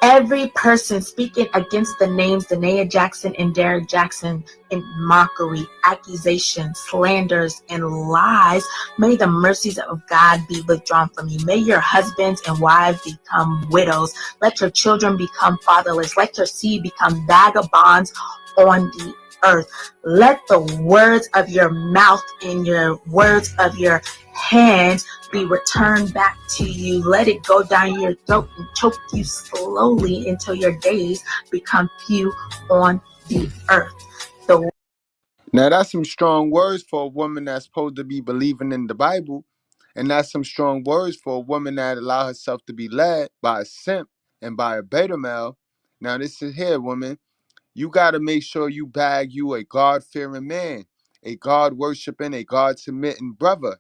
Every person speaking against the names Danae Jackson and Derrick Jaxn in mockery, accusations, slanders, and lies, may the mercies of God be withdrawn from you. May your husbands and wives become widows. Let your children become fatherless. Let your seed become vagabonds on the earth. Let the words of your mouth and your words of your hands be returned back to you. Let it go down your throat and choke you slowly until your days become few on the earth. Now that's some strong words for a woman that's supposed to be believing in the Bible. And that's some strong words for a woman that allow herself to be led by a simp and by a beta male. Now this is here, woman. You got to make sure you bag you a God-fearing man, a God-worshiping, a God-submitting brother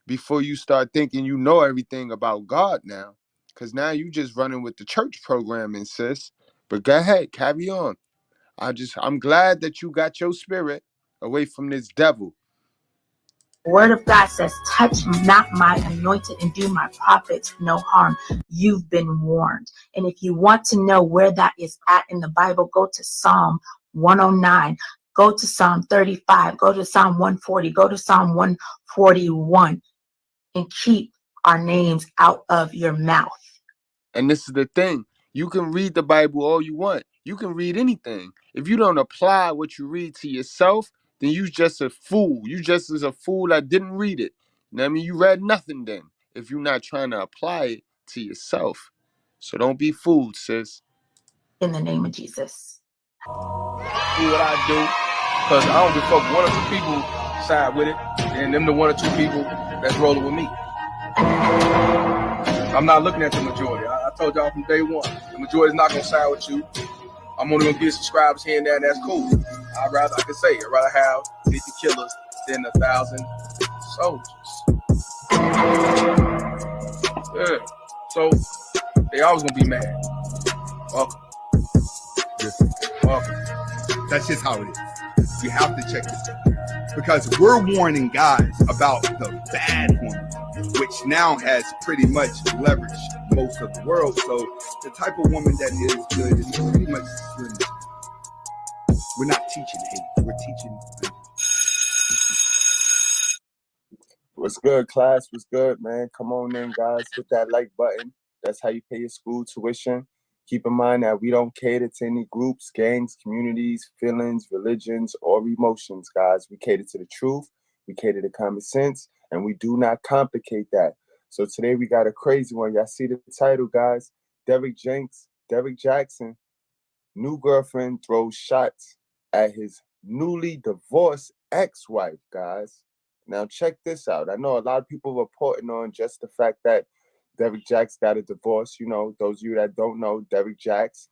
before you start thinking you know everything about God now. Because now you just running with the church programming, sis. But go ahead, carry on. I'm glad that you got your spirit away from this devil. Word of God says, touch not my anointed and do my prophets no harm. You've been warned. And if you want to know where that is at in the Bible, go to Psalm 109, go to Psalm 35, go to Psalm 140, go to Psalm 141, and keep our names out of your mouth. And this is the thing. You can read the Bible all you want. You can read anything. If you don't apply what you read to yourself, then you just a fool. You just is a fool that didn't read it. You know what I mean? You read nothing then if you're not trying to apply it to yourself. So don't be fooled, sis. In the name of Jesus. Do what I do, because I don't give a fuck. One or two people side with it, and them the one or two people that's rolling with me. I'm not looking at the majority. I told y'all from day one, the majority's not gonna side with you. I'm only gonna get subscribers here and there, and that's cool. I'd rather have 50 killers than 1,000 soldiers. Yeah. So they always gonna be mad. Welcome. Welcome. That's just how it is. You have to check this out. Because we're warning guys about the bad woman, which now has pretty much leveraged most of the world. So the type of woman that is good is pretty much good. We're not teaching hate. We're teaching. What's good, class? What's good, man? Come on in, guys. Hit that like button. That's how you pay your school tuition. Keep in mind that we don't cater to any groups, gangs, communities, feelings, religions, or emotions, guys. We cater to the truth. We cater to common sense, and we do not complicate that. So today we got a crazy one. Y'all see the title, guys. Derrick Jaxn, new girlfriend throws shots at his newly divorced ex-wife, guys. Now check this out. I know a lot of people reporting on just the fact that Derrick Jaxn got a divorce. You know, those of you that don't know, Derrick Jaxn,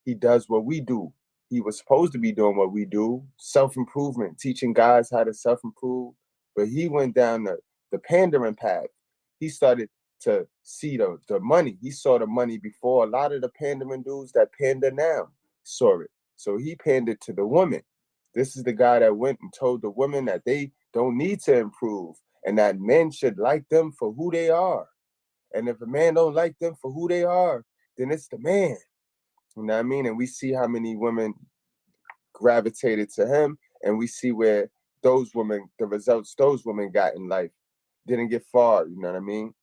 he does what we do. He was supposed to be doing what we do, self-improvement, teaching guys how to self-improve. But he went down the pandering path. He started to see the money. He saw the money before a lot of the pandering dudes that pander now saw it. So he pandered to the women. This is the guy that went and told the women that they don't need to improve and that men should like them for who they are. And if a man don't like them for who they are, then it's the man. You know what I mean? And we see how many women gravitated to him, and we see where those women, the results those women got in life didn't get far. You know what I mean?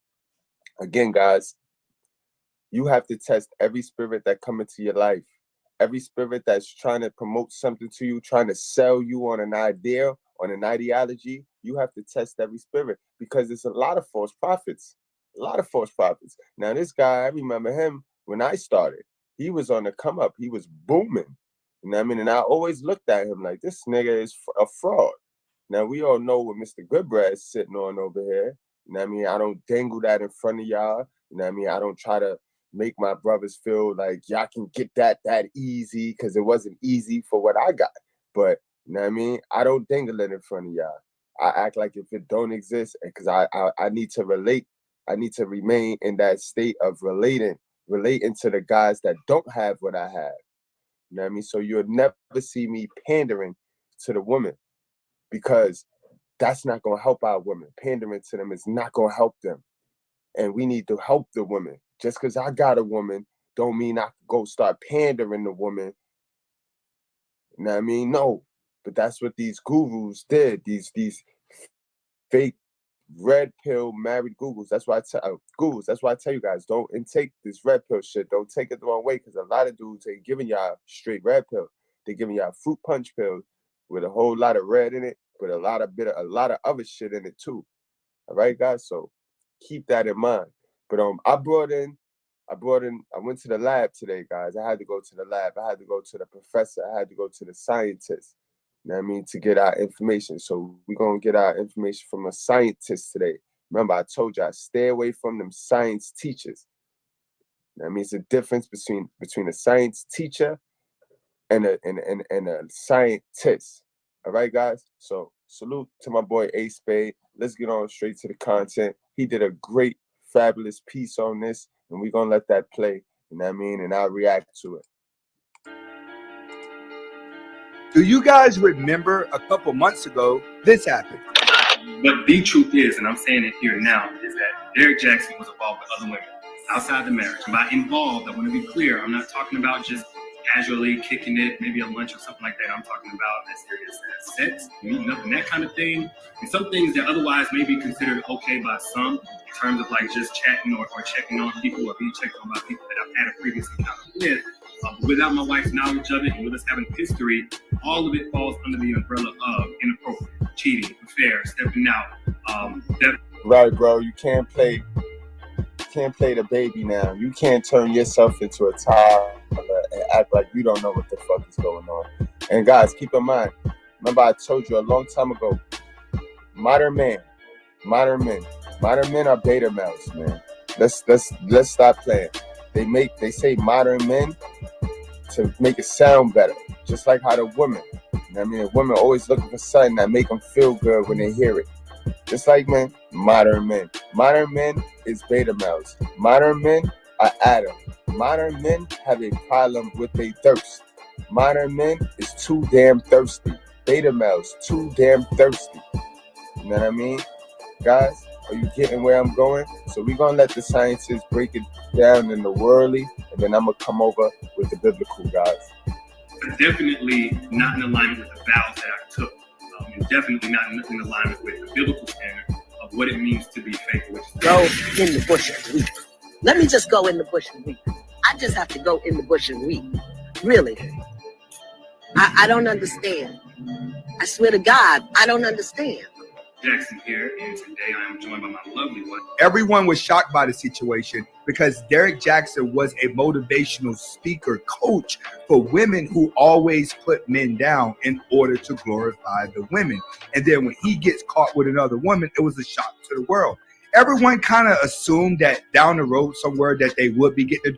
Again, guys, you have to test every spirit that come into your life. Every spirit that's trying to promote something to you, trying to sell you on an idea, on an ideology, you have to test every spirit because there's a lot of false prophets. A lot of false prophets. Now, this guy, I remember him when I started. He was on the come up. He was booming. You know what I mean? And I always looked at him like, this nigga is a fraud. Now, we all know what Mr.Goodbread is sitting on over here. You know what I mean? I don't dangle that in front of y'all. You know what I mean? I don't try to make my brothers feel like y'all can get that easy because it wasn't easy for what I got. But, you know what I mean? I don't dangle it in front of y'all. I act like if it don't exist because I need to relate. I need to remain in that state of relating to the guys that don't have what I have. You know what I mean? So you'll never see me pandering to the woman because that's not going to help our women. Pandering to them is not going to help them. And we need to help the women. Just because I got a woman don't mean I could go start pandering to women. You know what I mean? No. But that's what these gurus did. These fake red pill married gurus. That's why I tell you guys, don't intake this red pill shit. Don't take it the wrong way, because a lot of dudes ain't giving y'all straight red pill. They're giving y'all fruit punch pills with a whole lot of red in it, but a lot of other shit in it too. All right, guys. So keep that in mind. But I went to the lab today, guys. I had to go to the lab. I had to go to the professor. I had to go to the scientist. You know what I mean? To get our information. So we're going to get our information from a scientist today. Remember, I told y'all, stay away from them science teachers. You know what I mean? It's a difference between a science teacher and a scientist. All right, guys? So salute to my boy A Spade. Let's get on straight to the content. He did a great, fabulous piece on this, and we're going to let that play. You know what I mean? And I'll react to it. Do you guys remember a couple months ago, this happened? But the truth is, and I'm saying it here now, is that Derrick Jaxn was involved with other women outside the marriage. And by involved, I want to be clear, I'm not talking about just casually kicking it, maybe a lunch or something like that. I'm talking about as serious as sex, meeting up and that kind of thing. And some things that otherwise may be considered okay by some, in terms of like just chatting or checking on people or being checked on by people that I've had a previous encounter with. Without my wife's knowledge of it and with us having history, all of it falls under the umbrella of inappropriate, cheating, affair, stepping out. Right, bro. You can't play the baby now. You can't turn yourself into a toddler and act like you don't know what the fuck is going on. And guys, keep in mind, remember I told you a long time ago, modern men are beta males, man. Let's stop playing. They say modern men to make it sound better, just like how the women. You know what I mean, women always looking for something that make them feel good when they hear it. Just like men, modern men. Modern men is beta males. Modern men are Adam. Modern men have a problem with their thirst. Modern men is too damn thirsty. Beta males, too damn thirsty. You know what I mean? Guys, are you getting where I'm going? So we're going to let the scientists break it down in the worldly, and then I'm going to come over with the biblical, guys. But definitely not in alignment with the vows that I took. And definitely not in alignment with the biblical standard of what it means to be faithful. Go in the bush and weep. Let me just go in the bush and weep. I just have to go in the bush and weep. Really. I don't understand. I swear to God, I don't understand. Jaxn here, and today I am joined by my lovely wife. Everyone was shocked by the situation because Derrick Jaxn was a motivational speaker coach for women who always put men down in order to glorify the women. And then when he gets caught with another woman, it was a shock to the world. Everyone kind of assumed that down the road somewhere that they would be getting.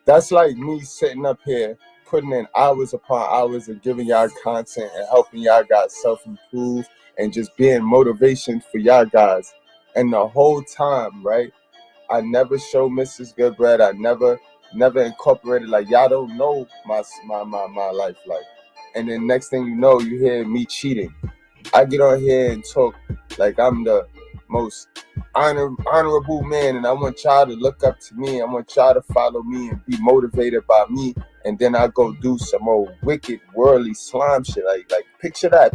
That's like me sitting up here putting in hours upon hours of giving y'all content and helping y'all guys self-improve and just being motivation for y'all guys. And the whole time, right, I never show Mr.Goodbread. I never incorporated, like, y'all don't know my life like. And then next thing you know, you hear me cheating. I get on here and talk like I'm the most honorable man, and I want y'all to look up to me. I want y'all to follow me and be motivated by me. And then I go do some old wicked worldly slime shit. Like picture that.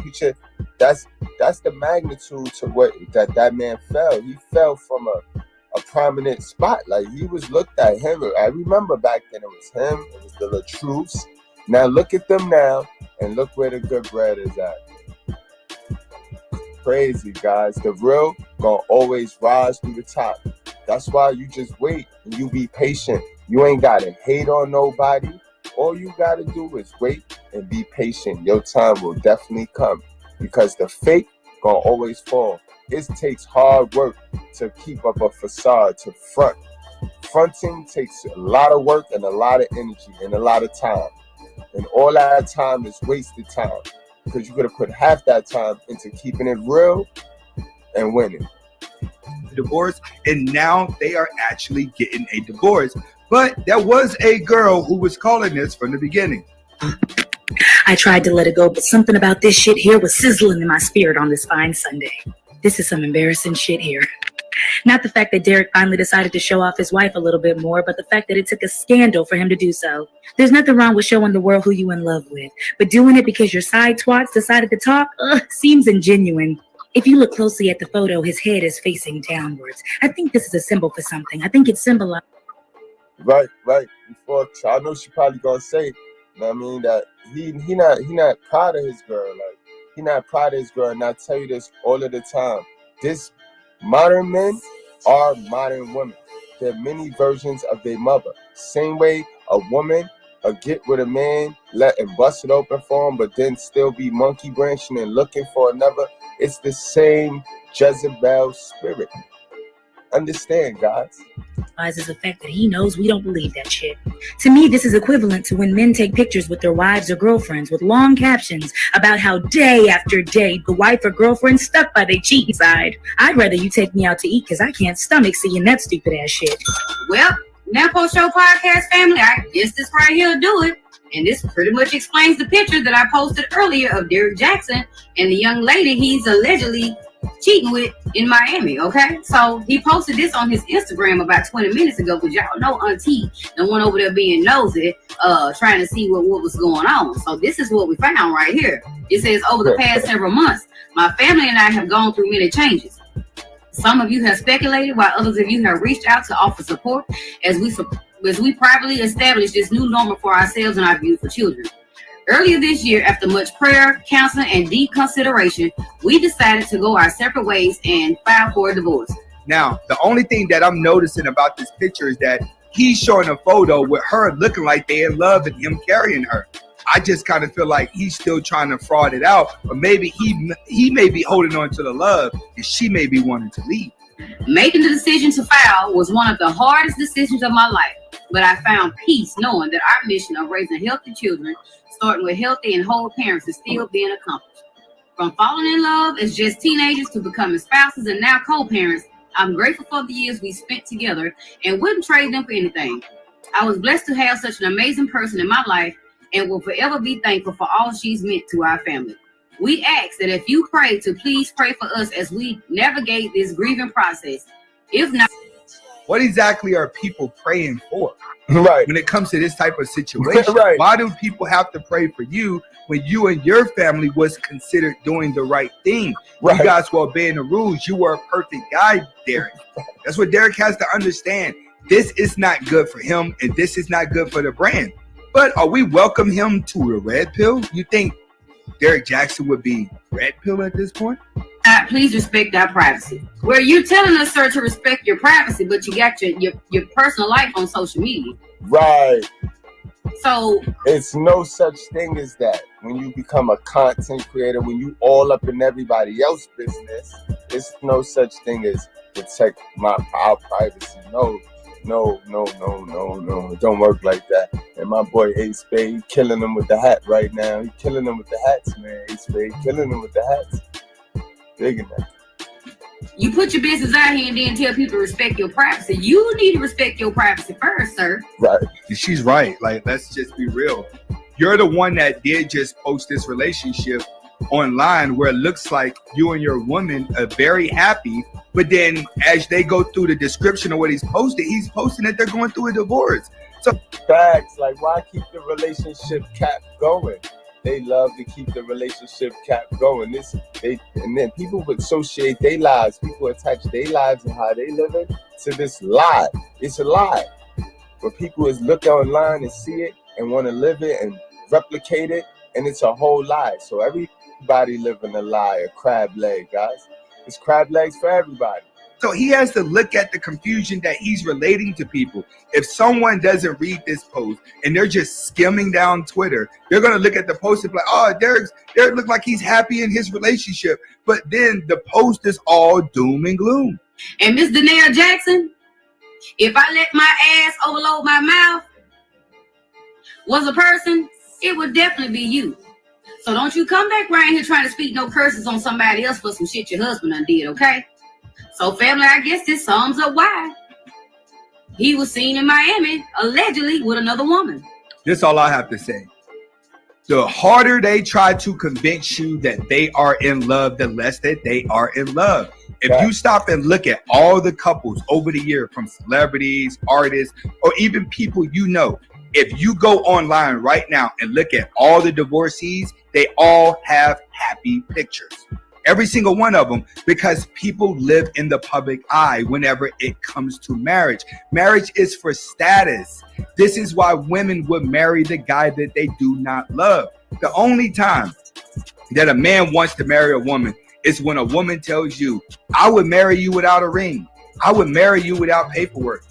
That's the magnitude to what that man fell. He fell from a prominent spot. Like, he was looked at him. I remember back then it was him. It was the Latruths. Now look at them now, and look where the Goodbread is at. Crazy, guys. The real gonna always rise through the top. That's why you just wait and you be patient. You ain't gotta hate on nobody. All you gotta do is wait and be patient. Your time will definitely come, because the fake gonna always fall. It takes hard work to keep up a facade, to front. Fronting takes a lot of work and a lot of energy and a lot of time. And all that time is wasted time, because you could have put half that time into keeping it real and winning. Divorce, and now they are actually getting a divorce. But there was a girl who was calling this from the beginning. I tried to let it go, but something about this shit here was sizzling in my spirit on this fine Sunday. This is some embarrassing shit here. Not the fact that Derrick finally decided to show off his wife a little bit more, but the fact that it took a scandal for him to do so. There's nothing wrong with showing the world who you in love with, but doing it because your side twats decided to talk, seems ingenuine. If you look closely at the photo, his head is facing downwards. I think this is a symbol for something. I think it symbolizes. Right. Before I know she probably gonna say, you know what I mean, that he not proud of his girl. Like, he not proud of his girl. And I tell you this all of the time. This modern men are modern women. They're many versions of their mother. Same way a woman get with a man, let and bust it open for him, but then still be monkey branching and looking for another. It's the same Jezebel spirit. Understand, guys. Is the fact that he knows we don't believe that shit. To me, this is equivalent to when men take pictures with their wives or girlfriends with long captions about how day after day the wife or girlfriend stuck by their cheating side. I'd rather you take me out to eat because I can't stomach seeing that stupid ass shit. Well, now Post Show Podcast family, I guess this right here will do it. And this pretty much explains the picture that I posted earlier of Derrick Jaxn and the young lady he's allegedly cheating with in Miami. Okay, so he posted this on his Instagram about 20 minutes ago, because y'all know Auntie, the one over there being nosy, trying to see what was going on. So this is what we found right here. It says, over the past several months, my family and I have gone through many changes. Some of you have speculated, while others of you have reached out to offer support as we privately establish this new normal for ourselves and our beautiful children. Earlier this year, after much prayer, counseling, and deep consideration, we decided to go our separate ways and file for a divorce. Now, the only thing that I'm noticing about this picture is that he's showing a photo with her looking like they're in love and him carrying her. I just kind of feel like he's still trying to fraud it out, or maybe he may be holding on to the love and she may be wanting to leave. Making the decision to file was one of the hardest decisions of my life, but I found peace knowing that our mission of raising healthy children, starting with healthy and whole parents, is still being accomplished. From falling in love as just teenagers to becoming spouses and now co-parents, I'm grateful for the years we spent together and wouldn't trade them for anything. I was blessed to have such an amazing person in my life and will forever be thankful for all she's meant to our family. We ask that if you pray, to please pray for us as we navigate this grieving process. If not, what exactly are people praying for? Right. When it comes to this type of situation, Right. Why do people have to pray for you when you and your family was considered doing the right thing? Right. You guys were obeying the rules. You were a perfect guy, Derrick. That's what Derrick has to understand. This is not good for him, and this is not good for the brand. But are we welcome him to a red pill? You think Derrick Jaxn would be red pill at this point? Please respect our privacy. Where you're telling us, sir, to respect your privacy, but you got your personal life on social media. Right. So it's no such thing as that. When you become a content creator, when you all up in everybody else's business, it's no such thing as protect our privacy. No. It don't work like that. And my boy Ace Spade killing them with the hat right now. He killing them with the hats, man. Ace Spade killing them with the hats. Big in that. You put your business out here and then tell people to respect your privacy. You need to respect your privacy first, sir. Right. And she's right. Like, let's just be real. You're the one that did just post this relationship online where it looks like you and your woman are very happy, but then as they go through the description of what he's posting that they're going through a divorce. So facts, like, why keep the relationship cap going? They love to keep the relationship cap going. And then people associate their lives, people attach their lives and how they live it to this lie. It's a lie. But people is look online and see it and want to live it and replicate it, and it's a whole lie. So everybody living a lie, a crab leg, guys. It's crab legs for everybody. So he has to look at the confusion that he's relating to people. If someone doesn't read this post and they're just skimming down Twitter, they're going to look at the post and be like, oh, Derrick look like he's happy in his relationship. But then the post is all doom and gloom. And Miss Derrick Jaxn, if I let my ass overload my mouth was a person, it would definitely be you. So don't you come back around here trying to speak no curses on somebody else for some shit your husband done did, okay? So family, I guess this sums up why he was seen in Miami, allegedly with another woman. This is all I have to say. The harder they try to convince you that they are in love, the less that they are in love. If you stop and look at all the couples over the year, from celebrities, artists, or even people you know, if you go online right now and look at all the divorcees, they all have happy pictures. Every single one of them, because people live in the public eye whenever it comes to marriage. Marriage is for status. This is why women would marry the guy that they do not love. The only time that a man wants to marry a woman is when a woman tells you, I would marry you without a ring. I would marry you without paperwork.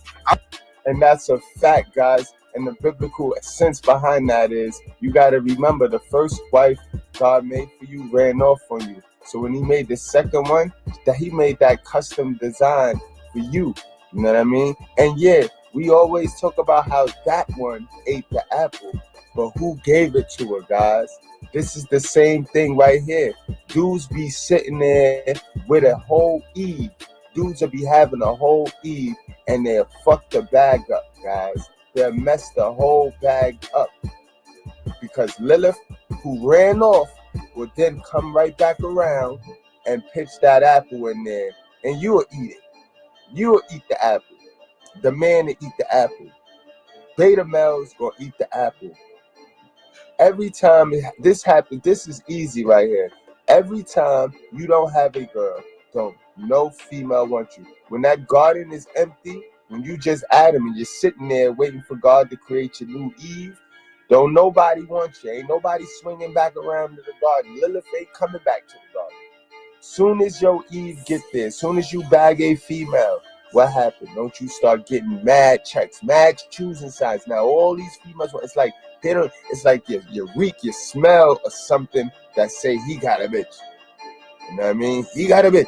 And that's a fact, guys. And the biblical sense behind that is, you got to remember, the first wife God made for you ran off on you. So when he made the second one, that he made that custom design for you. You know what I mean? And yeah, we always talk about how that one ate the apple, but who gave it to her, guys? This is the same thing right here. Dudes be sitting there with a whole Eve. Dudes will be having a whole Eve, and they'll fuck the bag up, guys. They'll mess the whole bag up. Because Lilith, who ran off, will then come right back around and pitch that apple in there, and you'll eat it. You'll eat the apple. The man will eat the apple. Beta males gonna eat the apple. Every time this happens, this is easy right here. Every time you don't have a girl, no female wants you. When that garden is empty, when you just Adam and you're sitting there waiting for God to create your new Eve, don't nobody want you. Ain't nobody swinging back around to the garden. Lilith ain't coming back to the garden. Soon as your Eve get there, soon as you bag a female, what happened? Don't you start getting mad checks, mad choosing sides? Now all these females, it's like they don't. It's like you reek, you smell or something that say he got a bitch. You know what I mean? He got a bitch.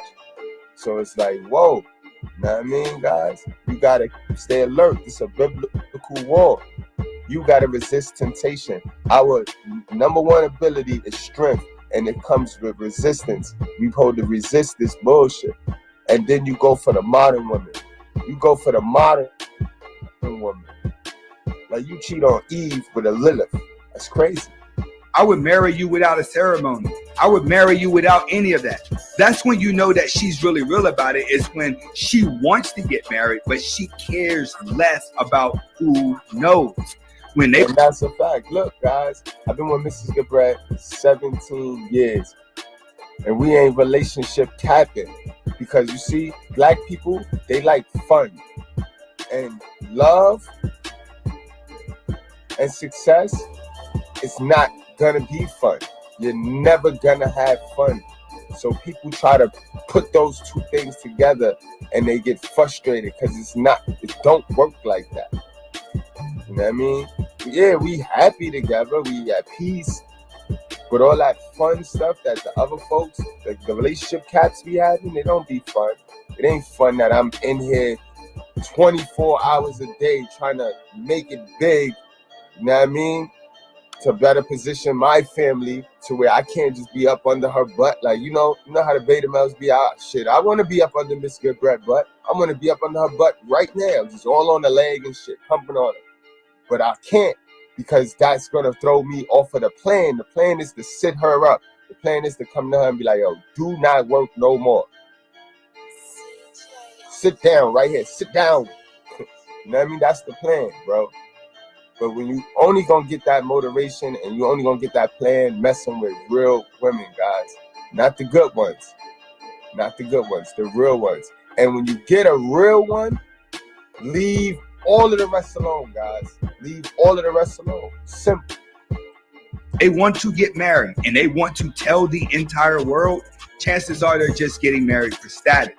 So it's like, whoa. You know what I mean, guys? You gotta stay alert. It's a biblical war. You gotta resist temptation. Our number one ability is strength, and it comes with resistance. We hold to resist this bullshit. And then you go for the modern woman. You go for the modern woman. Like you cheat on Eve with a Lilith. That's crazy. I would marry you without a ceremony. I would marry you without any of that. That's when you know that she's really real about it, is when she wants to get married, but she cares less about who knows. And that's a fact. Look, guys, I've been with Mr.Goodbread 17 years. And we ain't relationship capping. Because you see, black people, they like fun. And love and success is not gonna be fun. You're never gonna have fun. So people try to put those two things together and they get frustrated because it don't work like that. You know what I mean? Yeah, we happy together, we at peace. But all that fun stuff that the other folks, the relationship caps be having, they don't be fun. It ain't fun that I'm in here 24 hours a day trying to make it big, you know what I mean? To better position my family to where I can't just be up under her butt. Like, you know how the beta males be out. Shit, I want to be up under Miss Goodbread butt. I want to be up under her butt right now, just all on the leg and shit, pumping on her. But I can't, because that's going to throw me off of the plan. The plan is to sit her up. The plan is to come to her and be like, yo, do not work no more. Sit down right here. Sit down. You know what I mean? That's the plan, bro. But when you only going to get that motivation and you only going to get that plan messing with real women, guys. Not the good ones. Not the good ones. The real ones. And when you get a real one, leave all of the rest alone, guys. Leave all of the rest alone. Simple. They want to get married and they want to tell the entire world. Chances are they're just getting married for status.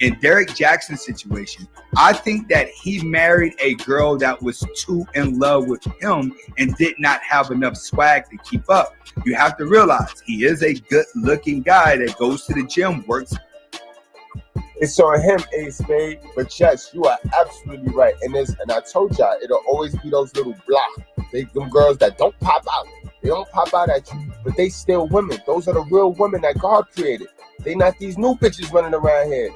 In Derrick Jaxn's situation, I think that he married a girl that was too in love with him and did not have enough swag to keep up. You have to realize he is a good-looking guy that goes to the gym, works. It's on him, A-Spade. But yes, you are absolutely right. And I told y'all, it'll always be those little them girls that don't pop out. They don't pop out at you, but they still women. Those are the real women that God created. They not these new bitches running around here.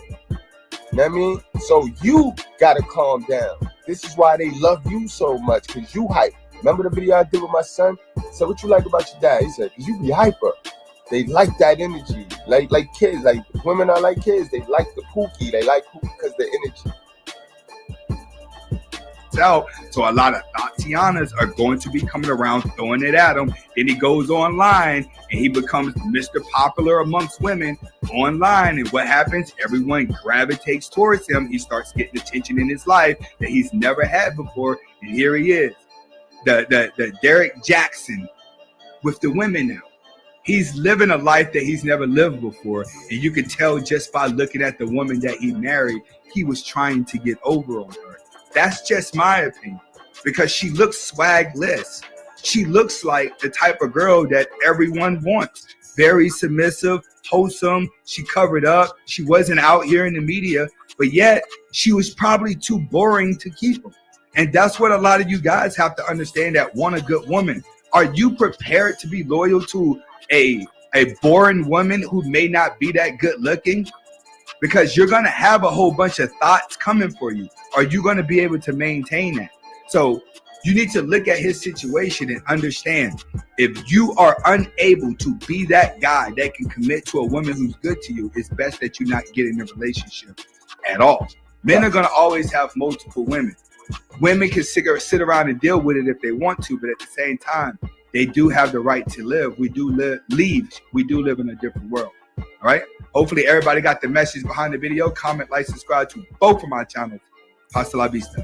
You know what I mean? So you gotta calm down. This is why they love you so much, because you hype. Remember the video I did with my son? So what you like about your dad? He said, because you be hyper. They like that energy. Like kids, like women are like kids. They like the pookie. They like pookie because the energy. So a lot of Tatianas are going to be coming around throwing it at him. Then he goes online and he becomes Mr. Popular amongst women online. And what happens? Everyone gravitates towards him. He starts getting attention in his life that he's never had before. And here he is, the Derrick Jaxn with the women now. He's living a life that he's never lived before. And you can tell just by looking at the woman that he married, he was trying to get over on her. That's just my opinion, because she looks swagless. She looks like the type of girl that everyone wants. Very submissive, wholesome. She covered up. She wasn't out here in the media, but yet she was probably too boring to keep him. And that's what a lot of you guys have to understand that want a good woman. Are you prepared to be loyal to a boring woman who may not be that good looking? Because you're going to have a whole bunch of thoughts coming for you. Are you going to be able to maintain that? So you need to look at his situation and understand, if you are unable to be that guy that can commit to a woman who's good to you, it's best that you not get in a relationship at all. Men are going to always have multiple women. Women can sit around and deal with it if they want to, but at the same time, they do have the right to live. We do live in a different world. All right. Hopefully everybody got the message behind the video. Comment, like, subscribe to both of my channels. Hasta la vista.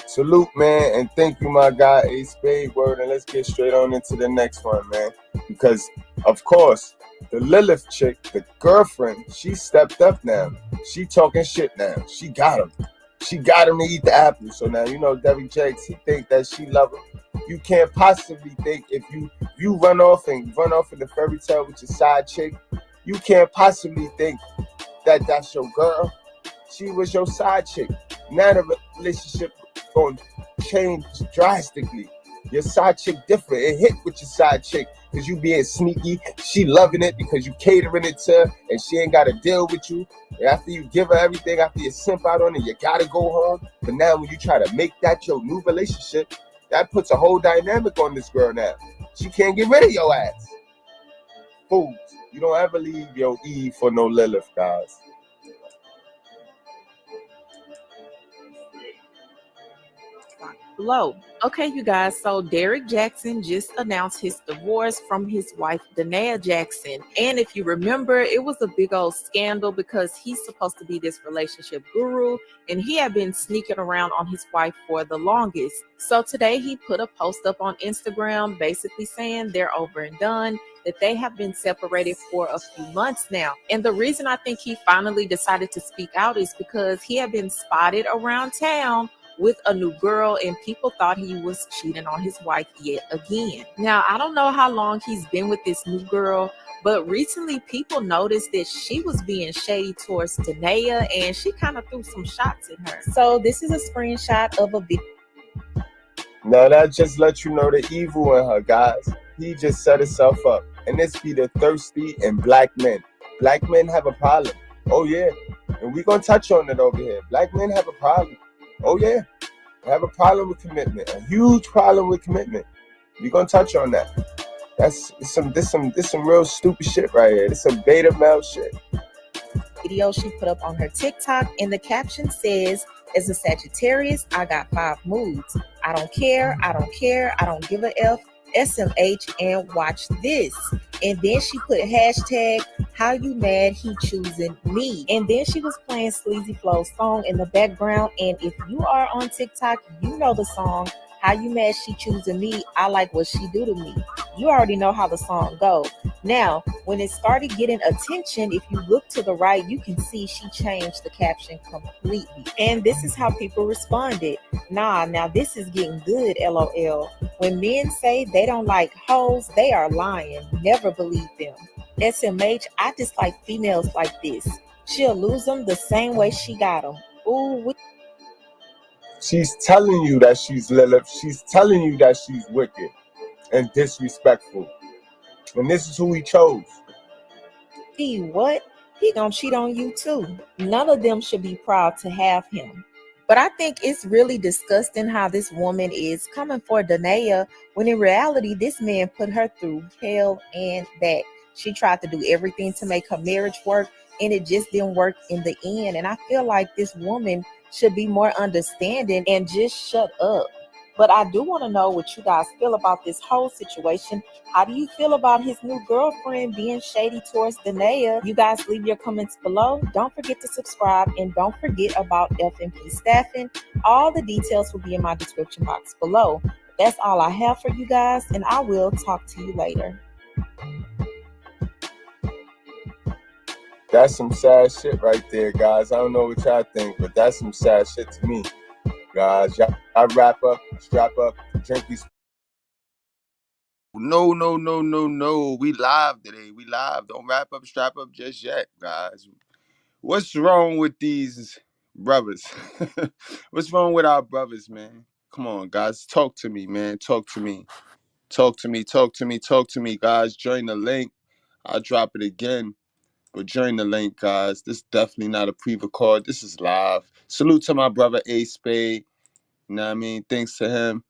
Salute, man, and thank you, my guy, A Spade Word. And let's get straight on into the next one, man. Because, of course, the Lilith chick, the girlfriend, she stepped up now. She talking shit now. She got him. She got him to eat the apple. So now, you know, Derrick Jaxn, he think that she love him. You can't possibly think, if you run off in the fairy tale with your side chick, you can't possibly think that that's your girl. She was your side chick. Now the relationship going to change drastically. Your side chick different. It hit with your side chick because you being sneaky. She loving it because you catering it to her, and she ain't got to deal with you. And after you give her everything, after you simp out on it, you got to go home. But now when you try to make that your new relationship, that puts a whole dynamic on this girl now. She can't get rid of your ass. Fools. You don't ever leave your Eve for no Lilith, guys. Hello. Okay, you guys. So Derrick Jaxn just announced his divorce from his wife, Derrick Jaxn. And if you remember, it was a big old scandal because he's supposed to be this relationship guru, and he had been sneaking around on his wife for the longest. So today he put a post up on Instagram basically saying they're over and done, that they have been separated for a few months now. And the reason I think he finally decided to speak out is because he had been spotted around town with a new girl, and people thought he was cheating on his wife yet again. Now, I don't know how long he's been with this new girl, but recently people noticed that she was being shady towards Danae, and she kind of threw some shots at her. So this is a screenshot of a video. Now that just lets you know the evil in her, guys. He just set himself up. And this be the thirsty and black men. Black men have a problem. Oh yeah. And we're going to touch on it over here. Black men have a problem. Oh yeah, I have a problem with commitment, a huge problem with commitment. We're gonna touch on that. This some real stupid shit right here. This some beta male shit. Video she put up on her TikTok, and the caption says, "As a Sagittarius, I got 5 moods. I don't care, I don't care, I don't give a F. SMH and watch this." And then she put hashtag how you mad he choosing me. And then she was playing Sleazy Flow's song in the background. And if you are on TikTok, you know the song How You Mad She Choosing Me, I Like What She Do to Me. You already know how the song goes. Now, when it started getting attention, if you look to the right, you can see she changed the caption completely. And this is how people responded. Now this is getting good, LOL. When men say they don't like hoes, they are lying. Never believe them. SMH, I dislike females like this. She'll lose them the same way she got them. Ooh, She's telling you that she's Lilith. She's telling you that she's wicked and disrespectful. And this is who he chose. What? He gonna cheat on you too. None of them should be proud to have him. But I think it's really disgusting how this woman is coming for Danae when in reality, this man put her through hell and back. She tried to do everything to make her marriage work, and it just didn't work in the end. And I feel like this woman should be more understanding and just shut up. But I do want to know what you guys feel about this whole situation. How do you feel about his new girlfriend being shady towards Danae? You guys leave your comments below. Don't forget to subscribe, and don't forget about FMP staffing. All the details will be in my description box below. That's all I have for you guys, and I will talk to you later. That's some sad shit right there, guys. I don't know what y'all think, but that's some sad shit to me, guys. Y'all wrap up, strap up, drink these. No. We live today. We live. Don't wrap up, strap up just yet, guys. What's wrong with these brothers? What's wrong with our brothers, man? Come on, guys. Talk to me, man. Talk to me. Talk to me, guys. Join the link. I'll drop it again. But join the link, guys. This is definitely not a pre-record. This is live. Salute to my brother A Spade. You know what I mean? Thanks to him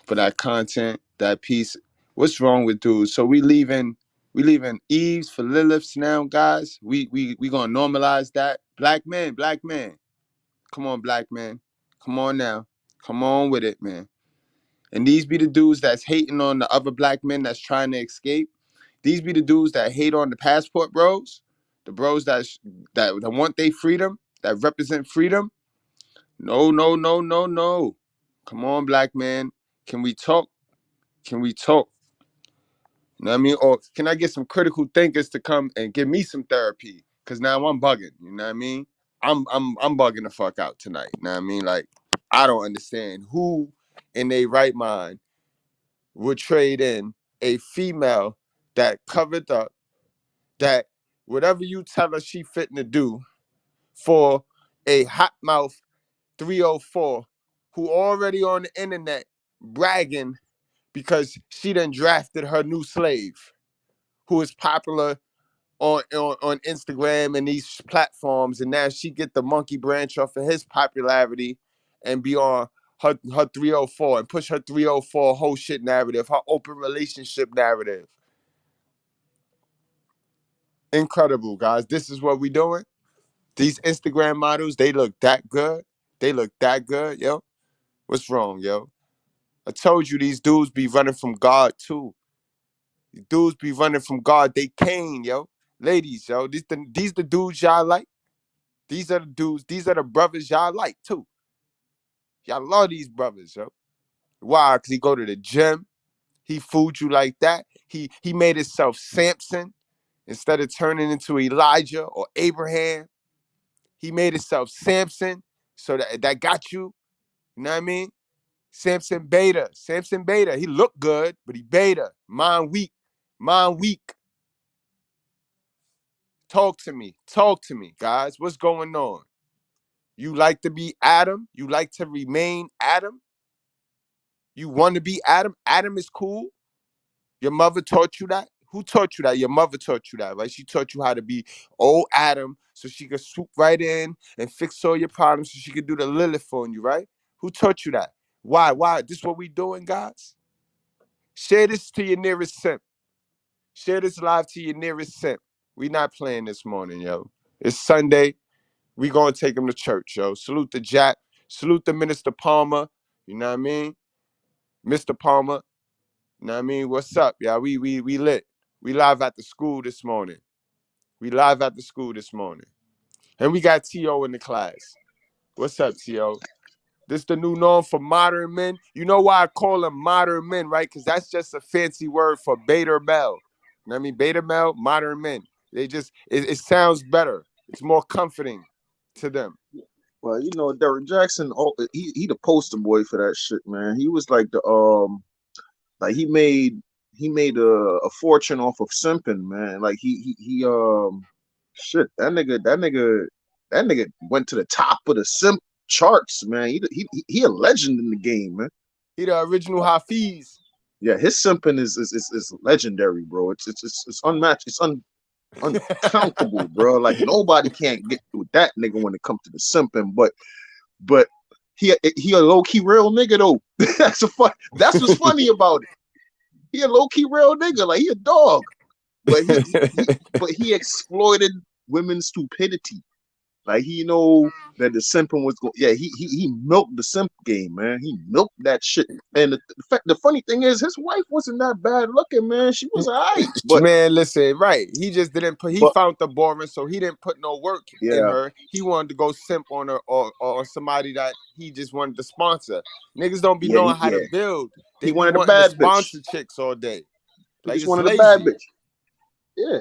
for that content, that piece. What's wrong with dudes? So we leaving Eves for Liliths now, guys. We gonna normalize that. Black men. Come on, black men. Come on now. Come on with it, man. And these be the dudes that's hating on the other black men that's trying to escape. These be the dudes that hate on the passport bros, the bros that want their freedom, that represent freedom. No. Come on, black man. Can we talk? You know what I mean? Or can I get some critical thinkers to come and give me some therapy? Cause now I'm bugging. You know what I mean? I'm bugging the fuck out tonight. You know what I mean? Like, I don't understand who in their right mind would trade in a female that covered up, that whatever you tell her she fitting to do, for a hot mouth 304 who already on the internet bragging because she done drafted her new slave, who is popular on Instagram and these platforms, and now she get the monkey branch off of his popularity and be on her 304 and push her 304 whole shit narrative, her open relationship narrative. Incredible, guys. This is what we doing. These Instagram models, they look that good. Yo. What's wrong, yo? I told you these dudes be running from God too. These dudes be running from God. They Cain, yo. Ladies, yo. These the dudes y'all like. These are the dudes. These are the brothers y'all like too. Y'all love these brothers, yo. Why? Because he go to the gym. He fooled you like that. He made himself Samson instead of turning into Elijah or Abraham. He made himself Samson, so that got you. You know what I mean? Samson beta. He looked good, but he beta. Mind weak. Talk to me, guys. What's going on? You like to be Adam? You like to remain Adam? You want to be Adam? Adam is cool. Your mother taught you that? Who taught you that? Your mother taught you that, right? She taught you how to be old Adam so she could swoop right in and fix all your problems so she could do the Lilith on you, right? Who taught you that? Why? This is what we doing, guys? Share this to your nearest simp. Share this live to your nearest simp. We not playing this morning, yo. It's Sunday. We gonna take him to church, yo. Salute the Jack. Salute the Minister Palmer. You know what I mean? Mr. Palmer. You know what I mean? What's up, y'all? We lit. We live at the school this morning. And we got T.O. in the class. What's up, T.O.? This the new norm for modern men. You know why I call them modern men, right? Because that's just a fancy word for beta male. You know what I mean? Beta male, modern men. They just, it sounds better. It's more comforting to them. Well, you know, Derrick Jaxn, he the poster boy for that shit, man. He was like like he made a fortune off of simping, man. Like shit, that nigga went to the top of the simp charts, man. He a legend in the game, man. He the original Hafiz. Yeah, his simping is legendary, bro. It's unmatched. It's uncountable, bro. Like nobody can't get with that nigga when it comes to the simping. But he a low key real nigga though. That's what's funny about it. He a low key real nigga. Like he a dog. but he exploited women's stupidity. Like he know that the simping was going. Yeah, he milked the simp game, man. He milked that shit. And the funny thing is, his wife wasn't that bad looking, man. She was alright, but Man, listen, right. He just didn't put, he but found the boring, so he didn't put no work in yeah, her. He wanted to go simp on her or somebody that he just wanted to sponsor. Niggas don't be knowing how to yeah. build. He They be wanted a wanting to bad bitch. sponsor chicks all day. He Like, just it's wanted a bad lazy. bitch. Yeah,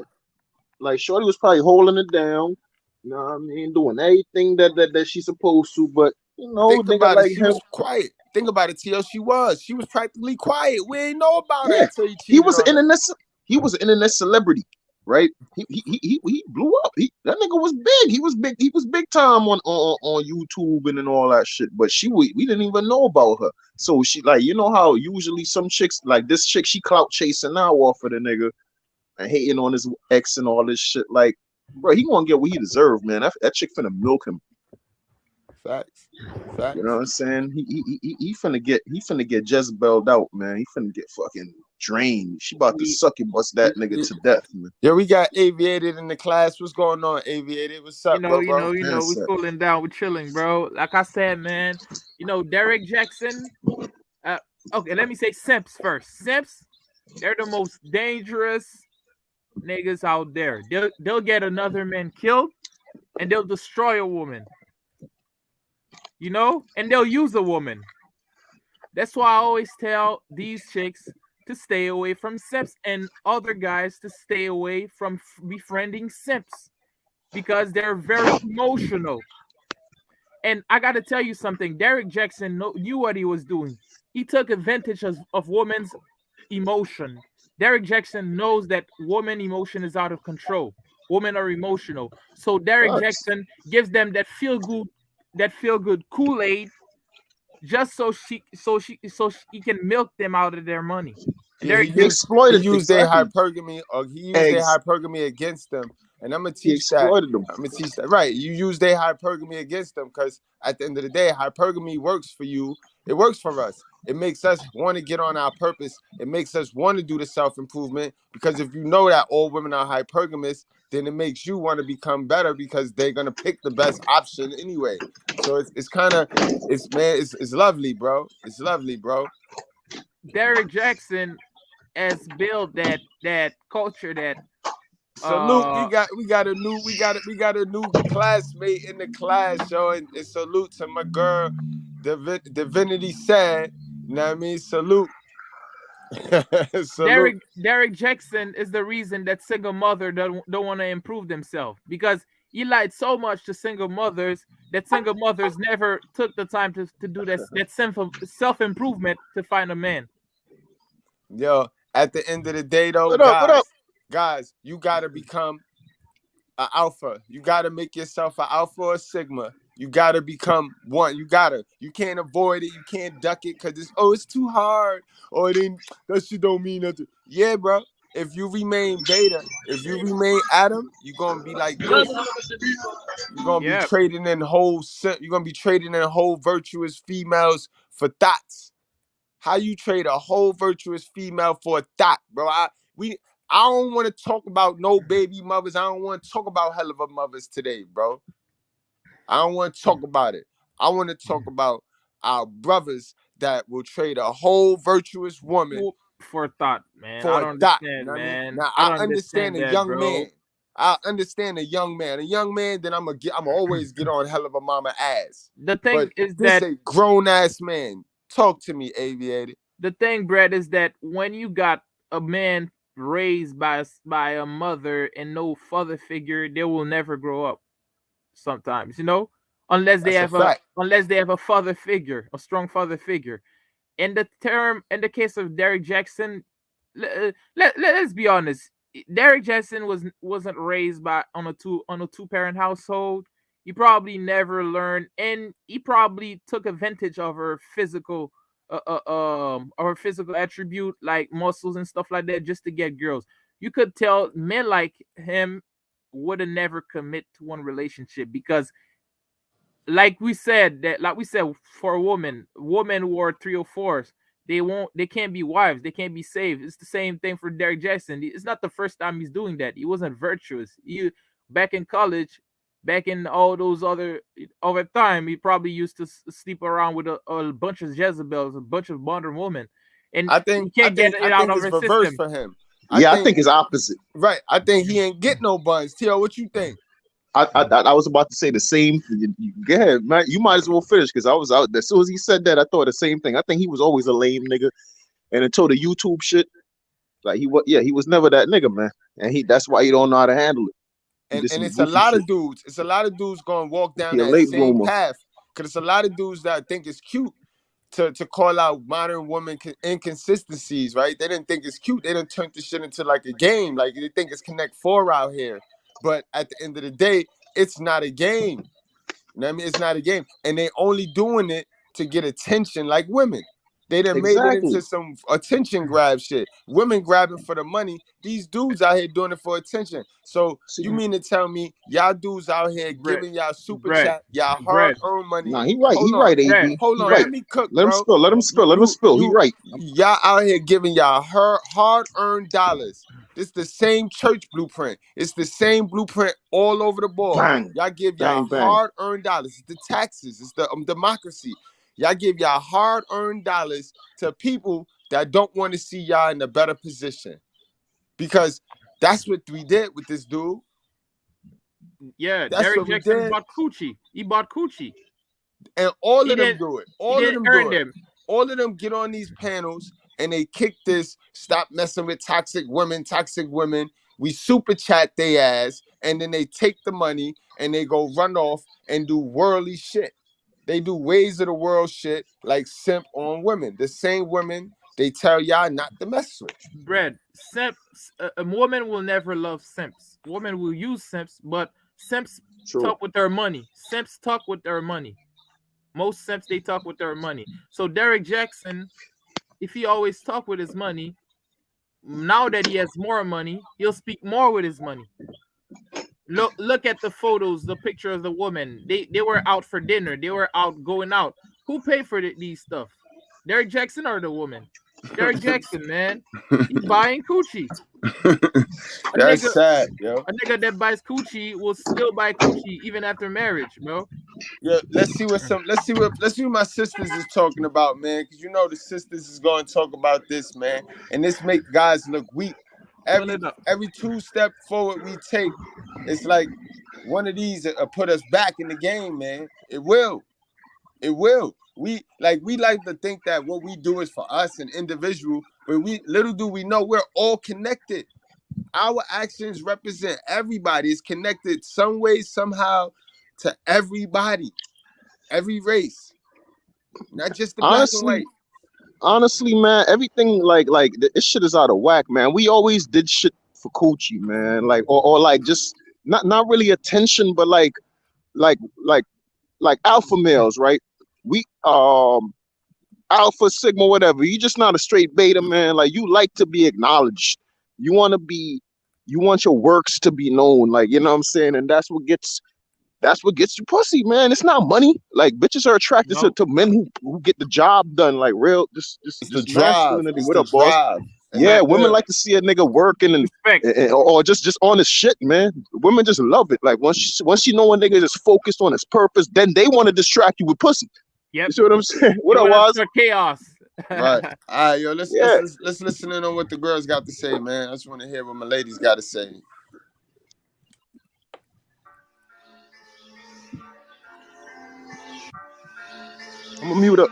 like Shorty was probably holding it down. You know what I mean? Doing everything that she's supposed to, but Think nigga about it. like She him. was quiet. Think about it, T.O. She was practically quiet. We ain't know about her Yeah, until he he cheated was an on her. internet. He was an internet celebrity, right? He blew up. That nigga was big. He was big. He was big time on YouTube and all that shit. But we didn't even know about her. So she like how usually some chicks like this chick she clout chasing now off of the nigga and hating on his ex and all this shit. Like, bro, he gonna get what he deserved, man. That chick finna milk him. Facts. You know what I'm saying? He finna get Jezebel'd out, man. He finna get fucking drained. She about to suck and bust that nigga to death, man. Yo, we got Aviated in the class. What's going on, Aviated? What's up, bro? We cooling down, we chilling, bro. Like I said, man, Derrick Jaxn. Okay, let me say simps first. Simps, they're the most dangerous niggas out there. They'll get another man killed, and they'll destroy a woman. And they'll use a woman. That's why I always tell these chicks to stay away from simps and other guys to stay away from befriending simps because they're very emotional. And I got to tell you something. Derrick Jaxn knew what he was doing. He took advantage of women's emotion. Derrick Jaxn knows that woman emotion is out of control. Women are emotional. So Derrick Jaxn gives them that feel good Kool-Aid just so he can milk them out of their money. Yeah, he exploited used their hypergamy, or he used their hypergamy against them. And I'm gonna teach that. Them. I'm gonna teach that. Right. You use their hypergamy against them because at the end of the day, hypergamy works for you. It works for us. It makes us want to get on our purpose. It makes us want to do the self-improvement because if you know that all women are hypergamous, then it makes you want to become better because they're gonna pick the best option anyway. So it's kind of it's lovely, bro. It's lovely, bro. Derrick Jaxn has built that culture that salute. We got a new classmate in the class, yo, and salute to my girl Divinity Sad. You know what I mean? Salute. Salute. Derrick Jaxn is the reason that single mother don't want to improve themselves because he lied so much to single mothers that single mothers never took the time to do that self-improvement to find a man. Yo, at the end of the day, though, guys, you gotta become an alpha. You gotta make yourself an alpha or a sigma. You gotta become one. You can't avoid it. You can't duck it because it's too hard. Or that shit don't mean nothing. Yeah, bro. If you remain beta, if you remain Adam, you're gonna be like this. You're gonna be trading in whole virtuous females for thoughts. How you trade a whole virtuous female for a thought, bro? I don't want to talk about no baby mothers. I don't want to talk about hell of a mothers today, bro. I don't want to talk about it. I want to talk about our brothers that will trade a whole virtuous woman for a thought, man. For I don't understand, man. Now I I don't understand a that, young bro. man. I understand a young man. A young man, then I'm always get on hell of a mama ass. The thing is this that a grown ass man. Talk to me, Aviated. The thing, Brad, is that when you got a man raised by a mother and no father figure, they will never grow up. Sometimes, unless they have a father figure, a strong father figure. In the case of Derrick Jaxn, let's be honest. Derrick Jaxn wasn't raised on a two-parent household. He probably never learned, and he probably took advantage of her physical attribute like muscles and stuff like that just to get girls. You could tell men like him would have never commit to one relationship because like we said for women who are 304s, They can't be wives. They can't be saved. It's the same thing for Derrick Jaxn. It's not the first time he's doing that. He wasn't virtuous. He back in college, back in all those other over time, he probably used to sleep around with a bunch of Jezebels, a bunch of modern women, and I he think can't get it out of it's his reversed system. for him. I think it's opposite. Right. I think he ain't get no buns. Tio, what you think? I was about to say the same. Go ahead, man. You might as well finish because I was out there. As soon as he said that, I thought the same thing. I think he was always a lame nigga, and until the YouTube shit, like he was never that nigga, man. And that's why he don't know how to handle it. And it's a lot of dudes. It's a lot of dudes going to walk down He a that late same bloomer. path. Because it's a lot of dudes that think it's cute to call out modern woman inconsistencies, right? They didn't think it's cute. They didn't turn this shit into like a game. Like they think it's Connect 4 out here. But at the end of the day, it's not a game. You know what I mean? It's not a game. And they only doing it to get attention like women. They done made it into some attention grab shit. Women grabbing for the money. These dudes out here doing it for attention. So you mean to tell me y'all dudes out here giving y'all super chat, y'all hard-earned money? Nah, he right. Hold He on. right, AB. Hold on. Right. Let me cook, Let him bro. spill. Let him spill. Let him spill. He right. Y'all out here giving y'all hard-earned dollars. This the same church blueprint. It's the same blueprint all over the board. Bang. Y'all give y'all Bang, bang. hard-earned dollars. It's the taxes. It's the democracy. Y'all give y'all hard-earned dollars to people that don't want to see y'all in a better position. Because that's what we did with this dude. Yeah, That's Derrick what we Jaxn did. bought coochie. He bought coochie. And all of them do it. All of them do it. Them. All of them get on these panels and they kick this, stop messing with toxic women. We super chat they ass, and then they take the money and they go run off and do worldly shit. They do ways of the world shit like simp on women. The same women they tell y'all not to mess with. Bread, simps. A woman will never love simps. Women will use simps, but simps talk with their money. Simps talk with their money. Most simps, they talk with their money. So Derrick Jaxn, if he always talk with his money, now that he has more money, he'll speak more with his money. Look at the photos, the picture of the woman. They were out for dinner. They were out going out. Who paid for these stuff? Derrick Jaxn or the woman? Derrick Jaxn, man. He's buying coochie. That's sad, yo. A nigga that buys coochie will still buy coochie even after marriage, bro. Yeah, let's see what my sisters is talking about, man. Because you know the sisters is going to talk about this, man. And this make guys look weak. Every 2 step forward we take, it's like one of these put us back in the game, man. It will. We like to think that what we do is for us, an individual, but little do we know we're all connected. Our actions represent everybody. It's connected some way, somehow to everybody, every race, not just the black and white. Honestly, man, everything like this shit is out of whack, man. We always did shit for coochie, man. Like or like just not really attention, but like alpha males, right? We alpha, sigma, whatever. You just not a straight beta, man. Like you like to be acknowledged. You want your works to be known, like, you know what I'm saying? And that's what gets you pussy, man. It's not money. Like bitches are attracted to men who get the job done, like real just masculinity. What up, boss? Yeah, women like to see a nigga working and or just on his shit, man. Women just love it. Like once you know a nigga is focused on his purpose, then they want to distract you with pussy. Yep. You see what I'm saying? What up, Waz? Chaos. Right. All right, yo. Let's listen in on what the girls got to say, man. I just want to hear what my ladies got to say. I'm gonna mute up.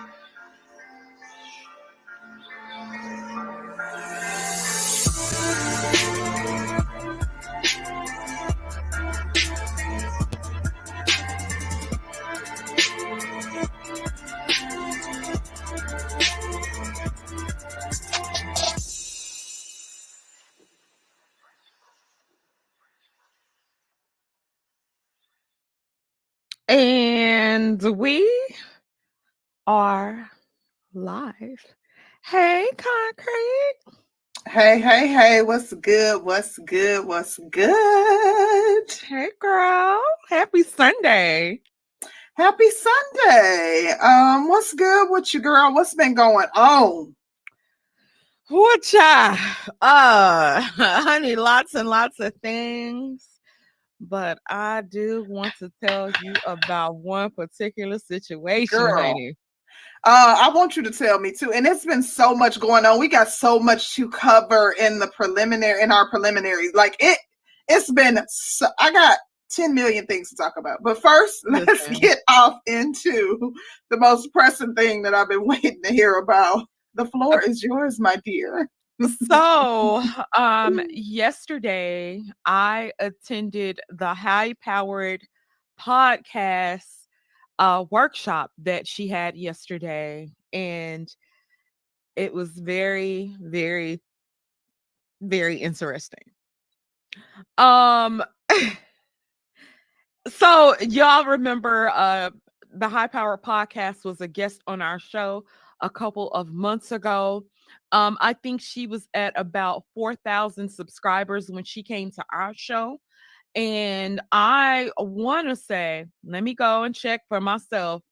And we are live. Hey, Concrete. Hey, what's good? Hey, girl. Happy Sunday. What's good with you, girl? What's been going on? Whatcha? Honey, lots and lots of things. But I do want to tell you about one particular situation, Girl. honey. I want you to tell me too. And it's been so much going on. We got so much to cover in our preliminaries. Like it's been I got 10 million things to talk about. But first, let's get off into the most pressing thing that I've been waiting to hear about. The floor is yours, my dear. So, yesterday I attended the high powered podcast workshop that she had yesterday, and it was very, very, very interesting. So y'all remember the High Power Podcast was a guest on our show a couple of months ago. I think she was at about 4,000 subscribers when she came to our show. And I want to say, let me go and check for myself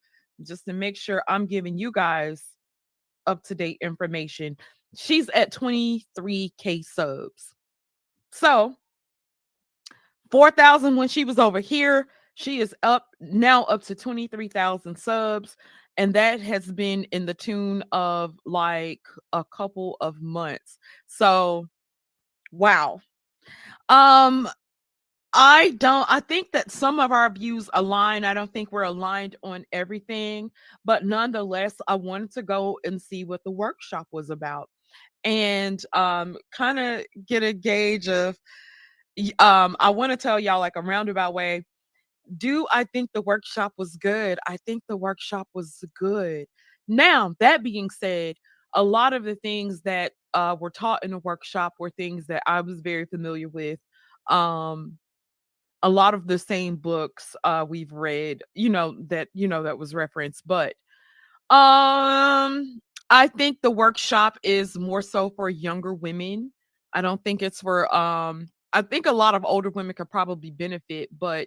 just to make sure I'm giving you guys up-to-date information. She's at 23K subs. So 4,000 when she was over here. She is now up to 23,000 subs. And that has been in the tune of like a couple of months. So, wow. I think that some of our views align. I don't think we're aligned on everything, but nonetheless, I wanted to go and see what the workshop was about and kind of get a gauge of I want to tell y'all like a roundabout way. Do I think the workshop was good? I think the workshop was good. Now, that being said, a lot of the things that were taught in the workshop were things that I was very familiar with. A lot of the same books we've read, that was referenced, but I think the workshop is more so for younger women. I don't think it's for I think a lot of older women could probably benefit, but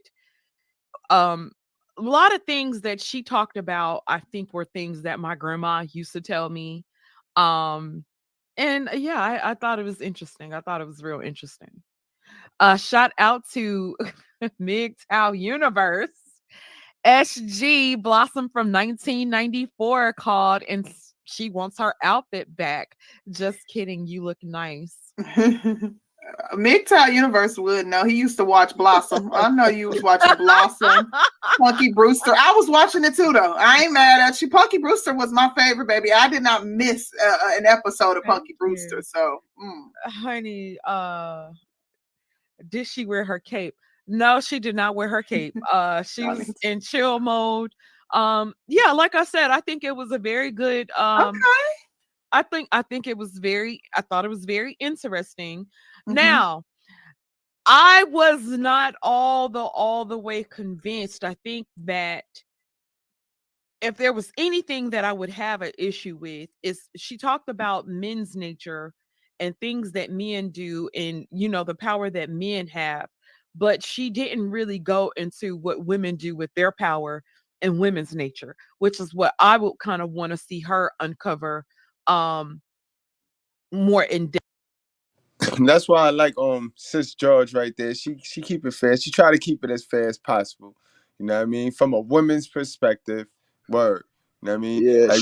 a lot of things that she talked about I think were things that my grandma used to tell me. And yeah, I thought it was interesting. I thought it was real interesting. Shout out to MGTOW Universe. SG Blossom from 1994 called and she wants her outfit back. Just kidding. You look nice. MGTOW Universe would know. He used to watch Blossom. I know you was watching Blossom. Punky Brewster. I was watching it too, though. I ain't mad at you. Punky Brewster was my favorite, baby. I did not miss an episode of Punky Brewster. So, honey, did she wear her cape? No, she did not wear her cape. She was in chill mode. Yeah, like I said, I think it was a very good okay. I thought it was very interesting. Now, I was not all the way convinced. I think that if there was anything that I would have an issue with is she talked about men's nature and things that men do and the power that men have, but she didn't really go into what women do with their power and women's nature, which is what I would kind of want to see her uncover more in depth. That's why I like Sis George right there. She keep it fair. She try to keep it as fair as possible. You know what I mean? From a woman's perspective, word. You know what I mean? Yeah, like,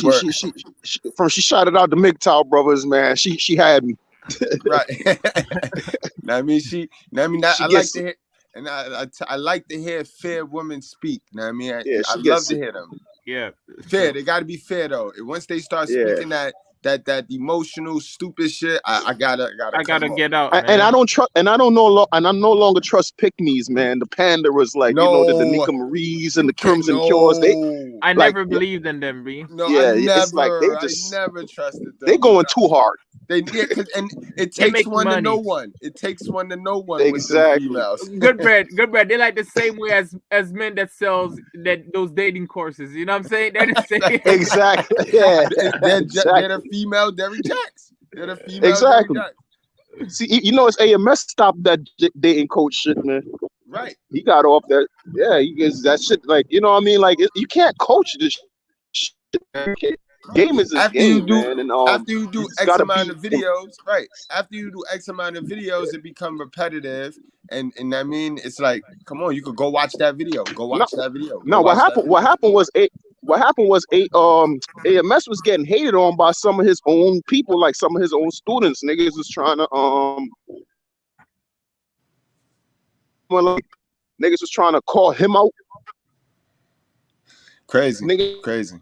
she shouted out the MGTOW brothers, man. She had me. Right. I mean, I like to hear, and I like to hear fair women speak. You know what I mean? I love to hear them. Yeah, fair. They got to be fair though. Once they start speaking that emotional stupid shit, I gotta get out. And I don't trust, and I don't know, and I no longer trust pick-me's, man. The Panderers, like the Danica Marie's and the Crimson Cures. I never believed in them, B. No, I never trusted them. They're going too hard. And it takes one to know one. It takes one to know one. Exactly. With Goodbread. They're like the same way as men that sells those dating courses. You know what I'm saying? They're the same. Exactly. Yeah. They're the female Derrick Jaxn. They're the female exactly. Derrick Jaxn. See, it's AMS stopped that dating coach shit, man. Right. He got off that. Yeah, he gets that shit. Like, you know what I mean? Like, you can't coach this shit. Game is this After you game, do, man. And after you do just X gotta amount be. of videos, right? After you do X amount of videos, it become repetitive, and I mean, it's like, come on, you could go watch that video, go watch that video, go No, what watch that happened? video. What happened was AMS was getting hated on by some of his own people, like some of his own students. Niggas was trying to niggas was trying to call him out. Crazy, Niggas crazy.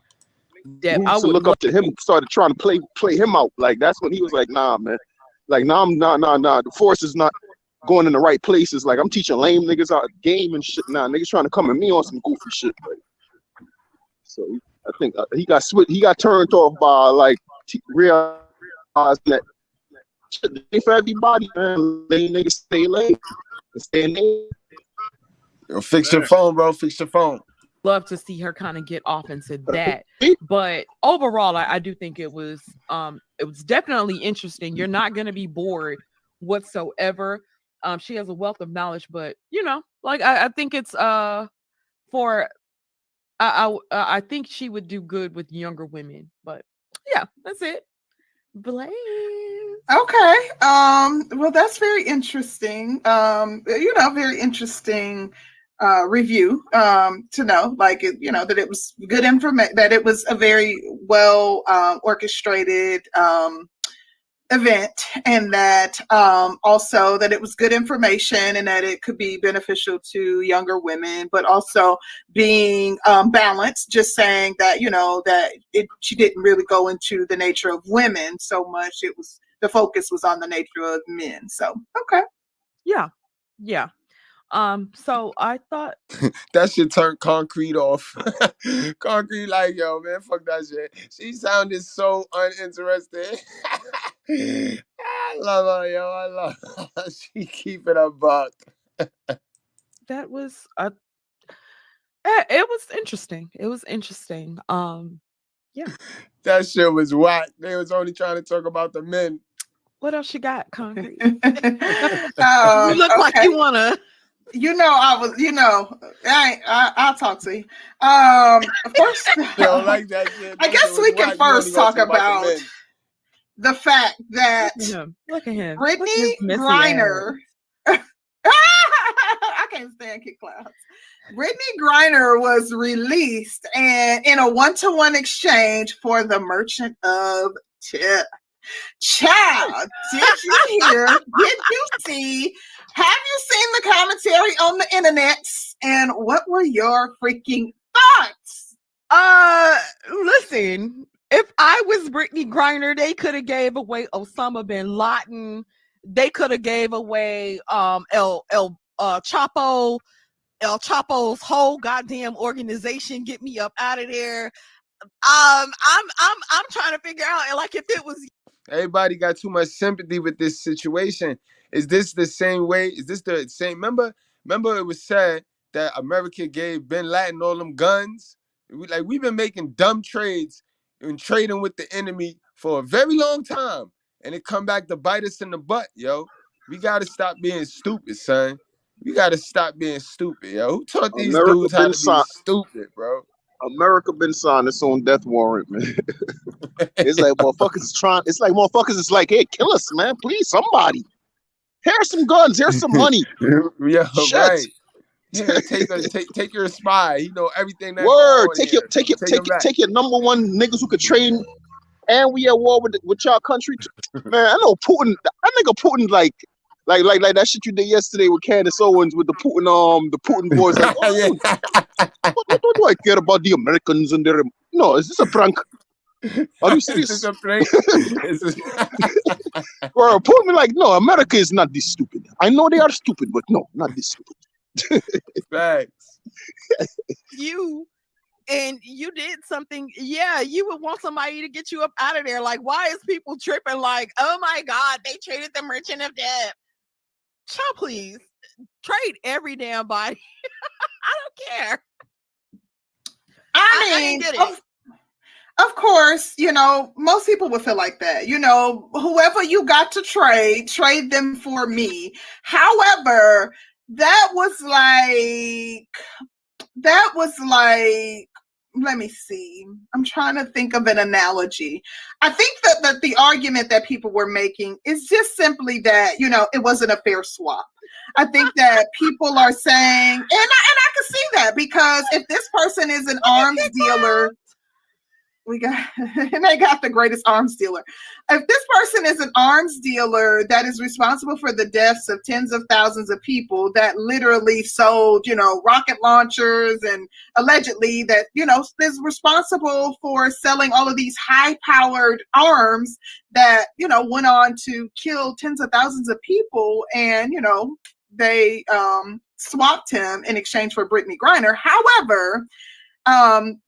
Yeah, who I used to would look up to him started trying to play him out. Like that's when he was like, nah, man. Like, nah, I'm nah. The force is not going in the right places. Like I'm teaching lame niggas out game and shit. Nah, niggas trying to come at me on some goofy shit. Like, so I think he got turned off by like realizing that shit ain't for everybody, man. Lame niggas stay lame. Stay in there. Yo, fix your phone, bro. Fix your phone. love to see her kind of get off into that. But overall, I do think it was definitely interesting. You're not going to be bored whatsoever. She has a wealth of knowledge, but like I think it's for I think she would do good with younger women. But yeah, that's it. Blaze. Okay. Well, that's very interesting. Very interesting review to know, like, that it was good information, that it was a very well orchestrated event, and that also that it was good information and that it could be beneficial to younger women, but also being balanced, just saying that she didn't really go into the nature of women so much. It was, the focus was on the nature of men. So okay. Yeah so I thought that shit turned Concrete off. Concrete like, yo, man, fuck that shit. She sounded so uninterested. I love her, yo. I love her. She keep it a buck. that was it was interesting. It was interesting. Yeah. That shit was whack. They was only trying to talk about the men. What else you got, Concrete? You look like you wanna. I'll talk to you. First, like that shit. I guess we can first talk about the fact that look at him. Brittany Griner. I can't stand Kid Clouds. Brittany Griner was released and in a 1-to-1 exchange for the Merchant of Tip. Child, did you hear? Did you see? Have you seen the commentary on the internet? And what were your freaking thoughts? Listen, if I was Brittany Griner, they could have gave away Osama bin Laden. They could have gave away El Chapo's whole goddamn organization. Get me up out of there. I'm trying to figure out, like, if it was. Everybody got too much sympathy with this situation. Is this the same way? Is this the same? Remember it was said that America gave Bin Laden all them guns. We've been making dumb trades and trading with the enemy for a very long time, and it come back to bite us in the butt, yo. We gotta stop being stupid, son. We gotta stop being stupid, yo. Who taught these dudes how to be stupid, bro? America been signed its own death warrant, man. It's like motherfuckers is like, hey, kill us, man, please, somebody. Here's some guns. Here's some money. Yeah, shit. Right. Yeah, take your spy. He know everything. Word. Take your number one niggas who could train. And we at war with y'all country. Man, I know Putin. That nigga Putin like that shit you did yesterday with Candace Owens with the Putin boys. Like, what do I care about the Americans and their? No, is this a prank? Are you serious? Is this a prank? Or Putin like, no, America is not this stupid. I know they are stupid, but no, not this stupid. Facts. You did something. Yeah, you would want somebody to get you up out of there. Like, why is people tripping? Like, oh my God, they traded the Merchant of Death. Child, please trade every damn body. I don't care. I mean, didn't get it. Of course, most people would feel like that. Whoever you got to trade them for me. However, that was like let me see. I'm trying to think of an analogy. I think that the argument that people were making is just simply that, it wasn't a fair swap. I think that people are saying, and I can see that, because if this person is an arms dealer, and they got the greatest arms dealer. If this person is an arms dealer that is responsible for the deaths of tens of thousands of people, that literally sold, rocket launchers, and allegedly that, is responsible for selling all of these high-powered arms that, went on to kill tens of thousands of people, and, they swapped him in exchange for Brittany Griner. However,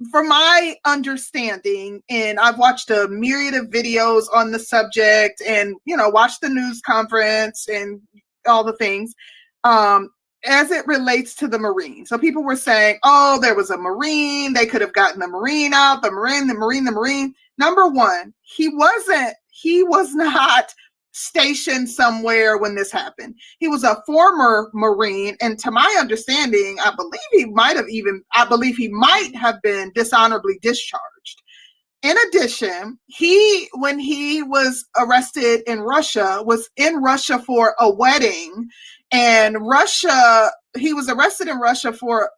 from my understanding, and I've watched a myriad of videos on the subject, and watched the news conference and all the things, as it relates to the Marine. So people were saying, oh, there was a Marine, they could have gotten the Marine out, the Marine. Number one, he was not stationed somewhere when this happened. He was a former Marine, and to my understanding, I believe he might have been dishonorably discharged. In addition, when he was arrested in Russia, was in Russia for a wedding, and he was arrested in Russia for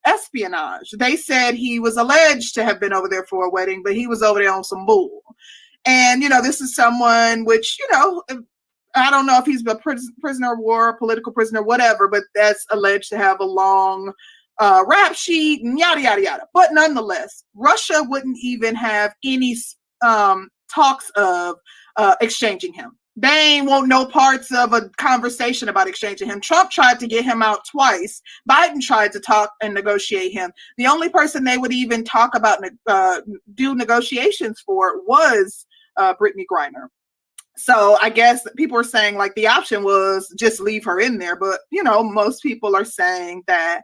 espionage. They said he was alleged to have been over there for a wedding, but he was over there on some bull. And, this is someone which, I don't know if he's a prisoner of war, political prisoner, whatever, but that's alleged to have a long rap sheet and yada, yada, yada. But nonetheless, Russia wouldn't even have any talks of exchanging him. They ain't want no parts of a conversation about exchanging him. Trump tried to get him out twice. Biden tried to talk and negotiate him. The only person they would even talk about do negotiations for was Brittany Griner. So I guess people are saying like the option was just leave her in there. But, most people are saying that,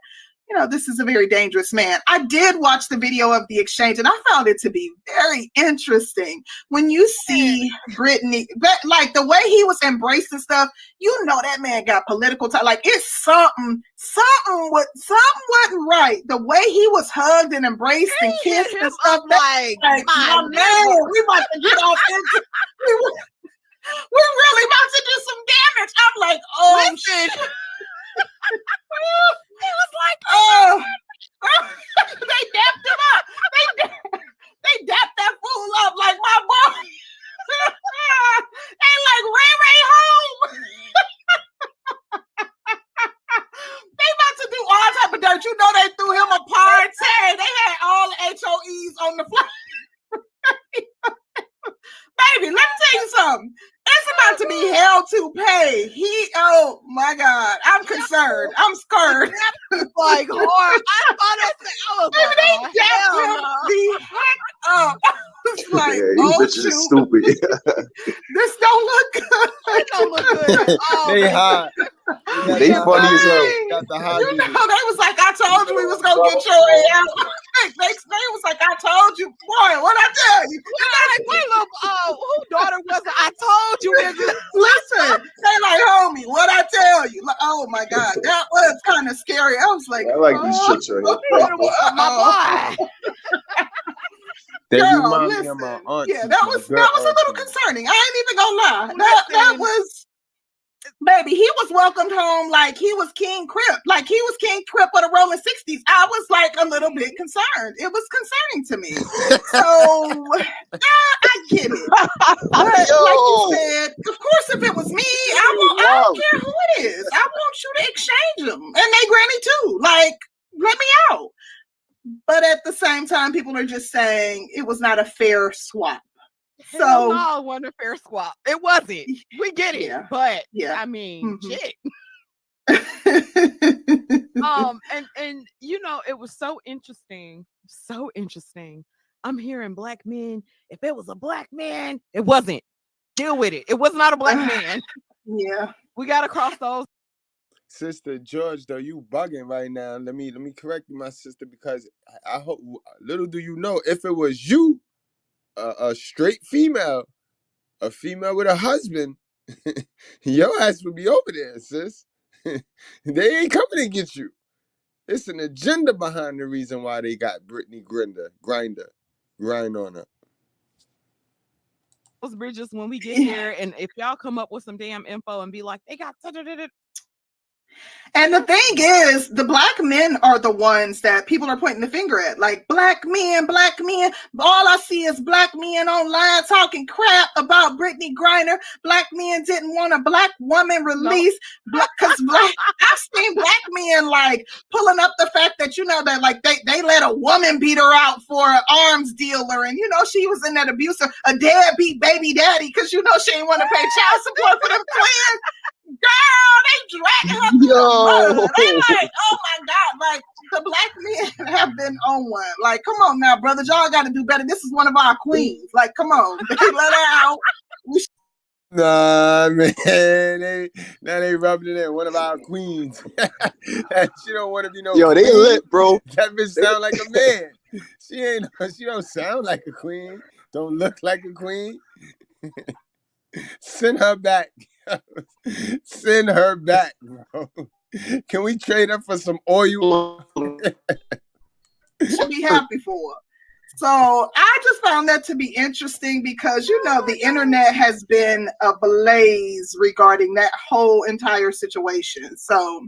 this is a very dangerous man. I did watch the video of the exchange, and I found it to be very interesting. When you see Brittany, like the way he was embracing stuff, that man got political time. Like it's something wasn't right. The way he was hugged and embraced and kissed and stuff. Like my man, we about to get off into we're really about to do some damage. I'm like, oh shit. He was like, oh, they dapped him up. They dapped that fool up like my boy. They like Ray home. They about to do all type of dirt. They threw him a party. They had all the HOEs on the floor. Baby, let me tell you something. It's about to be hell to pay. Oh my God, I'm concerned. I'm scared. Like hard. I thought they dapped him the heck up. It's like, these bitches are stupid. This don't look good. It don't look good. They hot. They funny as hell. Got the hot. They was like, I told you we was gonna get your ass out. They was like, I told you, boy. What I tell you? Who daughter was it? I told you. Listen, they like, homie, what I tell you? Like, oh my God, that was kind of scary. I was like, I like these chicks right here. My boy. They Girl, remind me listen. of my aunt. Yeah, that was a little concerning. I ain't even gonna lie. That was, baby, he was welcomed home like he was King Crip. Like he was King Crip of the Rolling 60s. I was like a little bit concerned. It was concerning to me. So I get it. But like you said, of course, if it was me, I don't care who it is. I want you to exchange them. And they granny too. Like, let me out. But at the same time, people are just saying it was not a fair swap. So no, it wasn't a fair swap. It wasn't. We get it. Yeah. But I mean, shit. And it was so interesting. So interesting. I'm hearing black men. If it was a black man, it wasn't. Deal with it. It was not a black man. Yeah. We gotta cross those. Sister George, though, you bugging right now. Let me correct you, my sister, because I hope, little do you know, if it was you, a straight female, a female with a husband, your ass would be over there, sis. They ain't coming to get you. It's an agenda behind the reason why they got Brittany grind on her. Those bridges when we get there, and if y'all come up with some damn info and be like, they got. And the thing is, the black men are the ones that people are pointing the finger at. Like, black men. All I see is black men online talking crap about Brittany Griner. Black men didn't want a black woman released. Because I've seen black men like pulling up the fact that, that like they let a woman beat her out for an arms dealer. And, she was in that abuse of a deadbeat baby daddy because, she didn't want to pay child support for them twins. Girl, they dragging her through the mud. They like, oh my God, like the black men have been on one. Like, come on now, brother, y'all got to do better. This is one of our queens. Like, come on, they let her out. Nah, man, they rubbing it in. One of our queens. She don't want to be no. Yo, queen. they lit, bro. That bitch sound like a man. She don't sound like a queen. Don't look like a queen. Send her back. Send her back, bro. Can we trade her for some oil? Should be happy for her. So I just found that to be interesting because, the internet has been ablaze regarding that whole entire situation. So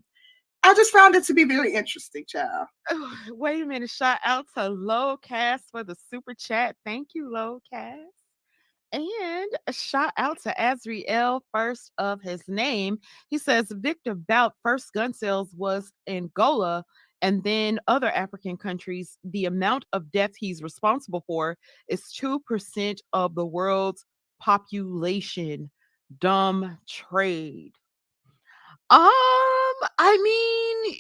I just found it to be very interesting, child. Oh, wait a minute. Shout out to Lowcast for the super chat. Thank you, Lowcast. And a shout out to Azriel, first of his name. He says Victor Bout first gun sales was Angola and then other African countries. The amount of death he's responsible for is 2% of the world's population. Dumb trade. I mean,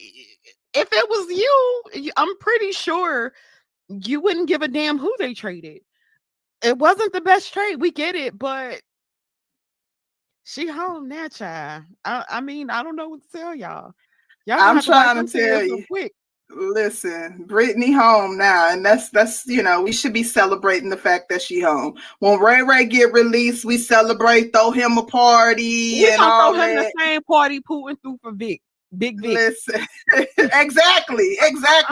if it was you, I'm pretty sure you wouldn't give a damn who they traded. It wasn't the best trade. We get it, but she home now, child. I mean, I don't know what to tell y'all. I'm trying to tell you. Quick. Listen, Brittany home now, and that's we should be celebrating the fact that she home. When Ray Ray get released, we celebrate, throw him a party, we and all throw him that. The same party Putin threw for Big Vic. Listen, exactly.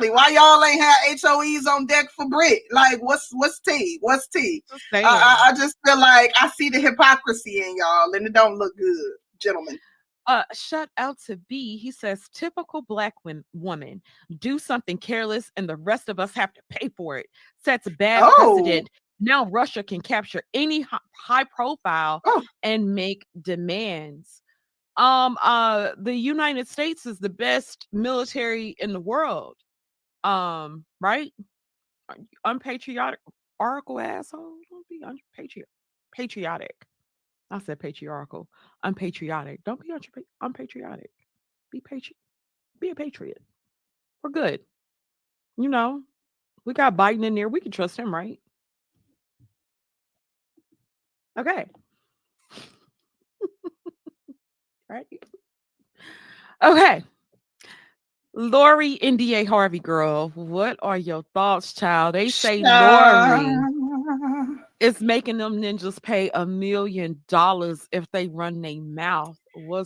Why y'all ain't have HOEs on deck for Brit? Like, what's tea? What's tea? I just feel like I see the hypocrisy in y'all, and it don't look good, gentlemen. Shout out to B. He says, typical black woman do something careless, and the rest of us have to pay for it. Sets a bad precedent. Now Russia can capture any high profile and make demands. The United States is the best military in the world. Right? Unpatriotic oracle asshole. Don't be patriotic. I said patriarchal. Unpatriotic. Don't be unpatriotic. Be a patriot. We're good. We got Biden in there. We can trust him, right? Okay. Right. Okay. Lori NDA Harvey, girl, what are your thoughts, child? They say Lori is making them ninjas pay $1 million if they run their mouth.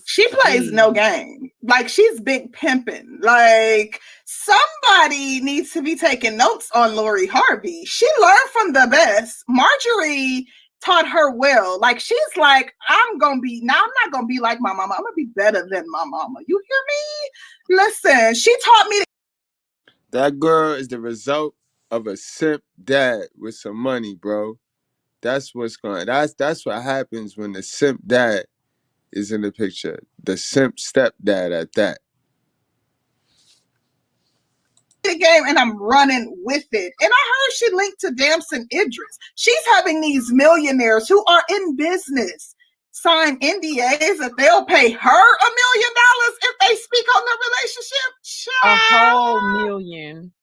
She plays no game. Like, she's big pimping. Like, somebody needs to be taking notes on Lori Harvey. She learned from the best. Marjorie taught her well. Like, she's like, I'm not gonna be like my mama. I'm gonna be better than my mama. You hear me? Listen, she taught me. That girl is the result of a simp dad with some money, bro. That's what's going. That's what happens when the simp dad is in the picture. The simp stepdad at that. The game, and I'm running with it. And I heard she linked to Damson Idris. She's having these millionaires who are in business sign NDAs that they'll pay her $1 million if they speak on the relationship. A whole million.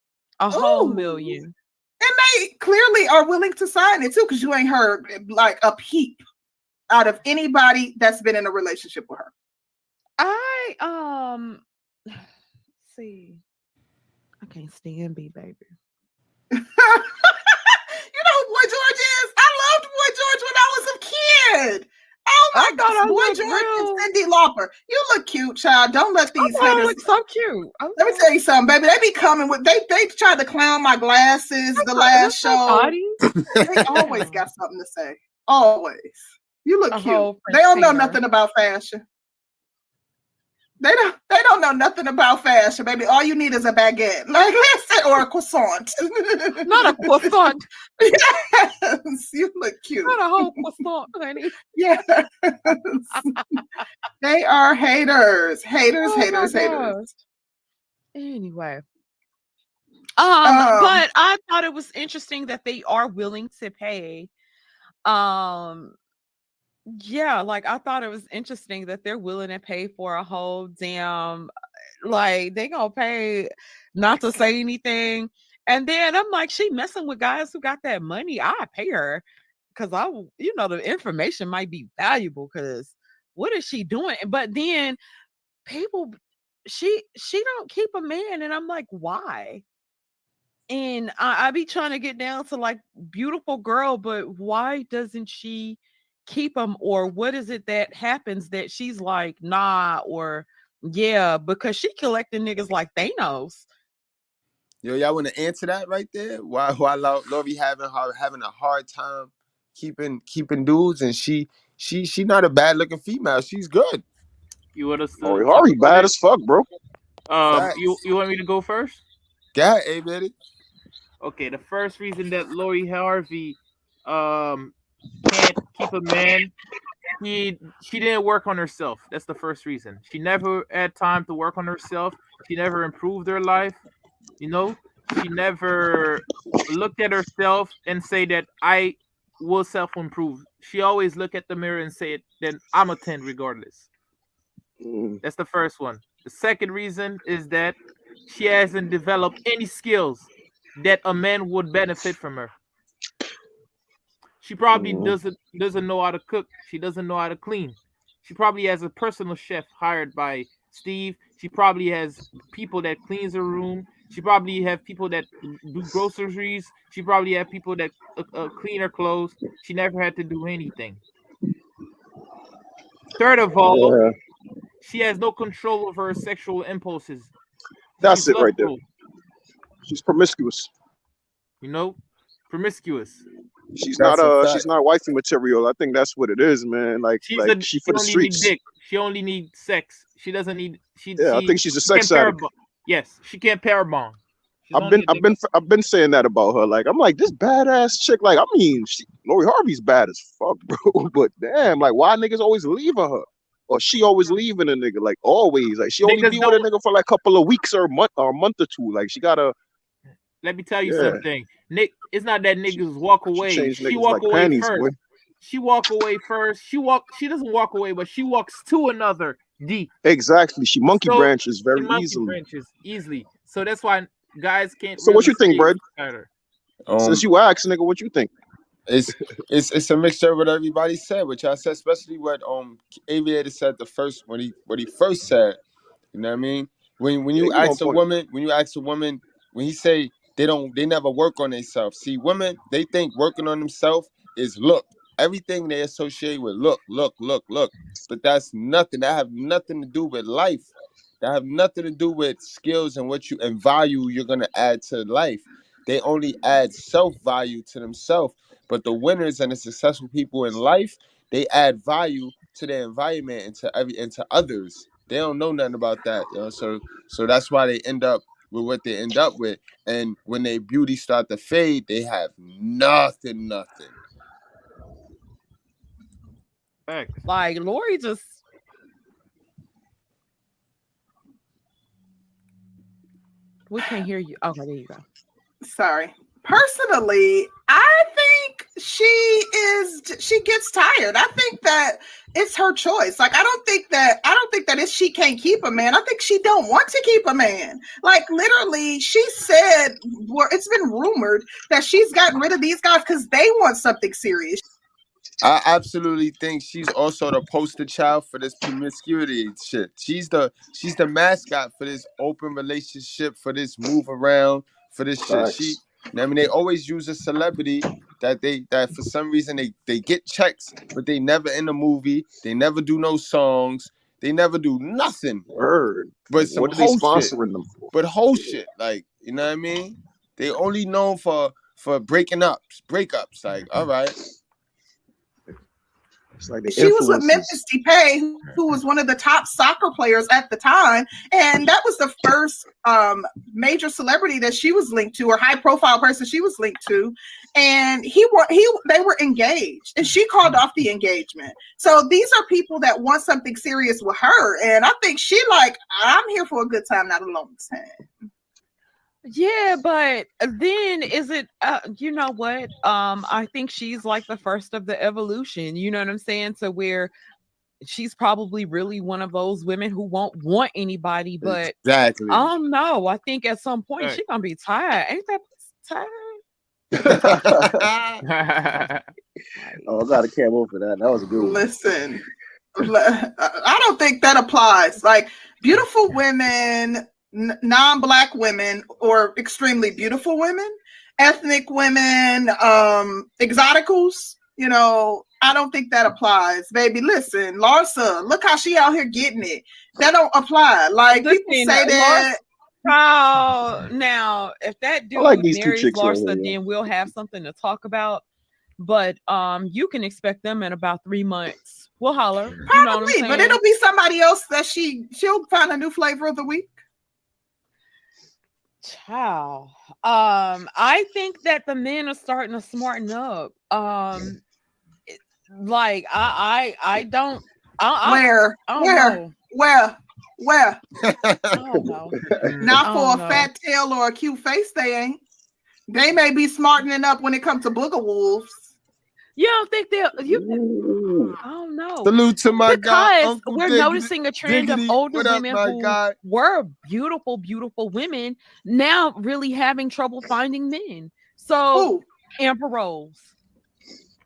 A whole million. And they clearly are willing to sign it too, because you ain't heard like a peep out of anybody that's been in a relationship with her. Let's see. I can't stand B, baby. You know who Boy George is? I loved Boy George when I was a kid. Oh my I thought gosh, I Boy looked George and real. Cindy Lauper. You look cute, child. Don't let I these thought I haters. looked so cute. Let me tell you something, baby. They be coming with they tried to clown my glasses the last That's so show. naughty. They always got something to say. Always. You look A cute. whole They don't know Prince nothing about fashion. They don't know nothing about fashion, baby. All you need is a baguette, like listen, or a croissant. Not a croissant. Yes, you look cute. Not a whole croissant, honey. Yes. They are haters. Haters, Oh my haters, haters. gosh. Anyway. Um, But I thought it was interesting that they are willing to pay. Yeah, like I thought it was interesting that they're willing to pay for a whole damn, like they gonna pay not to say anything. And then I'm like, she messing with guys who got that money. I pay her because the information might be valuable. Because what is she doing? But then people, she don't keep a man, and I'm like, why? And I be trying to get down to like beautiful girl, but why doesn't she keep him? Or what is it that happens that she's like, nah, or yeah, because she collecting niggas like Thanos. Yo, y'all want to answer that right there? Why Lori having a hard time keeping dudes, and she not a bad looking female. She's good. You want us to Lori talk Harvey about bad it? as fuck, bro. You want me to go first? Yeah, baby. Okay, the first reason that Lori Harvey can't keep a man, she didn't work on herself. That's the first reason. She never had time to work on herself. She never improved her life. You know, she never looked at herself and say that I will self improve. She always look at the mirror and say, "Then I'm a 10 regardless." That's the first one. The second reason is that she hasn't developed any skills that a man would benefit from her. She probably doesn't know how to cook. She doesn't know how to clean. She probably has a personal chef hired by Steve. She probably has people that cleans her room. She probably have people that do groceries. She probably have people that clean her clothes. She never had to do anything. Third of all, Yeah, she has no control over her sexual impulses. that's She's it right there. lustful, She's promiscuous. you know, promiscuous. She's That's a she's fact. not wifey material. I think that's what it is, man. Like she She for the only need streets. dick. She only need sex. She doesn't need Yeah, I think she's a she can't sex addict. parabond. Yes, she can't parabond. She's only a dick. I've been saying that about her. Like I'm like this badass chick. Like I mean, Lori Harvey's bad as fuck, bro. But damn, like why niggas always leaving her, or she always leaving a nigga? Like always, like she only Niggas be with a don't. nigga for like a couple of weeks or a month or two. Like she gotta, Let me tell you yeah. something. Nick, it's not that niggas walk She away. changed She niggas walk like away panties, first. boy. She walk away first. She doesn't walk away, but she walks to another D. Exactly. She monkey So branches she very monkey easily. branches easily. So that's why guys can't So what really you think, stay Brad? beside her. Since you asked, nigga, what you think? It's a mixture of what everybody said, which I said, especially what Aviator said the first when he first said. You know what I mean? When Yeah, you he on ask a point. woman, when he say they never work on themselves. See, women, they think working on themselves is look. Everything they associate with look. But that's nothing. That have nothing to do with life. That have nothing to do with skills and what you and value you're gonna add to life. They only add self-value to themselves. But the winners and the successful people in life, they add value to their environment and to others. They don't know nothing about that, you know. So that's why they end up with what they end up with. And when their beauty start to fade, they have nothing. Facts. Like Lori just we can't hear you. Okay, there you go. Sorry. Personally, I think she gets tired. I think that it's her choice. Like I don't think that if she can't keep a man. I think she don't want to keep a man. Like literally, she said it's been rumored that she's gotten rid of these guys because they want something serious. I absolutely think she's also the poster child for this promiscuity shit. She's the mascot for this open relationship, for this move around, for this shit. Facts. I mean, they always use a celebrity that for some reason they get checks, but they never in a movie, they never do no songs, they never do nothing. Word. But Like, some what are they whole shit. sponsoring them for? But whole shit, like, you know what I mean? They only known for breakups. Like, all right. It's like the She was with influencers. Memphis Depay, who was one of the top soccer players at the time, and that was the first major celebrity that she was linked to, or high profile person she was linked to. And they were engaged, and she called off the engagement. So these are people that want something serious with her, and I think she like, I'm here for a good time, not a long time. Yeah, but then is it you know what? I think she's like the first of the evolution, you know what I'm saying? To where she's probably really one of those women who won't want anybody, but exactly. I don't know. I think at some point she's gonna be tired. Ain't that tired? Oh, I got a camo for that. That was a good one. Listen, I don't think that applies. Like beautiful women, non-black women, or extremely beautiful women, ethnic women, exoticals, you know, I don't think that applies, baby. Listen, Larsa, look how she out here getting it. That don't apply. Like people say that. Oh, now if that dude like these two marries chicks right Larsa, here, yeah. then we'll have something to talk about. But you can expect them in about 3 months. We'll holler. Probably, you know what I'm saying? but it'll be somebody else that she'll find a new flavor of the week. Child. I think that the men are starting to smarten up. Like I don't. Where? I don't know. Where? I don't know. Not for a fat tail or a cute face, they ain't. They may be smartening up when it comes to booger wolves. You don't think they'll? I don't know. Salute to my guy, because Uncle we're Diggity. noticing a trend Diggity. of older What up, women my who guy? were beautiful, beautiful women now really having trouble finding men. So Amber Rose.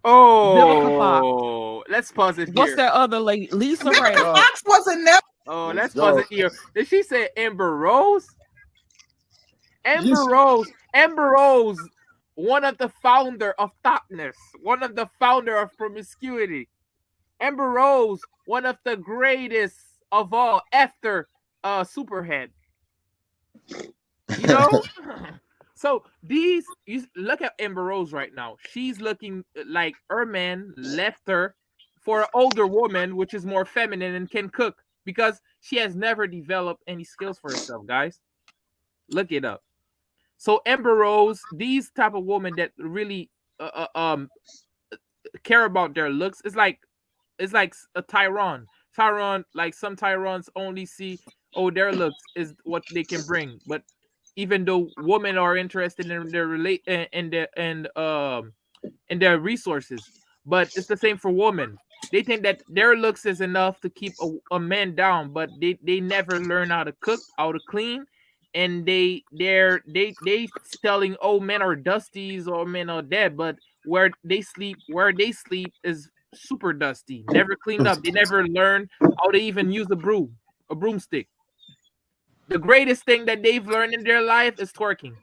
Vivica Fox. Oh, let's pause it here. What's that other lady? Lisa Ray. Vivica Fox wasn't never. Oh, let's pause it here. Did she say Amber Rose? Amber Rose, one of the founder of Thotness, one of the founder of promiscuity. Amber Rose, one of the greatest of all after Superhead. You know? So you look at Amber Rose right now. She's looking like her man left her for an older woman, which is more feminine and can cook, because she has never developed any skills for herself, guys. Look it up. So Amber Rose, these type of women that really care about their looks, it's like a Tyron. Like some Tyrons only see, their looks is what they can bring, but even though women are interested in their resources, but it's the same for women. They think that their looks is enough to keep a man down, but they never learn how to cook, how to clean, and they telling, men are dusties or men are dead, but where they sleep is super dusty, never cleaned up. They never learn how to even use a broomstick. The greatest thing that they've learned in their life is twerking.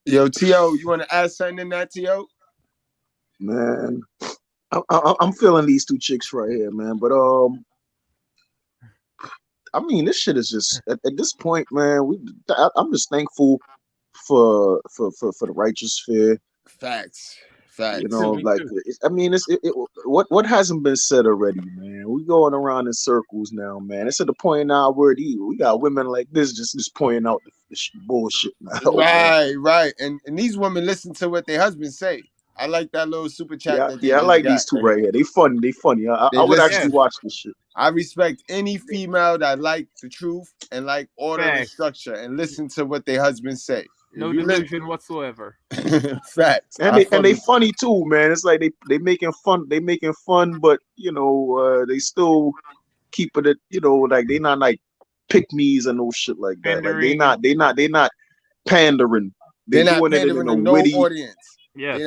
Yo, T.O., you want to add something in that, T.O.? Man, I'm feeling these two chicks right here, man. But I mean, this shit is just at this point, man. I'm just thankful for the righteous fear. Facts. You know, like I mean, what hasn't been said already, man. We going around in circles now, man. It's at the point now where we got women like this just pointing out the bullshit now. Right. And these women listen to what their husbands say. I like that little super chat. Yeah, I like these two right here. They funny. I would actually watch this shit. I respect any female that like the truth and like order and structure and listen to what their husbands say. No delusion whatsoever. Facts. And they funny too, man. It's like they making fun, but you know, they still keep it, you know, like they not like pick me's and no shit like that. Pandering. Like they not pandering. They're not pandering in a to witty no audience. Yeah,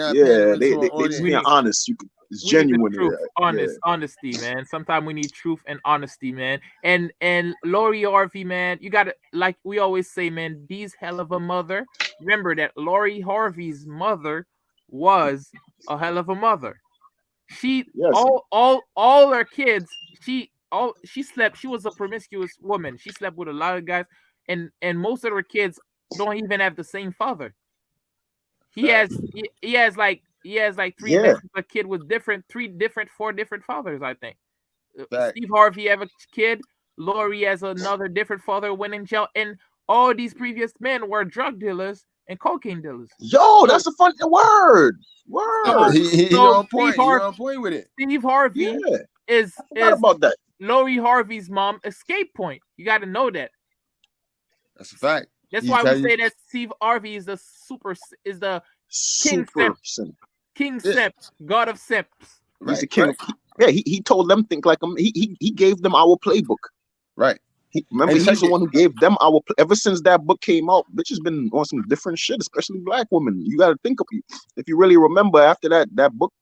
they just being honest. It's genuine. Honesty, man. Sometimes we need truth and honesty, man. And Lori Harvey, man, you gotta, like we always say, man, D's hell of a mother. Remember that Lori Harvey's mother was a hell of a mother. She Yes. all her kids. She slept. She was a promiscuous woman. She slept with a lot of guys, and most of her kids don't even have the same father. He has like three. Yeah. This is a kid with four different fathers. I think. Fact. Steve Harvey have a kid. Lori has another different father. Went in jail, and all these previous men were drug dealers and cocaine dealers. Yo, that's a fun word. So, Word. He on point. He on point with it. Steve Harvey Yeah. is Forgot about that. Lori Harvey's mom escape point. You got to know that. That's a fact. That's why we say that Steve Harvey is the king simp. King simp, god of simps. He's the king. Yeah, he told them think like him. He gave them our playbook. Right. Remember, he's the one who gave them our. Ever since that book came out, bitch has been on some different shit, especially black women. You got to think of if you really remember after that book,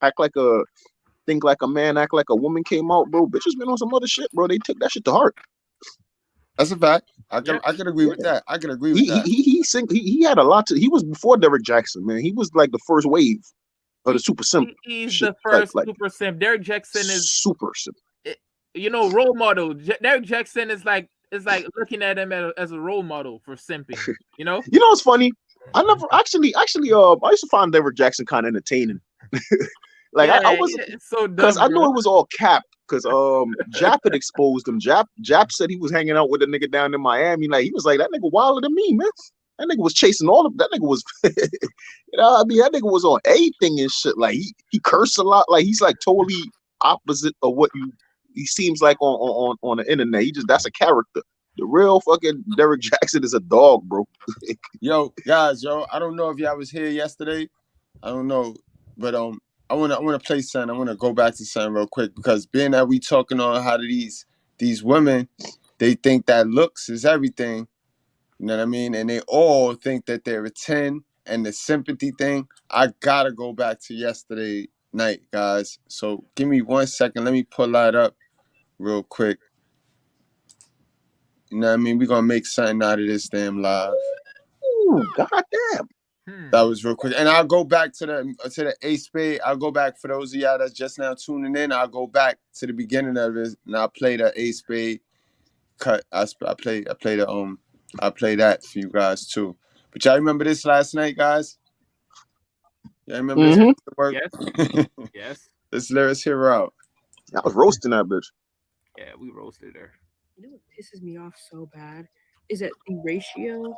act like a man, act like a woman came out, bro. Bitch has been on some other shit, bro. They took that shit to heart. That's a fact. I can agree with that. I can agree with that. He had a lot to. He was before Derrick Jaxn, man. He was like the first wave of the super simp. He's shit. the first super simp. Derrick Jaxn is super simp. Role model. Derrick Jaxn is like looking at him as a role model for simping. You know what's funny? I never actually I used to find Derrick Jaxn kind of entertaining. I was so because I knew it was all cap. Because Jap had exposed him. Jap said he was hanging out with a nigga down in Miami. Like he was like, that nigga wilder than me, man. That nigga was chasing all of that nigga was that nigga was on everything and shit. Like he cursed a lot. Like he's like totally opposite of what he seems like on the internet. That's a character. The real fucking Derrick Jaxn is a dog, bro. Yo, guys, I don't know if y'all was here yesterday. I don't know, but I wanna play something. I wanna go back to something real quick because being that we talking on how these women, they think that looks is everything. You know what I mean? And they all think that they're a 10 and the sympathy thing. I gotta go back to yesterday night, guys. So give me 1 second. Let me pull that up real quick. You know what I mean? We're gonna make something out of this damn live. Ooh, goddamn. That was real quick. And I'll go back to the ace spade. I'll go back for those of y'all that's just now tuning in. I'll go back to the beginning of it and I'll play the ace spade cut. I play that for you guys too. But y'all remember this last night, guys? Y'all remember this work? Yes. Yes. Let's hear her out. I was roasting that bitch. Yeah, we roasted her. You know what pisses me off so bad is that the ratio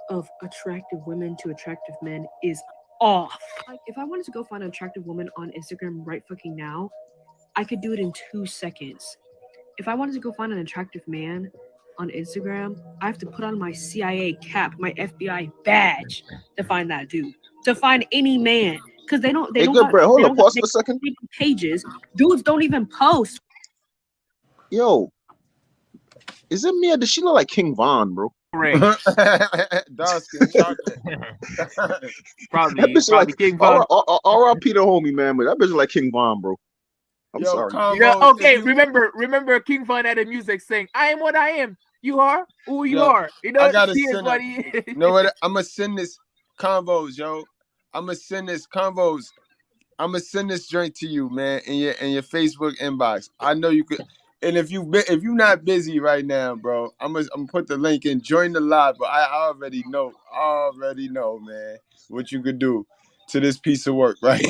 of attractive women to attractive men is off. Like, if I wanted to go find an attractive woman on Instagram right fucking now, I could do it in 2 seconds. If I wanted to go find an attractive man on Instagram, I have to put on my CIA cap, my FBI badge to find that dude. To find any man. Because they don't hold on, pause for a second. Pages. Dudes don't even post. Yo, is it me or does she look like King Von, bro? Dark skin chocolate. probably that bitch like King Von. R.I.P. the homie, man, but that bitch is like King Von, bro. I'm sorry. Remember King Von had a music saying, "I am what I am. You are who you are." You know, I gotta send it. You know what? I'm gonna send this convos, yo. I'm gonna send this joint to you, man, in your Facebook inbox. I know you could. And if you're not busy right now, bro, I'm gonna put the link in. Join the live, but I already know, man, what you could do to this piece of work, right?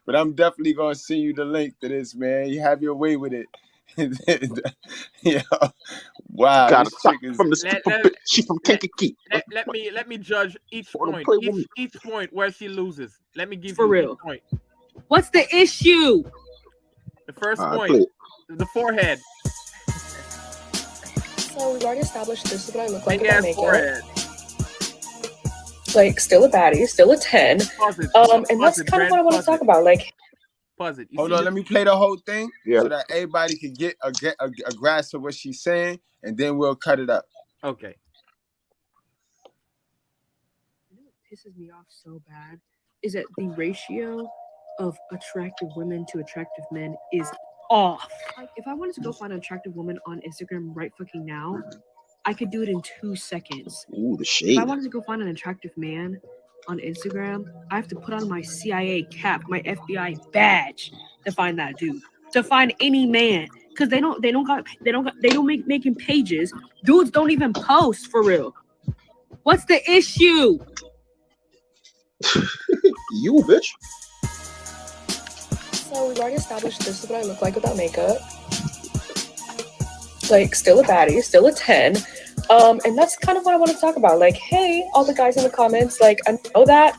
But I'm definitely gonna send you the link to this, man. You have your way with it. Yeah. Wow. This chick is she's from Kankakee. Let me judge each point. Each point where she loses. Let me give For you real. each point. What's the issue? The first point, the forehead. So we've already established this is what I look like Big with my ass makeup. forehead. Like, still a baddie, still a 10. And that's kind of what I want to talk about. Like, pause it. Hold on, let me play the whole thing so that everybody can get a grasp of what she's saying, and then we'll cut it up. Okay. You know what pisses me off so bad is that the ratio of attractive women to attractive men is off. Like, if I wanted to go find an attractive woman on Instagram right fucking now, I could do it in 2 seconds. Ooh, the shade. If I wanted to go find an attractive man on Instagram, I have to put on my CIA cap, my FBI badge to find that dude. To find any man. Because they don't make making pages. Dudes don't even post for real. What's the issue? You bitch. So we've already established this is what I look like without makeup. Like, still a baddie, still a 10. And that's kind of what I want to talk about. Like, hey, all the guys in the comments, like, I know that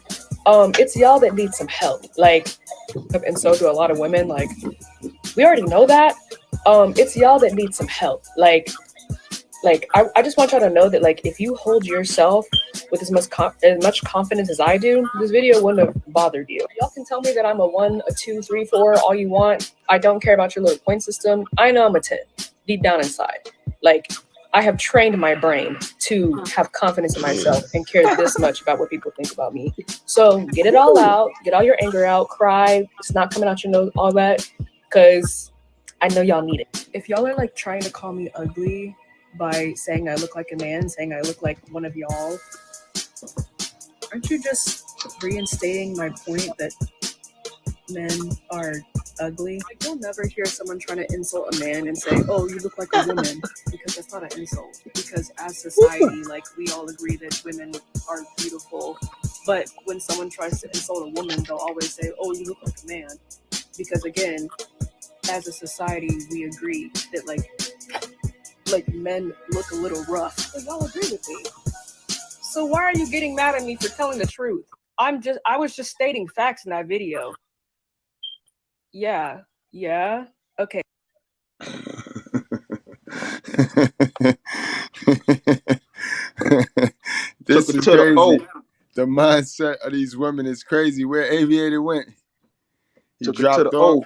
it's y'all that need some help. Like, and so do a lot of women. Like, we already know that. It's y'all that need some help. Like I just want y'all to know that, like, if you hold yourself with as much confidence as I do, this video wouldn't have bothered you. Y'all can tell me that I'm a 1, a 2, 3, 4, all you want. I don't care about your little point system. I know I'm a 10, deep down inside. Like, I have trained my brain to have confidence in myself and care this much about what people think about me. So get it all out, get all your anger out, cry. It's not coming out your nose, all that, because I know y'all need it. If y'all are like trying to call me ugly by saying I look like a man, saying I look like one of y'all, aren't you just reinstating my point that men are ugly? Like, you'll never hear someone trying to insult a man and say, oh, you look like a woman, because that's not an insult. Because as society, like, we all agree that women are beautiful, but when someone tries to insult a woman, they'll always say, oh, you look like a man. Because again, as a society, we agree that like men look a little rough. Like, y'all agree with me. So why are you getting mad at me for telling the truth? I was just stating facts in that video. Yeah. Okay. This is crazy. The mindset of these women is crazy. Where Aviator went, he dropped off.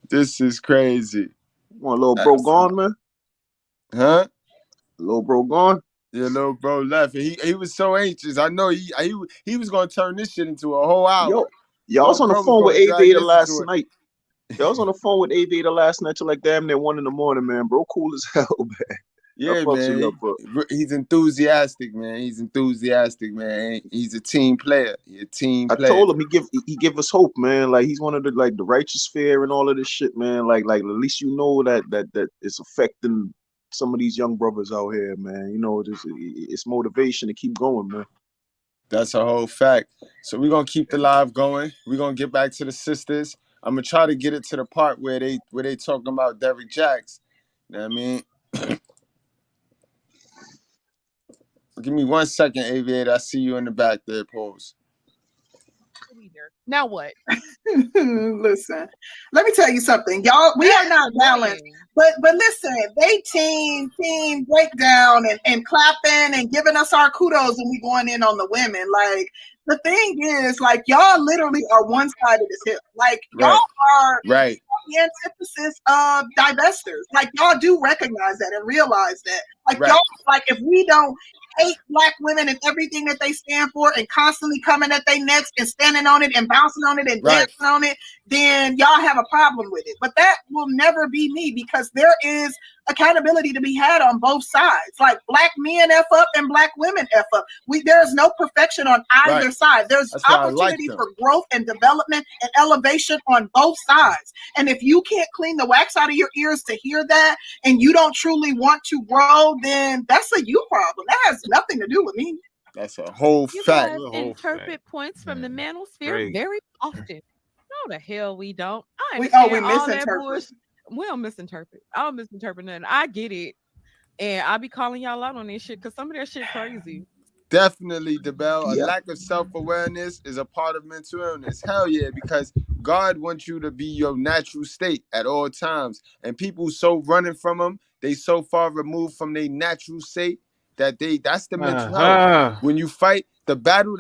This is crazy. Want a little bro gone, man? Huh? Little bro gone? Yeah, little bro left. And he was so anxious. I know he was gonna turn this shit into a whole hour. Yo, I was on the phone with Aviator last night. I was on the phone with Aviator last night till like damn near 1 a.m, man. Bro, cool as hell, man. Yeah, man. He's enthusiastic, man. He's a team player. I told him he give us hope, man. Like, he's one of the the righteous fear and all of this shit, man. Like at least you know that it's affecting some of these young brothers out here, man. You know, it's motivation to keep going, man. That's a whole fact. So we're gonna keep the live going. We're gonna get back to the sisters. I'm gonna try to get it to the part where they talking about Derrick Jaxn. You know what I mean? Give me 1 second, Aviator. I see you in the back there, pose. Now what? Listen, let me tell you something, y'all. We are not balanced, but listen, they team breakdown and clapping and giving us our kudos when we going in on the women. Like, the thing is, like, y'all literally are one side of this hill. Like, y'all are the antithesis of divestors. Like, y'all do recognize that and realize that. Like, y'all, like, if we don't hate black women and everything that they stand for and constantly coming at their necks and standing on it and bouncing on it and dancing on it, then y'all have a problem with it. But that will never be me, because there is accountability to be had on both sides. Like, black men F up and black women F up. There's no perfection on either side. There's opportunity for growth and development and elevation on both sides. And if you can't clean the wax out of your ears to hear that, and you don't truly want to grow, then that's a you problem. That has nothing to do with me. That's a whole fact. You guys interpret points from the manosphere very often. No, the hell we don't. We misinterpret. We don't misinterpret. I don't misinterpret nothing. I get it, and I be calling y'all out on this shit because some of that shit crazy. Definitely, DeBell. A lack of self-awareness is a part of mental illness. Hell yeah, because God wants you to be your natural state at all times. And people so running from him, they so far removed from their natural state that that's the mental health. When you fight the battle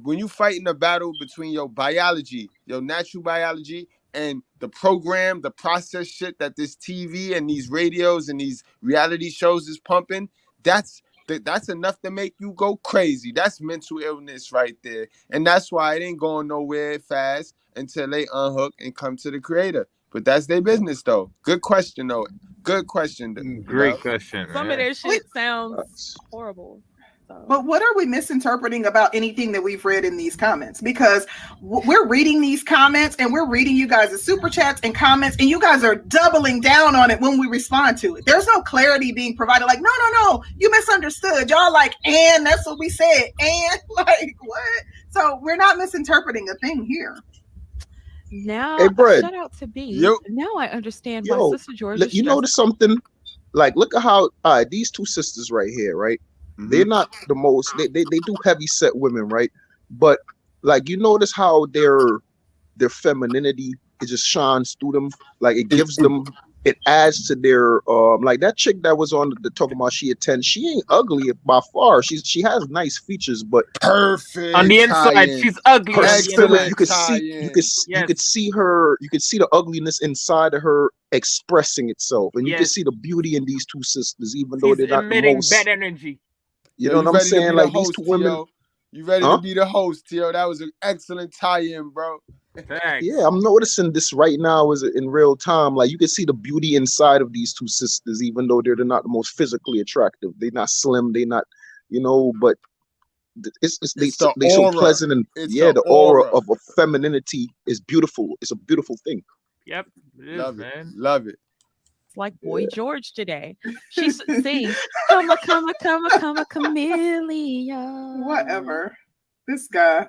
when you fight in the battle between your biology, your natural biology, and the program, the process shit that this TV and these radios and these reality shows is pumping, that's enough to make you go crazy. That's mental illness right there. And that's why it ain't going nowhere fast until they unhook and come to the creator. But that's their business, though. Good question, though. Good question. Great question, man. Some of that shit sounds horrible. But what are we misinterpreting about anything that we've read in these comments? Because we're reading these comments and we're reading you guys' super chats and comments, and you guys are doubling down on it when we respond to it. There's no clarity being provided. Like, no, you misunderstood. Y'all like, and that's what we said. And like, what? So we're not misinterpreting a thing here. Now, Hey, Brad. shout out to B. Yo. Now I understand why Sister George is you notice something? Like, look at how these two sisters right here, right? They're not the most. They do heavy set women, right? But like, you notice how their femininity, it just shines through them. Like, it gives them. It adds to their like that chick that was on the talking about she at 10. She ain't ugly by far. She has nice features, but perfect on the inside, she's ugly. Her on the spirit, inside. you could see her. You could see the ugliness inside of her expressing itself, and you can see the beauty in these two sisters, even though they're not the emitting most. bad energy. You know what I'm saying? Like, these two women. Tio. You ready to be the host, Tio? That was an excellent tie-in, bro. Thanks. Yeah, I'm noticing this right now is in real time. Like, you can see the beauty inside of these two sisters, even though they're not the most physically attractive. They're not slim. They're not, but they so pleasant, and the aura of a femininity is beautiful. It's a beautiful thing. Yep, it is, Love man. it. Love it. It's like Boy George today. She's singing, come a chameleon. Whatever. This guy.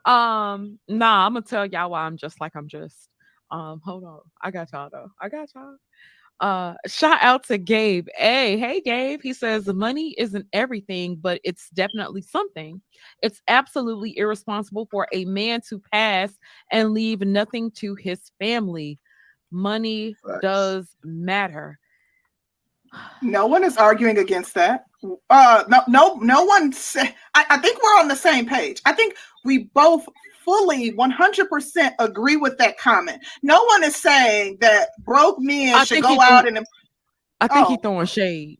Nah, I'm gonna tell y'all why I'm just like I'm just. Hold on. I got y'all though. Shout out to Gabe. Hey Gabe. He says the money isn't everything, but it's definitely something. It's absolutely irresponsible for a man to pass and leave nothing to his family. Money does matter. No one is arguing against that. No one said. I think we're on the same page. I think we both fully 100% agree with that comment. No one is saying that broke men should go out and. I think he's throwing shade.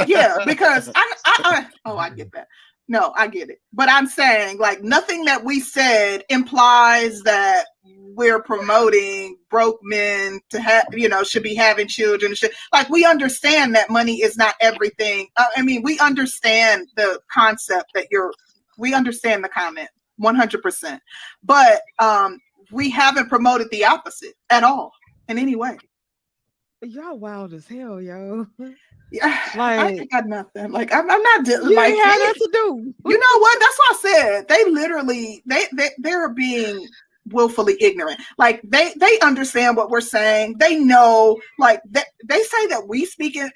Yeah, because I get that. No, I get it. But I'm saying, like, nothing that we said implies that we're promoting broke men to have, should be having children. Like, we understand that money is not everything. I mean, we understand the concept we understand the comment 100%. But we haven't promoted the opposite at all in any way. Y'all wild as hell, yo. Yeah, like, I ain't got nothing. Like, I'm not. You like, ain't had nothing to do. You know what? That's what I said. They literally, they're being willfully ignorant. Like, they understand what we're saying. They know. Like, they say that we speak in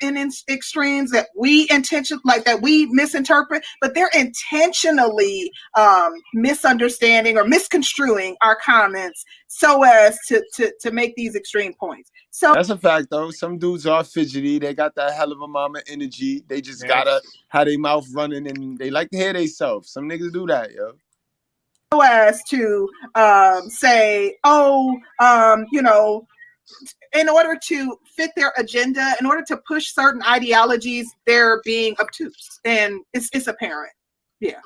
extremes, that we that we misinterpret, but they're intentionally misunderstanding or misconstruing our comments so as to make these extreme points. So that's a fact, though. Some dudes are fidgety. They got that hell of a mama energy. They just gotta have their mouth running, and they like to hear themselves. Some niggas do that, yo. So as to say, in order to fit their agenda, in order to push certain ideologies, they're being obtuse, and it's apparent. Yeah.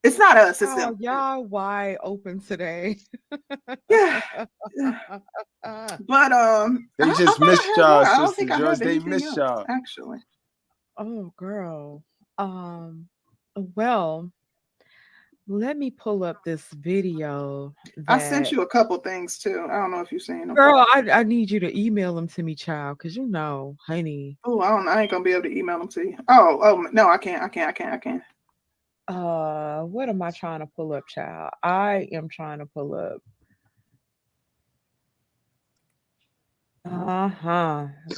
It's not us, it's them. Y'all wide open today. Yeah. But they just missed y'all, Sister George. George. They missed y'all. Actually. Oh, girl. Well, let me pull up this video. I sent you a couple things too. I don't know if you've seen them. Girl, I need you to email them to me, child, because honey. Oh, I ain't gonna be able to email them to you. Oh no, I can't. What am I trying to pull up, child? I am trying to pull up.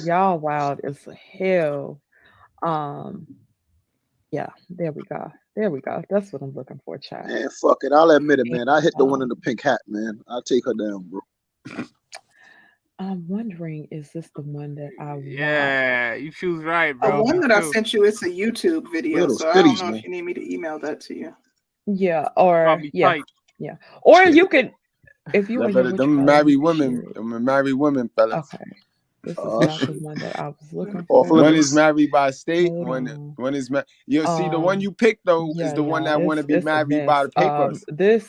Y'all wild as hell. Yeah, there we go. That's what I'm looking for, child. Man, fuck it. I'll admit it, man. I hit the one in the pink hat, man. I'll take her down, bro. I'm wondering, is this the one that I want? Yeah, you choose right, bro. The one that I sent you is a YouTube video, so I don't know if you need me to email that to you. Yeah, or yeah. Or you could, if you want them married women, fellas. Okay. This is not the one that I was looking for. for. One is married by state. One is married. See, the one you picked though is the one that want to be married by the papers. This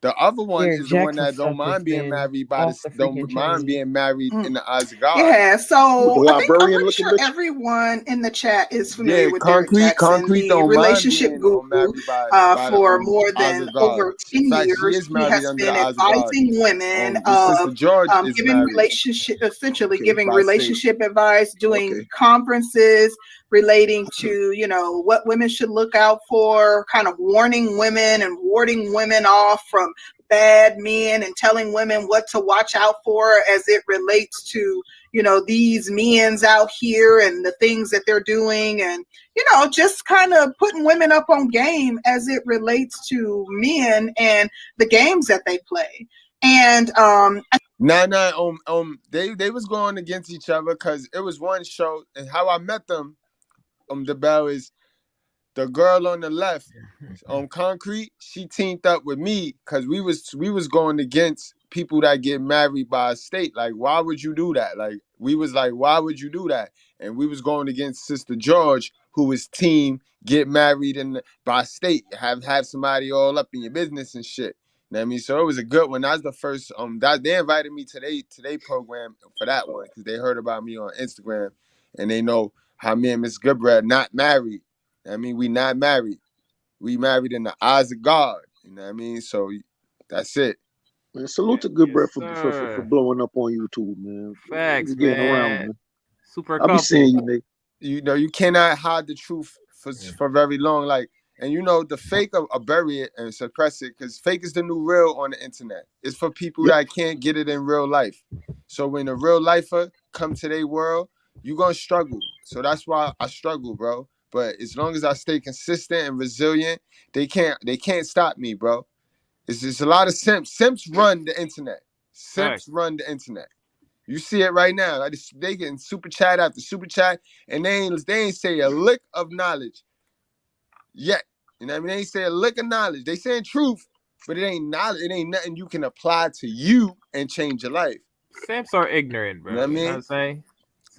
The other one Derrick is the one Jaxn that don't stuff has mind being been married by off this, the don't freaking mind chain. being married in the eyes of God. Yeah, With the so I think I'm librarian pretty looking sure bitch. everyone in the chat is Yeah, familiar with Derrick Jaxn, concrete the don't mind relationship being guru. married by the For more eyes than of God. over 10 Facts, she years, is he married has under the been eyes of God. advising women Your sister of George is giving married relationship, essentially Okay. giving by state. relationship advice, doing Okay. conferences relating to, you know, what women should look out for, kind of warning women and warding women off from bad men and telling women what to watch out for as it relates to, you know, these men's out here and the things that they're doing, and, you know, just kind of putting women up on game as it relates to men and the games that they play. And they was going against each other because it was one show, and how I met them, the bell is the girl on the left, on concrete, she teamed up with me because we was going against people that get married by a state. Like, why would you do that? Like, we was like, why would you do that? And we was going against Sister George, who was team get married by state, have somebody all up in your business and shit. You know what I mean? So it was a good one. That was the first that they invited me to their program for that one because they heard about me on Instagram and they know how me and Mr.Goodbread not married. I mean, we not married. We married in the eyes of God. You know what I mean? So that's it. Man, salute to Goodbread Yes, for sir. blowing up on YouTube, man. Facts, Niggas getting around, man. man. Super I'll be seeing couple. you, Nick. You know, you cannot hide the truth for very long. Like, and you know, the fake will bury it and suppress it because fake is the new real on the internet. It's for people Yep. that can't get it in real life. So when a real lifer come to their world, you gonna struggle. So that's why I struggle, bro. But as long as I stay consistent and resilient, they can't stop me, bro. It's just a lot of simps. Simps run the internet. Facts. Simps run the internet. You see it right now. Like, they getting super chat after super chat, and they ain't say a lick of knowledge yet. You know what I mean? They ain't say a lick of knowledge. They saying truth, but it ain't knowledge. It ain't nothing you can apply to you and change your life. Simps are ignorant, You know bro. what I You know what mean? I'm saying?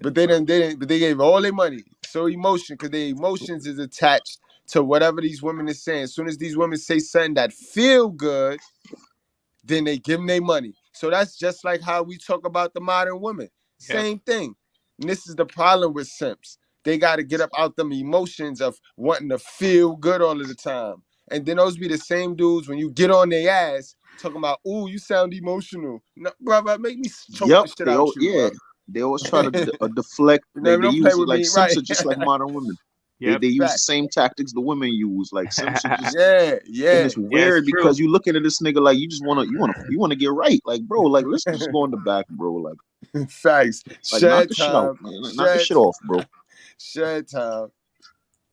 But but they gave all their money. So emotion, because their emotions is attached to whatever these women is saying. As soon as these women say something that feel good, then they give them their money. So that's just like how we talk about the modern women. Yep. Same thing. And this is the problem with simps. They got to get up out them emotions of wanting to feel good all of the time. And then those be the same dudes when you get on their ass talking about, ooh, you sound emotional. No, brother, make me choke Yep. the shit out you, Yeah. bro. They always try to deflect. You know, They don't play use it with like me, Simps right? are just like modern women. Yep. They use the Fact. same tactics the women use. Like Simps are just, Yeah, and yeah. it's Yeah, it's weird true. because you looking at this nigga like you wanna get right. Like, bro, like let's just go in the back, bro. Facts. Like knock Shed the shit out, time. man. Like, knock the Shed. shit off, bro. Shed time.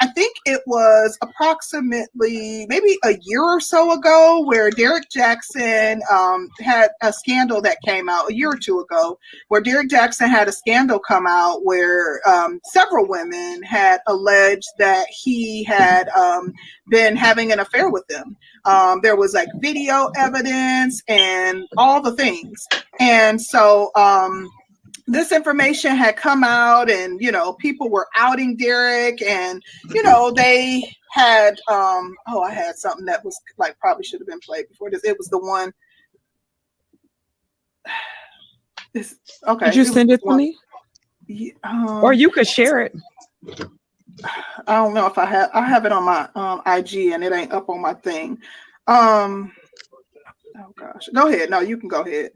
I think it was approximately maybe a year or so ago where Derrick Jaxn had a scandal that came out a year or two ago, where Derrick Jaxn had a scandal come out where several women had alleged that he had been having an affair with them. There was like video evidence and all the things. And so this information had come out, and people were outing Derrick, and they had I had something that was like probably should have been played before this. It was the one. Did you send it to me? Or you could share it. I don't know if I have it on my IG, and it ain't up on my thing. Oh gosh, go ahead. No, you can go ahead.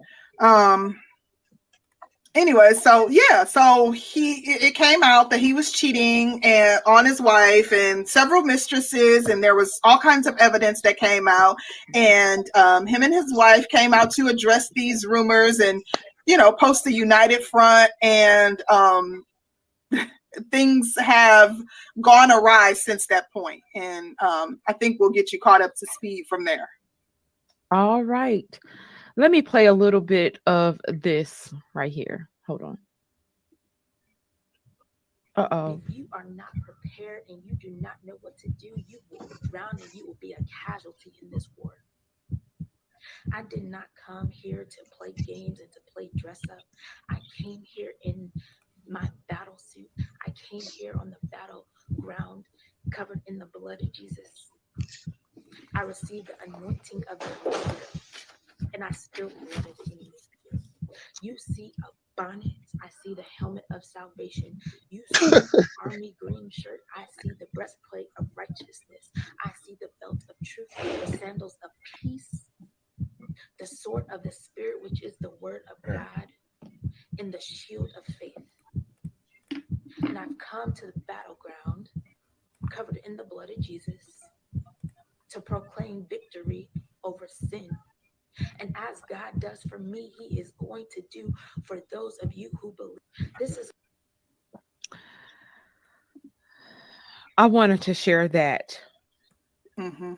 Anyway, so it came out that he was cheating on his wife and several mistresses, and there was all kinds of evidence that came out, and him and his wife came out to address these rumors and post a united front, and things have gone awry since that point, and I think we'll get you caught up to speed from there. All right. Let me play a little bit of this right here. Hold on. Uh-oh. If you are not prepared and you do not know what to do, you will drown and you will be a casualty in this war. I did not come here to play games and to play dress up. I came here in my battle suit. I came here on the battleground covered in the blood of Jesus. I received the anointing of the Holy Spirit, and I still believe it in you. You see a bonnet, I see the helmet of salvation. You see the army green shirt, I see the breastplate of righteousness. I see the belt of truth, the sandals of peace, the sword of the Spirit, which is the word of God, and the shield of faith. And I've come to the battleground, covered in the blood of Jesus, to proclaim victory over sin. And as God does for me, he is going to do for those of you who believe. This is. I wanted to share that. Mm-hmm.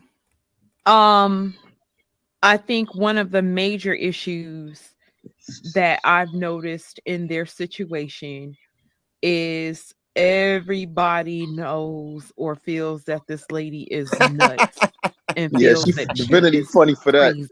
I think one of the major issues that I've noticed in their situation is everybody knows or feels that this lady is nuts and Yeah, feels that she Divinity is funny for that. crazy.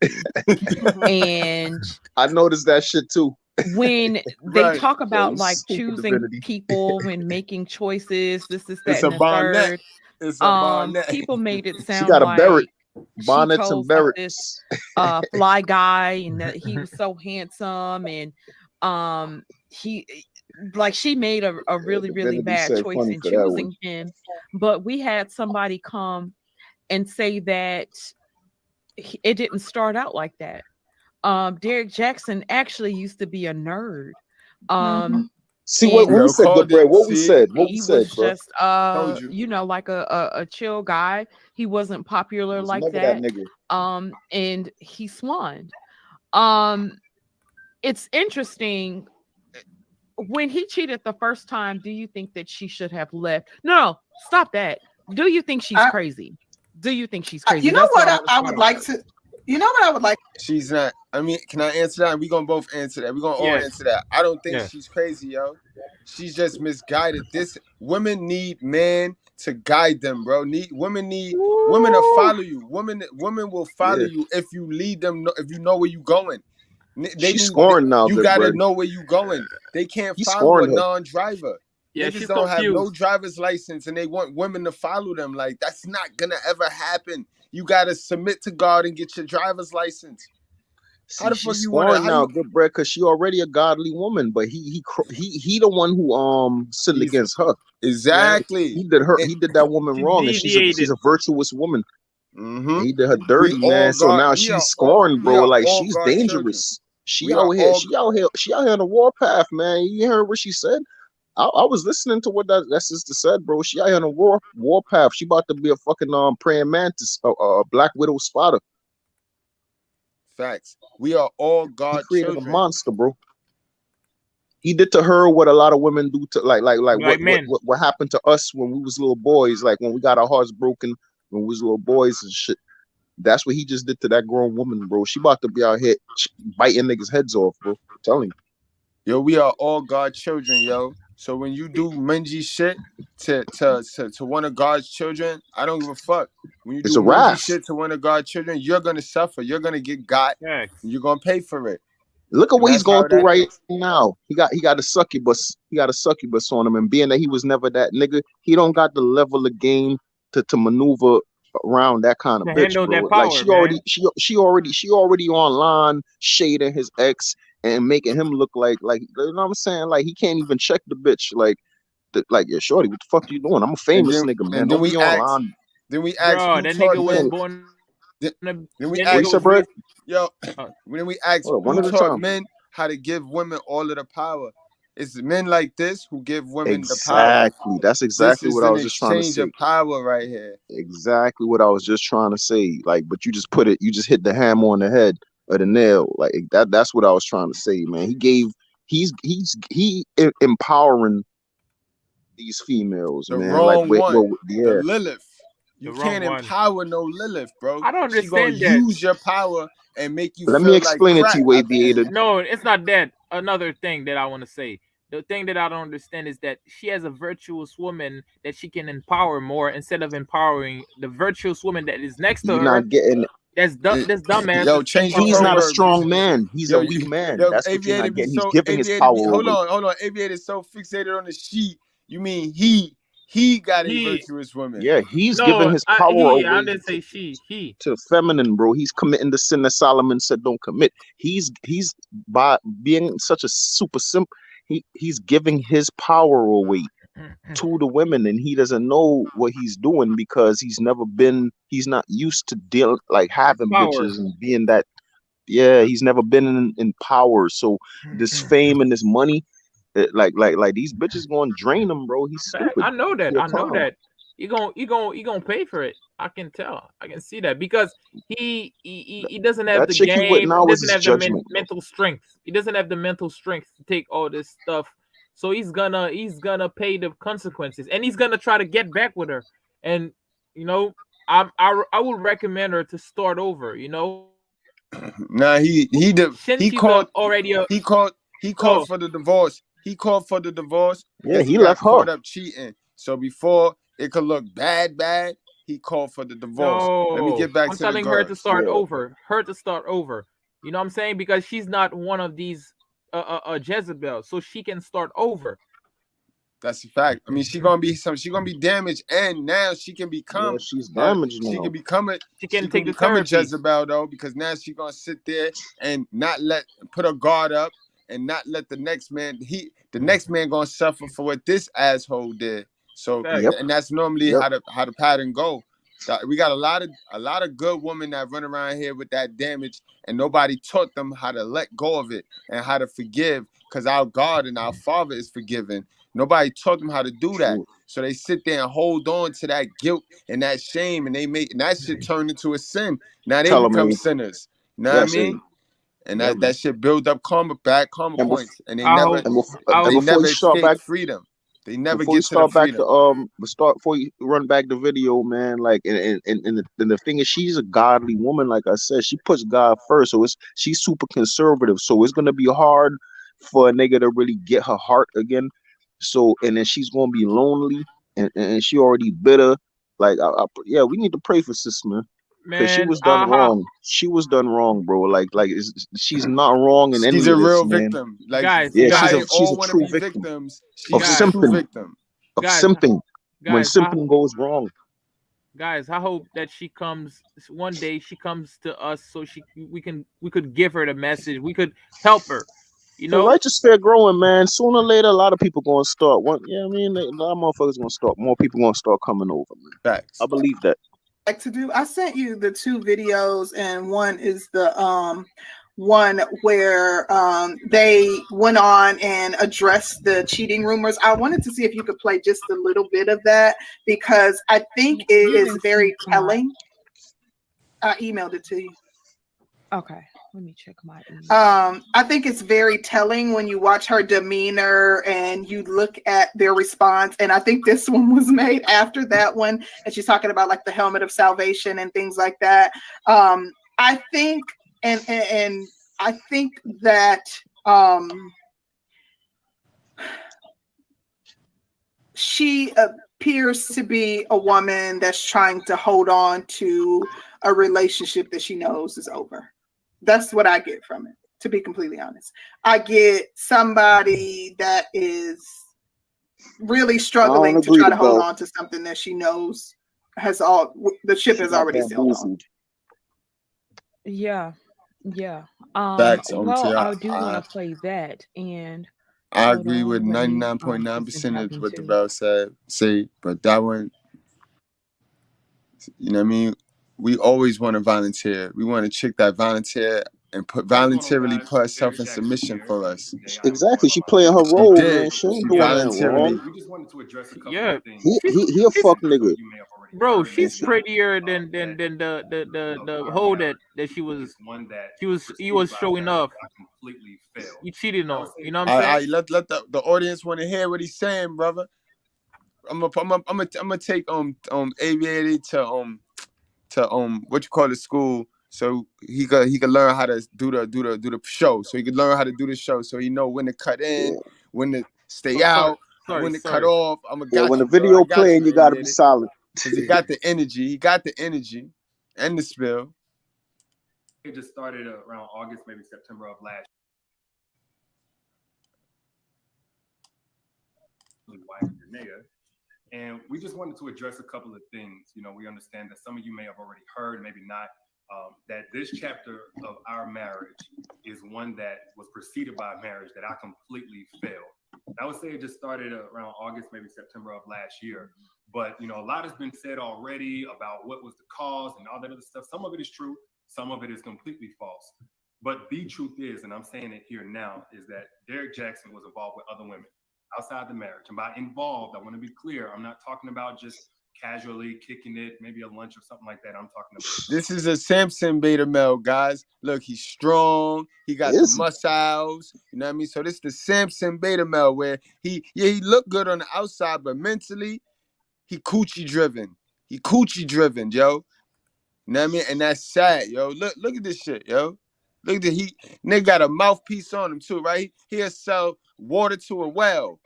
And I noticed that shit too. when they Right. talk about You like stupid choosing Divinity. people and making choices, this, that, It's and a the bonnet. third, It's a bonnet. people made it She sound got a beret, like she bonnets and chose like this berets. fly guy and that he was so handsome, and he like she made a really really Divinity bad said choice funny in for that one. choosing him. But we had somebody come and say that it didn't start out like that. Derrick Jaxn actually used to be a nerd. See what And we Yo, said, called Goodbread. it. What we See? said. What we he said, was bro. just Told you. you know, like a chill guy. He wasn't popular Was like never that that. nigga. And he swanned. It's interesting. When he cheated the first time, do you think that she should have left? No, stop that. Do you think she's crazy? Do you think she's crazy? You know That's what what I would like to. You know what I would like. She's not. I mean, can I answer that? We're gonna both answer that. We're gonna all Yes. answer that. I don't think Yes. she's crazy, yo. She's just misguided. This women need men to guide them, bro. Women to follow you. Women will follow Yeah. you if you lead them. If you know where you going. She's scoring now, You gotta Goodbread. know where you going. They can't He's follow a scoring her. non-driver. Yeah, Niggas she's don't have no confused. driver's license and they want women to follow them. Like, that's not gonna ever happen. You gotta submit to God and get your driver's license. How See, the fuck she's you wanna? scoring now, Goodbread, because she already a godly woman, but he the one who sinned He's against her. exactly. He did that woman She wrong, and she's a deviated. virtuous woman. Mm-hmm. And he did her We dirty, all man. So God. now she's scoring, We bro. are Like all she's God's children. dangerous. She We are out here. all. She out here on the warpath, man. You heard what she said? I was listening to what that sister said, bro. She out here on a warpath. She about to be a fucking praying mantis, a black widow spotter. Facts. We are all He God's created a children. monster, bro. He did to her what a lot of women do to like men. what happened to us when we was little boys, like when we got our hearts broken when we was little boys and shit. That's what he just did to that grown woman, bro. She about to be out here biting niggas' heads off, bro. I'm telling you. Yo, we are all God's children, yo. So when you do mangy shit to one of God's children, I don't give a fuck. When you It's do a mangy wrath. shit to one of God's children, you're gonna suffer. You're gonna get got. Yes. And you're gonna pay for it. Look at And what he's that's how going through that right is. now. He got a succubus. He got a succubus on him, and being that he was never that nigga, he don't got the level of game to maneuver around that kind of To bitch, handle bro. that Like power, man. she already online shading his ex and making him look like you know what I'm saying? Like he can't even check the bitch. Like yeah, shorty, what the fuck you doing? I'm a famous nigga, man. Don't be online. Then we ask Bro, who that taught nigga was men. born. Then we That What you nigga ask, said, was bro? raised. yo, when we ask Hold on, one who at a taught time. men how to give women all of the power. It's men like this who give women the power. Exactly. That's This exactly is what I an was just trying to exchange say. of power right here. Exactly what I was just trying to say. Like, but you just hit the hammer on the head of the nail. Like that's what I was trying to say, man. He's empowering these females, The man. Like, wrong one. The yeah. Lilith. You The wrong can't one. empower no Lilith, bro. I don't She gonna understand that. use your power and make you Let me feel like explain it to crap you, at the end. Aviator. No, it's not that. Another thing that I want to say. The thing that I don't understand is that she has a virtuous woman that she can empower more instead of empowering the virtuous woman that is next to You're her. not getting. That's dumbass Yo, is change your He's own not a empowering. words. strong man. He's a Yo, weak man. yo, That's what you're aviator not be getting. He's so giving his aviator power be hold away. on, aviator is so fixated on the she. You mean he He got a He virtuous woman. Yeah, he's giving no, his power I away didn't say she. He. to feminine, bro. He's committing the sin that Solomon said don't commit. He's by being such a super simp. He's giving his power away to the women, and he doesn't know what he's doing because he's not used to deal like having Power. bitches and being that. Yeah, he's never been in power. So this fame and this money, like these bitches gonna drain him, bro. He's stupid. I know that. He a I know clown. that. You gonna pay for it. I can tell. I can see that because he doesn't have That the chick he with game. He now is doesn't his have the judgment, bro. mental strength. He doesn't have the mental strength to take all this stuff. So he's gonna pay the consequences, and he's gonna try to get back with her. And you know, I would recommend her to start over. You know, Nah, since she's already a he called for the divorce. He called for the divorce Yeah, because he he got left her. caught up cheating. So before it could look bad, he called for the divorce. Let me no, get back I'm to the telling her to girls. start Yeah, over. Her to start over. You know what I'm saying? Because she's not one of these Jezebel, so she can start over. That's a fact. I mean, she gonna be damaged, and now she can yeah, become she's damaged now. She she can can take the become a therapy. Jezebel though, because now she gonna sit there and not put her guard up and not let the next man gonna suffer for what this asshole did. So Yep, Facts. and that's normally yep. how the pattern go. We got a lot of good women that run around here with that damage, and nobody taught them how to let go of it and how to forgive, because our God and our Father is forgiving. Nobody taught them how to do that. True. So they sit there and hold on to that guilt and that shame, and and that shit turn into a sin. Now they Tell him, become A. sinners. You know what I Yes, A. mean? And Yeah, man. that shit build up bad karma And, points, and I hope. I and hope. before you start escape back, freedom. They never before you get to the start back to freedom. before you run back the video, man, like and the thing is, she's a godly woman. Like I said, she puts God first, so she's super conservative. So it's gonna be hard for a nigga to really get her heart again. So and then she's gonna be lonely, and she already bitter. Like yeah, we need to pray for sis, man. Because she Man, was done wrong. She was done wrong, bro. She's not wrong in She's any a of this, real man. victim. Like, guys, you Yeah, know how guys, they she's all a want to true be victim victims. of She's a guys, true simping, victim. of guys, simping. When guys. simping goes wrong, I hope that she comes one day. She comes to us so we could give her the message. We could help her. You cause know, righteous fair growing, man. Sooner or later, a lot of people gonna start. I mean, a lot of motherfuckers gonna start. More people gonna start coming over, man. I Facts. believe that. Like to do, I sent you the two videos, and one is the one where they went on and addressed the cheating rumors. I wanted to see if you could play just a little bit of that because I think it is very telling. I emailed it to you. Okay, let me check my email. I think it's very telling when you watch her demeanor and you look at their response. And I think this one was made after that one, and she's talking about like the helmet of salvation and things like that. I think, and I think that she appears to be a woman that's trying to hold on to a relationship that she knows is over. That's what I get from it, to be completely honest. I get somebody that is really I don't struggling to agree try to to hold go. on to something that she knows the ship She has got already sailed on. bamboozled. Yeah, yeah. Facts. Well, I do want I to play that, and I hold agree with on, let me see 99.9% something of happen what the too. bell say, but that one, you know what I mean? We always want to volunteer. We want a chick that volunteer and voluntarily put herself in submission for us. Exactly. She playing her She role, man. did. She ain't She doing nothing voluntarily. wrong. We just wanted to address a couple yeah. of things She's He a she's fuck nigga. you may have already bro. heard. She's prettier than the hoe that she was One that he was showing off. completely failed. You cheated on. You know what I'm I saying? let the audience want to hear what he's saying, brother. I'm gonna take aviator to what you call it, school, so he could learn how to do the show, so he could learn how to do the show, so he know when to cut in, Yeah. when to stay Oh, out, sorry, when to cut sorry. off. Yeah, when Got the you, bro. I video got playing, you, you gotta be aviator, solid. because he got the energy. He got the energy and the spill. It just started around August, maybe September of last year. Wife your nigga. And we just wanted to address a couple of things. You know, we understand that some of you may have already heard, maybe not, that this chapter of our marriage is one that was preceded by a marriage that I completely failed. I would say it just started around August, maybe September of last year. But, you know, a lot has been said already about what was the cause and all that other stuff. Some of it is true. Some of it is completely false. But the truth is, and I'm saying it here now, is that Derrick Jaxn was involved with other women outside the marriage. And by involved, I want to be clear, I'm not talking about just casually kicking it, maybe a lunch or something like that. I'm talking about. This is a Samson beta male, guys. Look, he's strong. He got the muscles. You know what I mean? So this is the Samson beta male where he looked good on the outside, but mentally, he coochie driven. He coochie driven, yo. You know what I mean? And that's sad, yo. Look at this shit, yo. Look at the nigga got a mouthpiece on him too, right? He'll sell water to a well.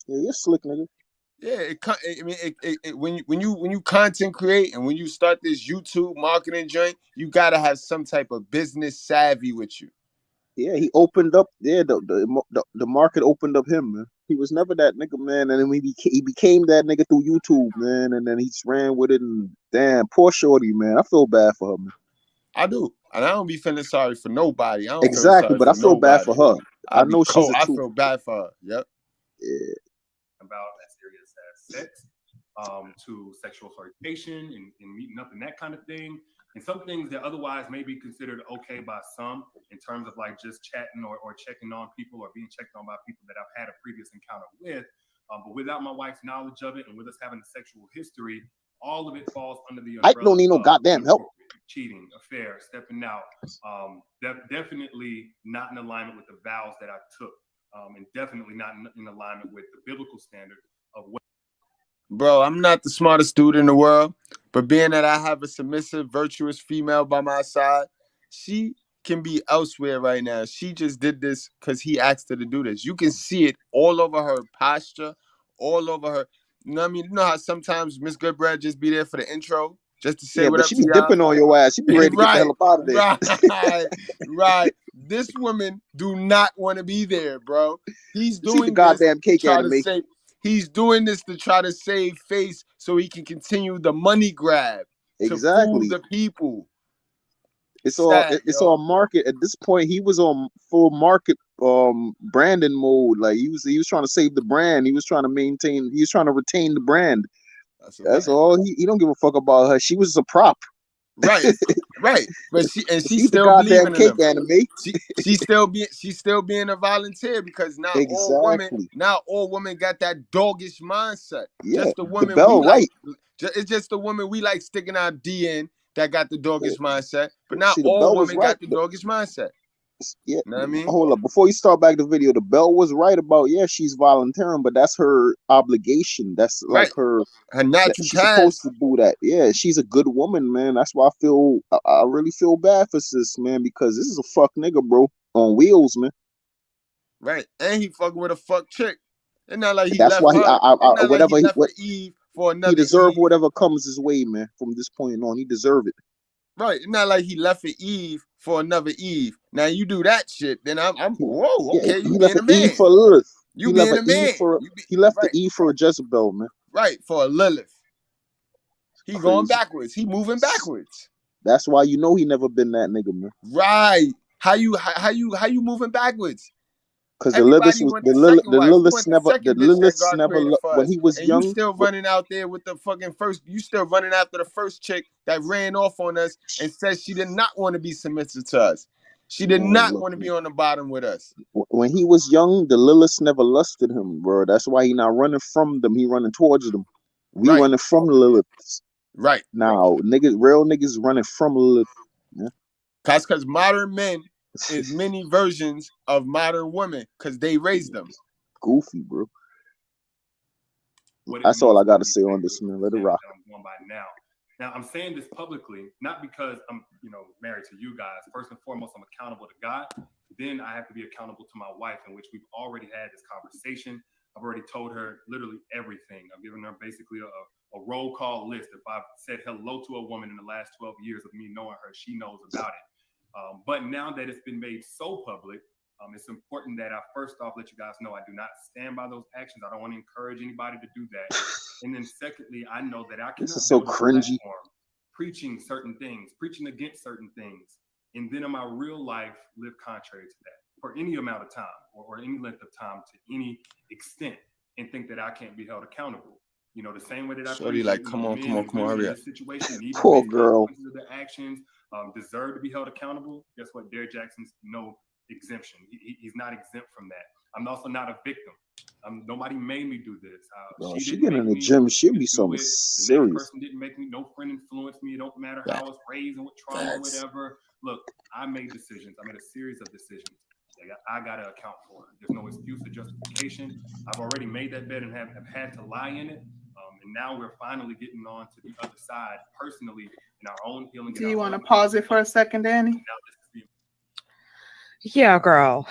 Yeah, you're slick, nigga. Yeah, when you content create and when you start this YouTube marketing joint, you gotta have some type of business savvy with you. Yeah, he opened up. Yeah, the market opened up him, man. He was never that nigga, man, and then he became that nigga through YouTube, man, and then he just ran with it. And damn, poor shorty, man. I feel bad for her, man. I do, and I don't be feeling sorry for nobody. I don't exactly, feel sorry but I for feel nobody. bad for her. I know she's a I true. feel bad for her. Yep. Yeah. About as serious as sex, to sexual flirtation and meeting up and that kind of thing. And some things that otherwise may be considered okay by some in terms of like just chatting or checking on people or being checked on by people that I've had a previous encounter with. But without my wife's knowledge of it and with us having a sexual history, all of it falls under the umbrella. I don't need no goddamn help. Cheating, affair, stepping out. Definitely not in alignment with the vows that I took. And definitely not in alignment with the biblical standard of what. Bro, I'm not the smartest dude in the world, but being that I have a submissive, virtuous female by my side, she can be elsewhere right now. She just did this because he asked her to do this. You can see it all over her posture, all over her. You know what I mean? You know how sometimes Miss Goodbread just be there for the intro, just to say what up she to be y'all? dipping on your ass. She be ready to get the hell up out of there. Right. This woman do not want to be there, bro. He's doing the goddamn cake anime. He's doing this to try to save face so he can continue the money grab to fool the people. It's all market at this point. He was on full market branding mode. Like he was trying to save the brand. He was trying to maintain. He was trying to retain the brand. That's all. He don't give a fuck about her. She was a prop. Right. But she's still the goddamn believing in cake him. anime. She's still being a volunteer because now all women got that doggish mindset. Yeah, just the woman the bell, right? It's just the woman we like sticking our D in that got the doggish mindset. But now See, the all bell women was right. got the doggish mindset. Yeah, you know what I mean? Hold up, before you start back the video, the bell was right about she's volunteering, but that's her obligation. That's like her natural. She's supposed to do that. Yeah, she's a good woman, man. That's why I really feel bad for sis, man, because this is a fuck nigga, bro, on wheels, man. Right, and he fucking with a fuck chick. It's not like he That's left why her. whatever he left for Eve for another. He deserves Eve. whatever comes his way, man. From this point on, he deserve it. Right, it's not like he left for Eve for another Eve. Now you do that shit, then I'm whoa, okay, you being a man. Eve for Lilith. You being a man. He left the Eve for a Jezebel, man. Right, for a Lilith. He going backwards. He moving backwards. That's why you know he never been that nigga, man. Right. How you moving backwards? Because the Lilith never when he was young. You still running out there with the fucking first. You still running after the first chick that ran off on us and said she did not want to be submissive to us. She did not want to be on the bottom with us. When he was young, the Lilith never lusted him, bro. That's why he not running from them. He running towards them. We running from the Lilith. Right. Now, real niggas running from Lilith. Yeah. That's because modern men is many versions of modern women because they raised them. Goofy, bro. That's all I got to say on this, man. Let it rock. Now, I'm saying this publicly, not because I'm, married to you guys. First and foremost, I'm accountable to God. Then I have to be accountable to my wife, in which we've already had this conversation. I've already told her literally everything. I've given her basically a roll call list. If I've said hello to a woman in the last 12 years of me knowing her, she knows about it. But now that it's been made so public, It's important that I first off let you guys know I do not stand by those actions. I don't want to encourage anybody to do that. And then secondly, I know that I cannot This is so build a cringy. platform preaching certain things, preaching against certain things, and then in my real life live contrary to that for any amount of time or any length of time to any extent, and think that I can't be held accountable. You know, the same way that I Shorty, preach like, that, come on, men come on, and come on, women hurry in up. this situation need to Poor face girl. consequences of their actions, deserve to be held accountable. Guess what? Derrick Jaxn's no exemption. He's not exempt from that. I'm also not a victim. Nobody made me do this. Bro, She she didn't get in make the me gym, she'll to be do something it. The next serious. person didn't make me. No friend influenced me. It don't matter how I was raised and what trauma, whatever. Look, I made decisions. I made a series of decisions that I got to account for. There's no excuse or justification. I've already made that bed and have had to lie in it. And now we're finally getting on to the other side personally in our own healing. Do you want to pause it for a second, Danny? Yeah, girl.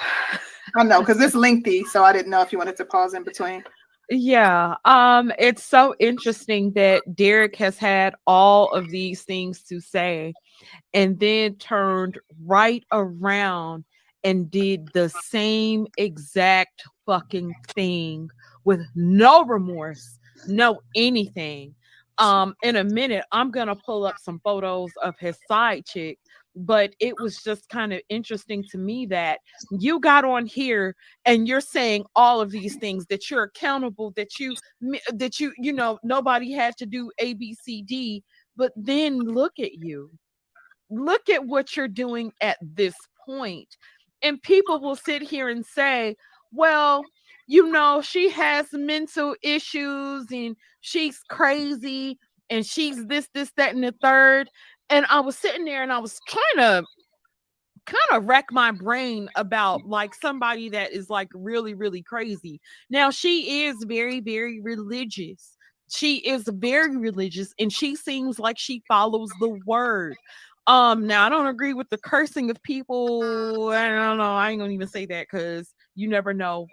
I know, because it's lengthy, so I didn't know if you wanted to pause in between. Yeah. It's so interesting that Derrick has had all of these things to say and then turned right around and did the same exact fucking thing with no remorse, no anything. In a minute, I'm gonna pull up some photos of his side chick, but it was just kind of interesting to me that you got on here and you're saying all of these things, that you're accountable, that you know nobody had to do ABCD, but then look at you. Look at what you're doing at this point. And people will sit here and say, well, you know, she has mental issues and she's crazy and she's this, that, and the third. And I was sitting there and I was trying to kind of wreck my brain about like somebody that is like really, really crazy. Now, she is very, very religious. She is very religious and she seems like she follows the word. Now I don't agree with the cursing of people. I don't know. I ain't gonna even say that because you never know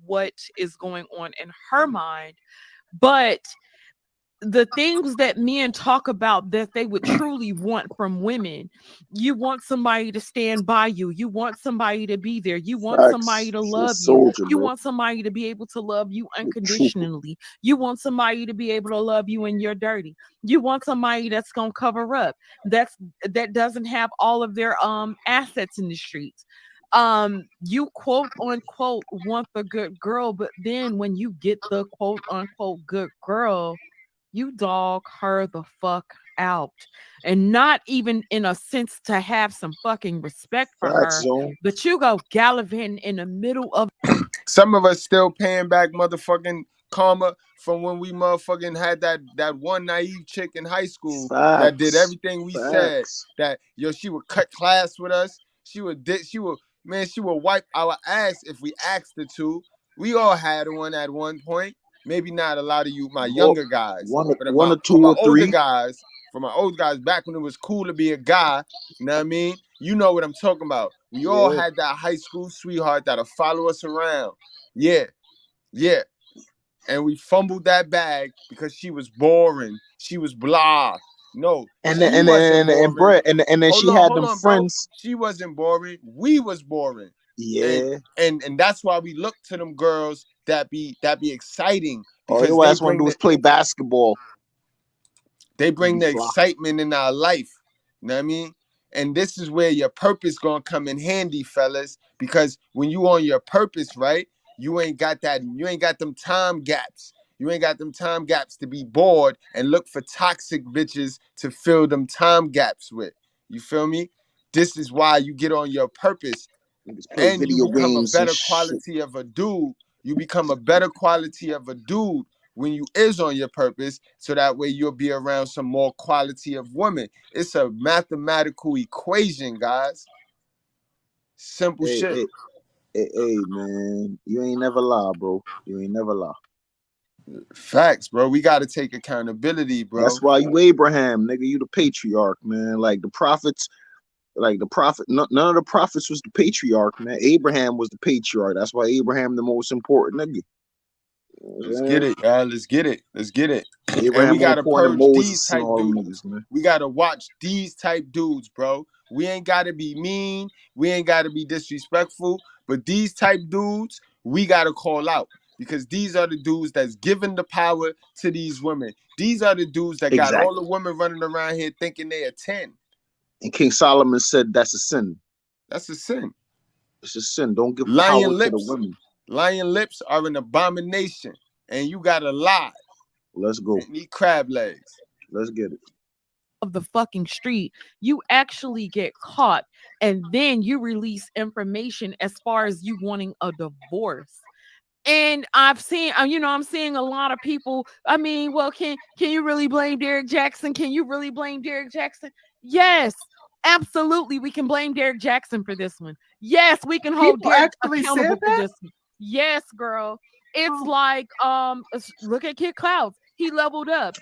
what is going on in her mind. But the things that men talk about that they would truly want from women, you want somebody to stand by you, you want somebody to be there, you want somebody Facts. to She a love you, soldier, you bro. want somebody to be able to love you She a trooper. unconditionally, you want somebody to be able to love you when you're dirty, you want somebody that's gonna cover up, that doesn't have all of their assets in the streets. You quote unquote want the good girl, but then when you get the quote unquote good girl, you dog her the fuck out. And not even in a sense to have some fucking respect for Facts, her, zone. but you go gallivanting in the middle of. Some of us still paying back motherfucking karma from when we motherfucking had that one naive chick in high school that did Facts. everything we said. Facts. That she would cut class with us. She would wipe our ass if we asked her to. We all had one at one point. Maybe not a lot of you, my Or younger guys, but one or two for my or older three. guys, back when it was cool to be a guy. You know what I mean? You know what I'm talking about. We all Yeah. had that high school sweetheart that'll follow us around. Yeah. And we fumbled that bag because she was boring. She was blah. No, And she then wasn't boring. Brett, and then she had Hold them on, bro. friends. She wasn't boring. We was boring. Yeah. And that's why we look to them girls that be exciting, All because your ass want to do is play basketball. they bring the Blah. excitement in our life. You know what I mean? And this is where your purpose gonna come in handy, fellas. Because when you on your purpose, right, you ain't got them time gaps. You ain't got them time gaps to be bored and look for toxic bitches to fill them time gaps with. You feel me? This is why you get on your purpose Play and you video become a games and better shit. quality of a dude. You become a better quality of a dude when you is on your purpose, so that way you'll be around some more quality of women. It's a mathematical equation, guys. Simple Hey, shit. hey, man. You ain't never lie, bro. You ain't never lie. Facts, bro. We got to take accountability, That's bro. why you Abraham, nigga. You the patriarch, man. Like the prophets, none of the prophets was the patriarch, man. Abraham was the patriarch. That's why Abraham the most important nigga. Let's get it, y'all. Let's get it. Let's get it. And we Abraham on gotta point and purge these Moses and type all them dudes. niggas, man. We gotta watch these type dudes, bro. We ain't gotta be mean. We ain't gotta be disrespectful. But these type dudes, we gotta call out. Because these are the dudes that's giving the power to these women. These are the dudes that got all the Exactly. women running around here thinking they are 10. And King Solomon said that's a sin. That's a sin. It's a sin. Don't give Lying power to the lips. women. Lying lips are an abomination. And you gotta lie. Let's go. And eat crab legs. Let's get it. Of the fucking street, you actually get caught, and then you release information as far as you wanting a divorce. And I've seen, I'm seeing a lot of people. I mean, well, can you really blame Derrick Jaxn? Can you really blame Derrick Jaxn? Yes, absolutely, we can blame Derrick Jaxn for this one. Yes, we can hold People Derrick actually accountable said for that? this one. Yes, girl. It's like, look at Kid Clouds. He leveled up.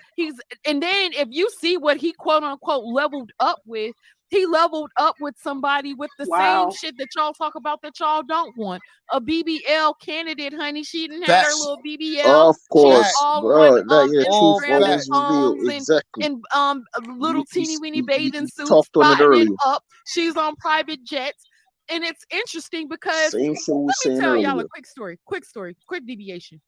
And then if you see what he quote unquote leveled up with, he leveled up with somebody with the same shit that y'all talk about that y'all don't want. A BBL candidate, honey. She didn't have her Facts. little BBL. Of She was course, all bro. on The truth Instagram always revealed. songs Exactly. and little teeny weeny bathing You suits, talked on it spotting it earlier. up. She's on private jets. And it's interesting because Same shit we let were me saying tell y'all earlier. a quick story, quick deviation.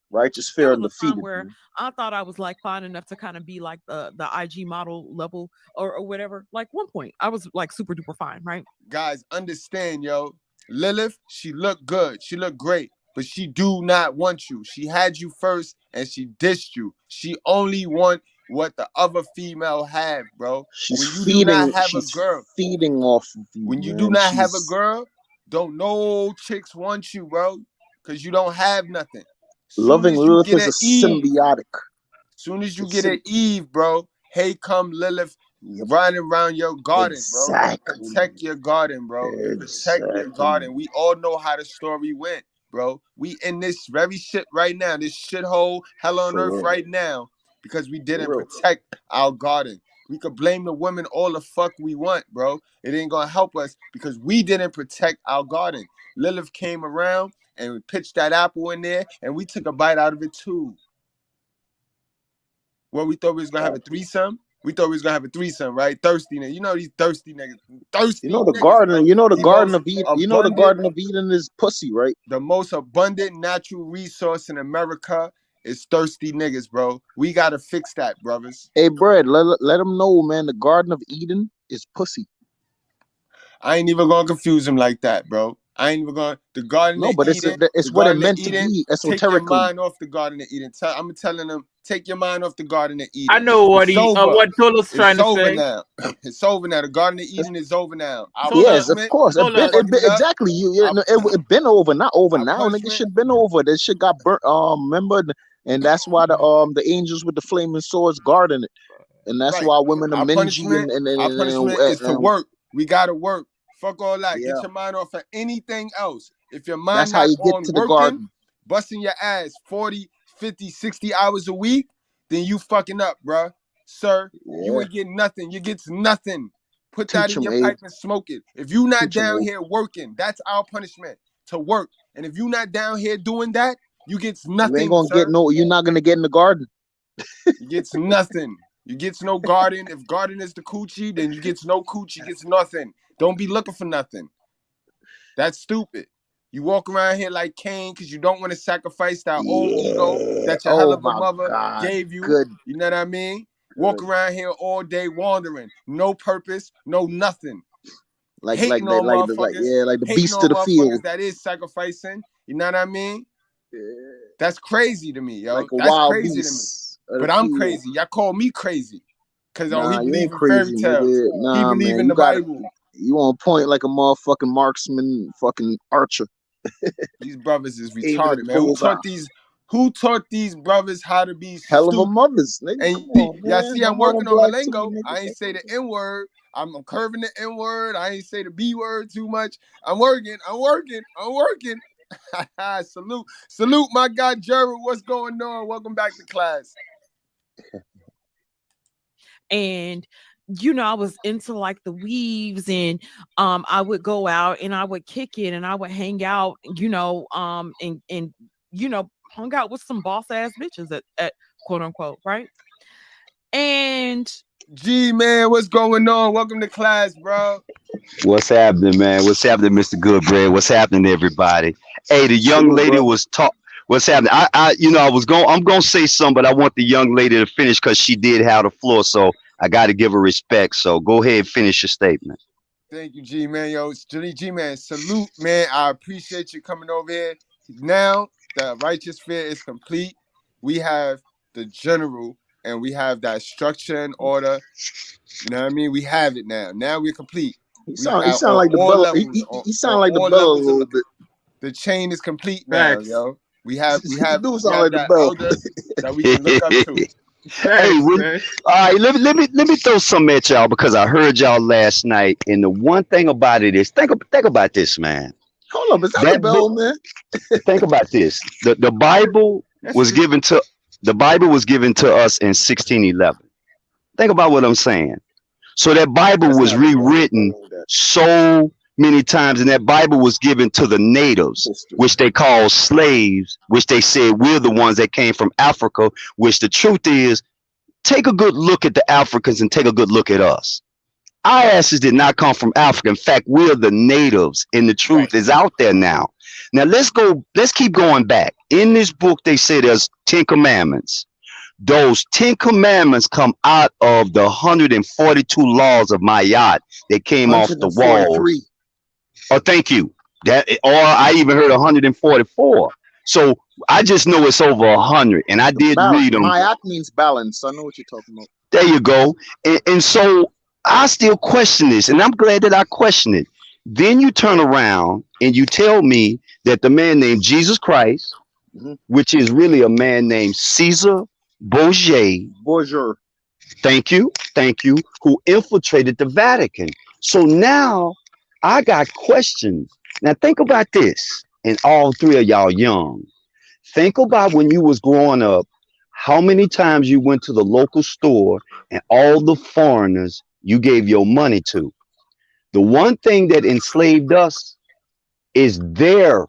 Righteous, There fair, was and a time defeated. where Man. I thought I was like fine enough to kind of be like the IG model level or whatever. Like one point, I was like super duper fine, right? Guys, understand, yo. Lilith, she looked good. She looked great. But she do not want you. She had you first and she dissed you. She only want what the other female have, bro. She's When you do not have a She's girl, feeding off of you, when you do man. not have a She's girl, don't no chicks want you, bro. Because you don't have nothing. Soon loving as you Lilith get is an a Eve, symbiotic. soon as you It's get an Eve, bro, hey, come Lilith running around your garden, bro. exactly. Protect your garden, bro. Protect your Exactly. garden. We all know how the story went, bro. We in this very shit right now, this shithole hell on For earth real. right now because we For didn't real. protect our garden. We could blame the women all the fuck we want, bro. It ain't gonna help us because we didn't protect our garden. Lilith came around and we pitched that apple in there and we took a bite out of it too. Well, we thought we was gonna have a threesome. We thought we was gonna have a threesome, right? Thirsty niggas. You know these thirsty niggas. Thirsty You know the niggas, garden. bro. You know the The Garden most of Eden. You know the abundant, Garden of Eden is pussy, right? the most abundant natural resource in America is thirsty niggas, bro. We gotta fix that, brothers. Hey, Brad, let them know, man. The Garden of Eden is pussy. I ain't even gonna confuse them like that, bro. I ain't even gonna the Garden No, of but Eden, it's the what it Garden of meant to Eden. be Take your esoterically. mind off the Garden of Eden. I'm telling them, take your mind off the Garden of Eden. I know what It's over. what Tolo's trying It's to over say. now. It's over now. The Garden of Eden is over now. Our Yes, of punishment course. for fucking it up. Exactly. It been over, not over Our now. Nigga, punishment. shit been over. That shit got burnt. Remember, and that's why the angels with the flaming swords guarding it, and that's Right. why women are Our mingy punishment. Our punishment is to work. We gotta work. Fuck all that. yeah. Get your mind off of anything else. If your That's mind how not you get on to the working, garden. busting your ass 40, 50, 60 hours a week, then you fucking up, bruh. Sir, you Yeah. ain't getting nothing. You get nothing. Put that Teach in them, your Abe. pipe and smoke it. If you not Teach them, down Abe. here working, that's our punishment. To work. And if you not down here doing that, you get You ain't nothing, gonna sir. get no. You're not gonna get in the garden. You gets nothing. You gets no garden. If garden is the coochie, then you gets no coochie. You gets nothing. Don't be looking for nothing. That's stupid. You walk around here like Cain because you don't want to sacrifice that old ego Yeah. that your hell Oh of a my mother God. gave you. Good. You know what I mean? Good. Walk around here all day wandering. No purpose, no nothing. Like Hating on motherfuckers. like the Hating beast of on the field. motherfuckers that is sacrificing. You know what I mean? Yeah. That's crazy to me, yo. Like a That's wild crazy to me. beast of the But I'm field. crazy. Y'all call me crazy. Cause he Nah, you believe ain't in fairy crazy, tales. nigga. He Nah, believe man. in the Bible. You on point like a motherfucking marksman, fucking archer. These brothers is Aiming a retarded, man. bullseye. Who taught these brothers how to be Hell of a stupid? mothers, nigga. And Come on, y'all man. see, My I'm mama working on the black too, lingo. nigga. I ain't say the N word. I'm curving the N word. I ain't say the B word too much. I'm working. Salute my guy Jared. What's going on? Welcome back to class. And I was into like the weaves, and I would go out and I would kick it and I would hang out, and hung out with some boss ass bitches at quote unquote, right? And G man, what's going on? Welcome to class, bro. What's happening, man? What's happening, Mr.Goodbread? What's happening, everybody? Hey, the young Salute, lady bro. was talk. What's happening? I'm gonna say something, but I want the young lady to finish because she did have the floor, so I got to give her respect. So go ahead, finish your statement. Thank you, G man. Yo, G man, salute, man. I appreciate you coming over here. Now the righteous fear is complete. We have the general, and we have that structure and order. You know what I mean? We have it now. Now we're complete. He We sound on like the all bell. levels. He sound On like the all bell a levels of little bit. the chain is complete now, Facts. yo. We He have do sound like the that bell. elder that we can look up to. Hey, Facts, man. all right, let me throw something at y'all because I heard y'all last night, and the one thing about it is think about this, man. Hold up, is that the That bell, book, man? think about this. The Bible That's was true. given to us in 1611. Think about what I'm saying. So that Bible That's was not the bell. rewritten That so many times, and that Bible was given to the natives, history. which they call slaves, which they said we're the ones that came from Africa, which the truth is, take a good look at the Africans and take a good look at us. Our asses did not come from Africa. In fact, we're the natives, and the truth Right. is out there now. Now let's keep going back. In this book, they say there's 10 commandments. Those 10 commandments come out of the 142 laws of Mayat that came off the 143. walls. Oh, thank you. Or I even heard 144. So I just know it's over 100, and I did read them. Mayat means balance. I know what you're talking about. There you go. And so I still question this, and I'm glad that I question it. Then you turn around and you tell me that the man named Jesus Christ, Mhm. which is really a man named Caesar Borgia, Bonjour. thank you, who infiltrated the Vatican. So now I got questions. Now think about this, and all three of y'all young. Think about when you was growing up, how many times you went to the local store and all the foreigners you gave your money to. The one thing that enslaved us is their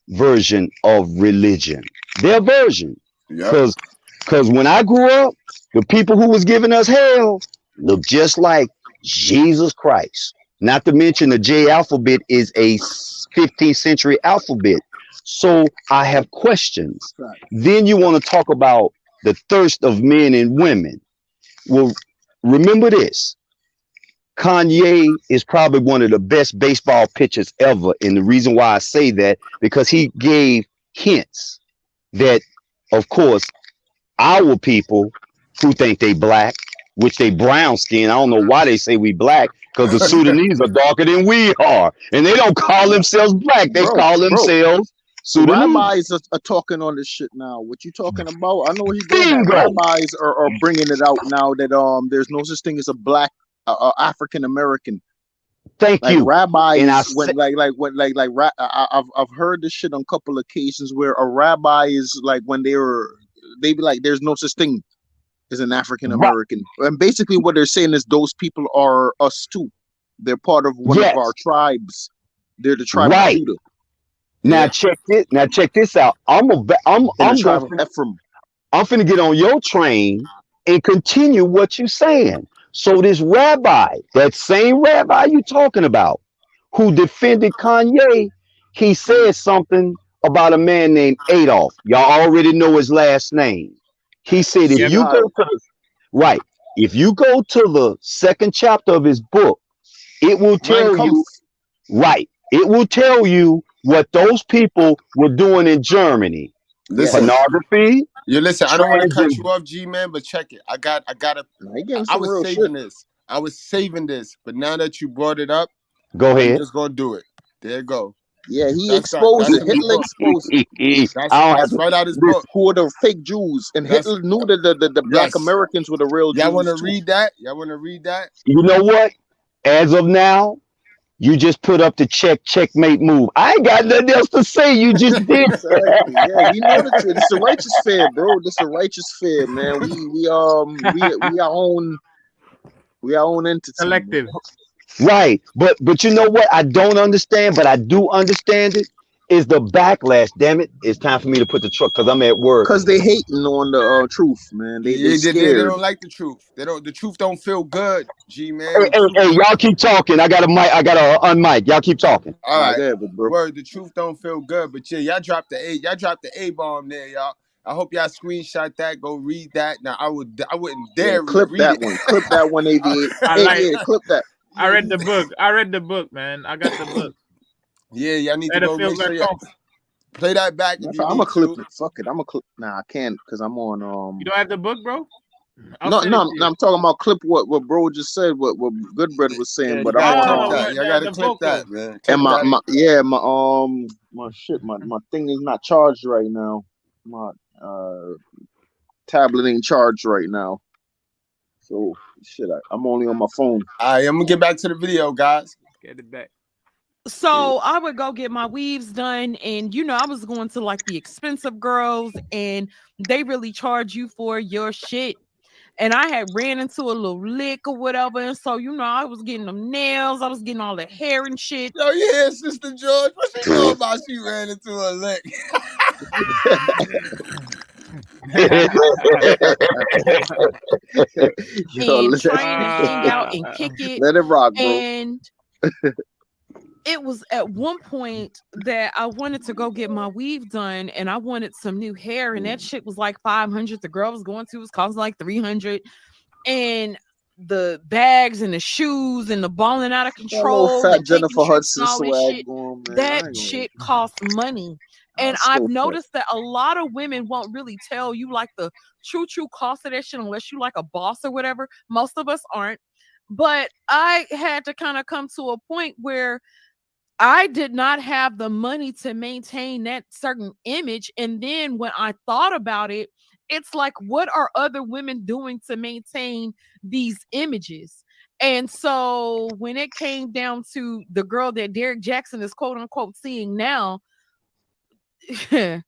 version of religion. Their version. Yep. Because when I grew up, the people who was giving us hell looked just like Jesus Christ. Not to mention the J alphabet is a 15th century alphabet. So I have questions. Right. Then you want to talk about the thirst of men and women. Well, remember this. Kanye is probably one of the best baseball pitchers ever. And the reason why I say that, because he gave hints that, of course, our people who think they black, which they brown skin, I don't know why they say we black, because the Sudanese are darker than we are. And they don't call themselves black. They call themselves Sudanese. Rabbis are talking on this shit now. What you talking about? I know what you're getting at. Bingo. Rabbis are bringing it out now that there's no such thing as a black African American. Thank Like you. rabbis, And I I've heard this shit on a couple of occasions where a rabbi is like when they be like, there's no such thing as an African American, and basically what they're saying is those people are us too. They're part of one of our tribes. They're the tribe of Judah. Now check this. Now check this out. I'm tribe of Ephraim. I'm finna get on your train and continue what you saying. So this rabbi, that same rabbi you talking about, who defended Kanye, he said something about a man named Adolf. Y'all already know his last name. He said if you go to if you go to the second chapter of his book, it will tell you it will tell you what those people were doing in Germany. Listen. Pornography. Listen, I don't want to cut you off, G-Man, but check it. I was saving this. I was saving this, but now that you brought it up, go ahead. I'm just gonna do it. There you go. Yeah, he exposed it. Hitler exposed it. That's right out his book. Who are the fake Jews? And Hitler knew that the black Americans were the real Jews. Y'all want to read that? Y'all want to read that? You know what? As of now, you just put up the checkmate move. I ain't got nothing else to say. You just did. Exactly. Yeah, we know the truth. It's a righteous fair, bro. This is a righteous fair, man. We our own entity. Collective. Right. But you know what? I don't understand, but I do understand it. is the backlash. Damn it! It's time for me to put the truck because I'm at work. Cause they hating on the truth, man. They They scared. don't like the truth. They don't. The truth don't feel good. G man, Hey, the hey, truth. hey, y'all keep talking. I got a mic. I got a unmic. Y'all keep talking. All Nah, right. go ahead, big bro. Word. The truth don't feel good, but yeah, y'all dropped the A. Y'all dropped the A bomb there, y'all. I hope y'all screenshot that. Go read that. Now I wouldn't Yeah, dare clip read that it. one. Clip that one, AV8. I like. AV8, clip that. I read the book. I read the book, man. I got the book. Yeah, y'all need to Better go feel make sure back you home. play that back if you I'm gonna need clip to. it. Fuck it. I'm gonna clip. Nah, I can't because I'm on. You don't have the book, bro? I'll No, send it no, to you. I'm talking about clip what bro just said. What Goodbread was saying. Yeah, But you I'm gotta clip on. that. Y'all gotta the clip vocal. that, man. And Clip that. my thing is not charged right now. My tablet ain't charged right now. So shit, I'm only on my phone. All right, I'm gonna get back to the video, guys. Get it back. So I would go get my weaves done, and I was going to like the expensive girls, and they really charge you for your shit. And I had ran into a little lick or whatever, and so I was getting them nails, I was getting all the hair and shit. Yo, you hear Sister George? What she talking about? She ran into a lick. And trying to hang out and kick it. Let it rock, bro. And it was at one point that I wanted to go get my weave done, and I wanted some new hair, and that shit was like 500. The girl I was going to was costing like 300, and the bags and the shoes and the balling out of That little control fat and taking Jennifer trips and Hudson all this swag shit. going, man. That shit costs money. And That's I've so noticed that a lot of women won't really tell you like the true cost of that shit unless you like a boss or whatever. Most of us aren't. But I had to kind of come to a point where I did not have the money to maintain that certain image. And then when I thought about it, it's like, what are other women doing to maintain these images? And so when it came down to the girl that Derrick Jaxn is quote unquote seeing now, a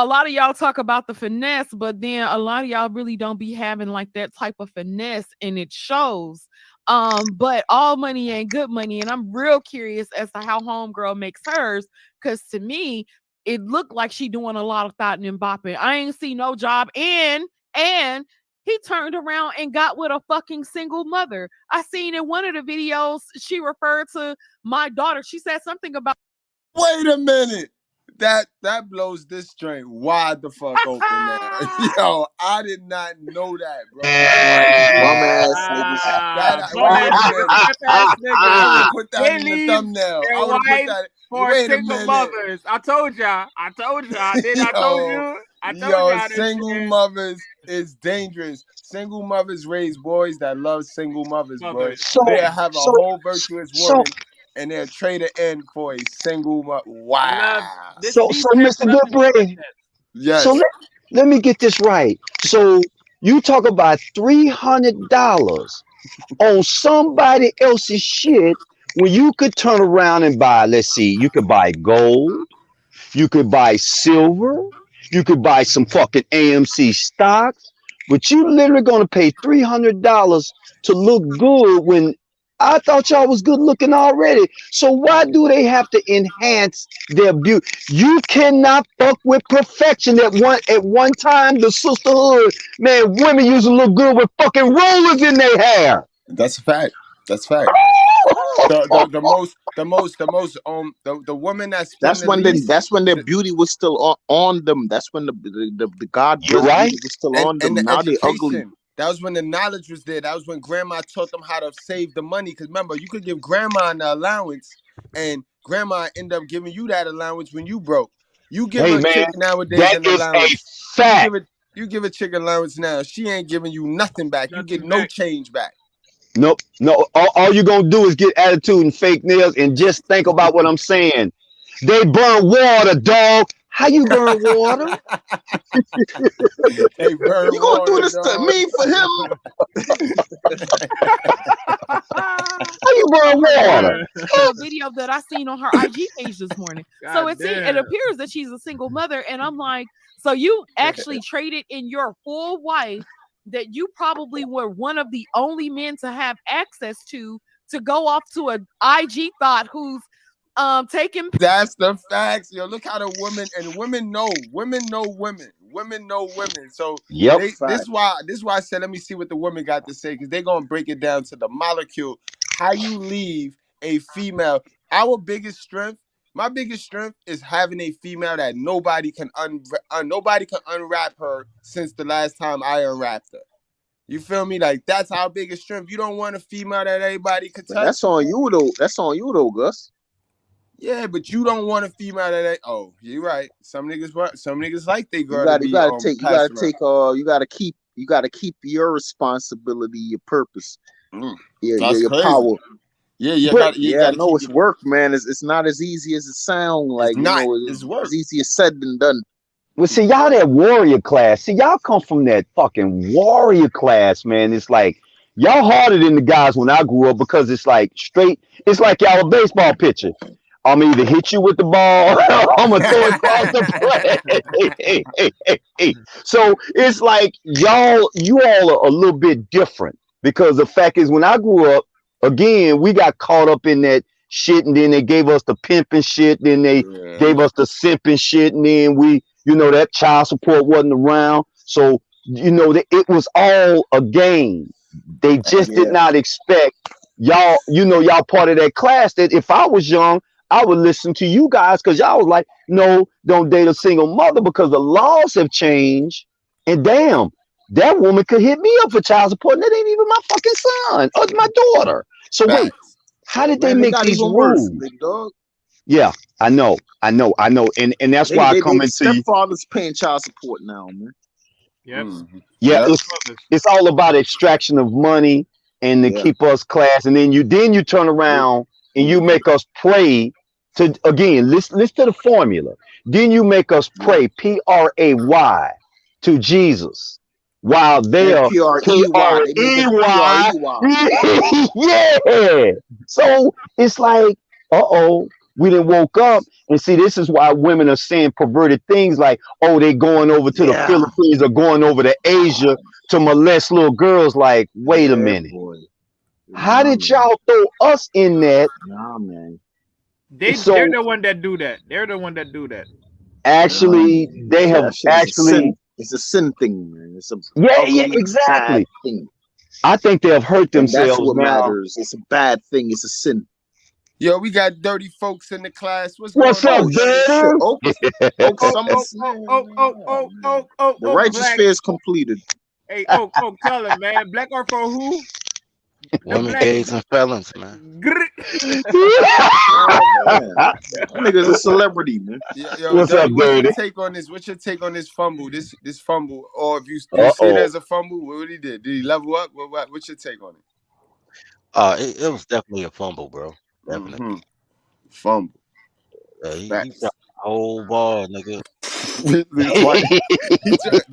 lot of y'all talk about the finesse, but then a lot of y'all really don't be having like that type of finesse, and it shows. But all money ain't good money, and I'm real curious as to how homegirl makes hers, because to me, it looked like she doing a lot of thought and bopping. I ain't see no job, and he turned around and got with a fucking single mother. I seen in one of the videos she referred to my daughter. She said something about. Wait a minute. That blows this joint wide the fuck open now. Yo, I did not know that, bro. Bum ass niggas. Wait a minute. I would put that They in the leave thumbnail. their I would have put wives that. for Wait a single minute. mothers. I told y'all. I told y'all. Did I told you? I told y'all this Single shit. mothers is dangerous. Single mothers raise boys that love single mothers, boy. So, They'll have a so, whole virtuous so, woman and they'll trade it in for a single mother. Wow. so, Mr. Goodbread. Yes. So let me get this right. So you talk about $300 on somebody else's shit when you could turn around and buy, let's see, you could buy gold, you could buy silver, you could buy some fucking AMC stocks, but you literally gonna pay $300 to look good when I thought y'all was good looking already. So why do they have to enhance their beauty? You cannot fuck with perfection. At one time, the sisterhood, man, women used to look good with fucking rollers in their hair. That's a fact. That's a fact. The woman that spend the least. That's when their beauty was still on them. That's when the God You're blessed right. beauty was still on them. And the Now they ugly. education. That was when the knowledge was there. That was when grandma taught them how to save the money. Because remember, you could give grandma an allowance, and grandma end up giving you that allowance when you broke. You give Hey a man, chick nowadays that an is a allowance. fact. You give a chick allowance now. She ain't giving you nothing back. You get no change back. Nope. No, all you're gonna do is get attitude and fake nails, and just think about what I'm saying. They burn water, dog. How you burn water? They burn You gonna do water, this to dog. me for him? How you burn water? A video that I seen on her IG page this morning. So it appears that she's a single mother, and I'm like, so you actually traded in your full wife that you probably were one of the only men to have access to go off to an IG thought who's taking. That's the facts, yo. Look how the women and women know women. Women know women. So Yep. this is why I said let me see what the women got to say because they're gonna break it down to the molecule. How you leave a female? Our biggest strength. My biggest strength is having a female that nobody can unwrap her since the last time I unwrapped her. You feel me? Like that's our biggest strength. You don't want a female that everybody could touch. That's on you though, Gus. Yeah, but you don't want a female that. Oh, you're right. Some niggas like they girl You to be you gotta keep your responsibility, your purpose, That's your crazy. power. Yeah, you gotta keep it's work, man. It's not as easy as it sounds. Like it's work. It's easier said than done. Well, see, y'all that warrior class. See, y'all come from that fucking warrior class, man. It's like y'all harder than the guys when I grew up because it's like straight. It's like y'all a baseball pitcher. I'm either hit you with the ball, or I'm gonna throw it across the plate. So it's like you all are a little bit different because the fact is, when I grew up, again, we got caught up in that shit, and then they gave us the pimping shit, then they gave us the simping shit, and then that child support wasn't around. So, it was all a game. They just did not expect y'all, y'all part of that class that if I was young, I would listen to you guys because y'all was like, no, don't date a single mother because the laws have changed. And damn, that woman could hit me up for child support. And that ain't even my fucking son or my daughter. So wait, how did they make these rules? Big dog. Yeah, I know. And that's why I come into you. Stepfather's paying child support now, man. Yep. Yeah, it's all about extraction of money and to keep us class. And then you turn around and you make us pray to, again, listen to the formula. Then you make us pray, Pray, to Jesus. While they are Prey. Yeah. So it's like, we done woke up and see this is why women are saying perverted things like, they going over to the Philippines or going over to Asia to molest little girls. Like, wait a minute. How did y'all throw us in that? Nah, man. They're the one that do that. They're the one that do that. Actually, they have actually. It's a sin thing, man. It's a exactly. Thing. I think they have hurt themselves. That's what matters. It's a bad thing. It's a sin. Yo, we got dirty folks in the class. What's up, dude? The righteous fear is completed. Hey, tell him, man. Black are for who? Women, gays, and felons, man. Nigga's a celebrity, man. Yo, what's up, Dirty? What's your take on this? What's your take on this fumble? This fumble, or if you see it as a fumble, what he did? Did he level up? What's your take on it? It was definitely a fumble, bro. Definitely. Fumble. He dropped the whole ball, nigga.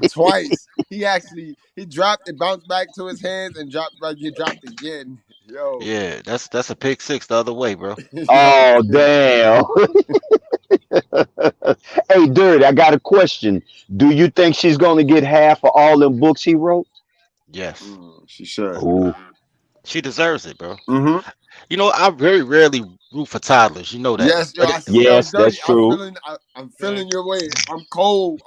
Twice. He dropped it, bounced back to his hands, and dropped again. Yo. Yeah, that's a pick six the other way, bro. Oh damn. Hey, Dirty, I got a question. Do you think she's gonna get half of all them books he wrote? Yes. She should. Ooh. She deserves it, bro. Mm-hmm. I very rarely root for toddlers. You know that. Yes, that's true. I'm feeling your way. I'm cold,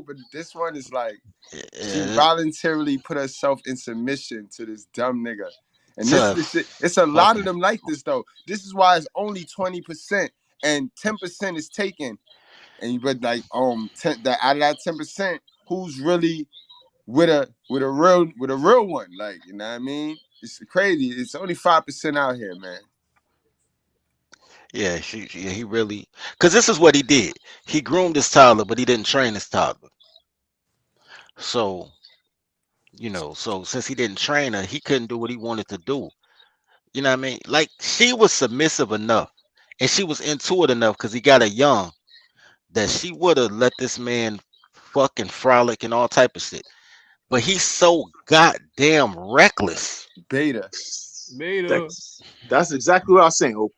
but this one is like she voluntarily put herself in submission to this dumb nigga. And it's a lot of them like this though. This is why it's only 20% and 10% is taken. But like out of that 10%, who's really with a real one? Like, you know what I mean? It's crazy. It's only 5% out here, man. Yeah, he really, because this is what he did. He groomed his toddler, but he didn't train his toddler. So, since he didn't train her, he couldn't do what he wanted to do. You know what I mean? Like, she was submissive enough, and she was into it enough because he got her young, that she would have let this man fucking frolic and all type of shit. But he's so goddamn reckless. Beta. That's exactly what I was saying.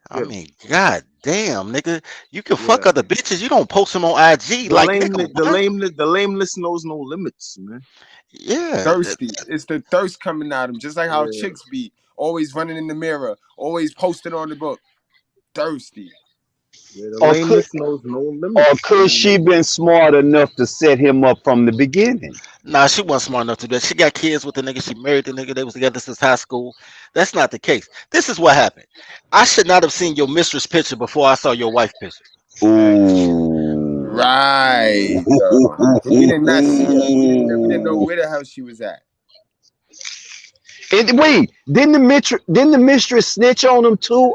I mean, god damn, nigga, you can fuck other bitches. You don't post them on IG. The lameness knows no limits, man. Yeah, thirsty. It's the thirst coming out of them, just like how chicks be always running in the mirror, always posted on the book. thirsty. Yeah, the Or could, lameness knows no or limits, could she man. been smart enough to set him up from the beginning? Nah, she wasn't smart enough to do that. She got kids with the nigga. She married the nigga. They was together since high school. That's not the case. This is what happened. I should not have seen your mistress picture before I saw your wife picture. Ooh. Right. We did not see her. We didn't know where the hell she was at. And wait, didn't the mistress snitch on him too?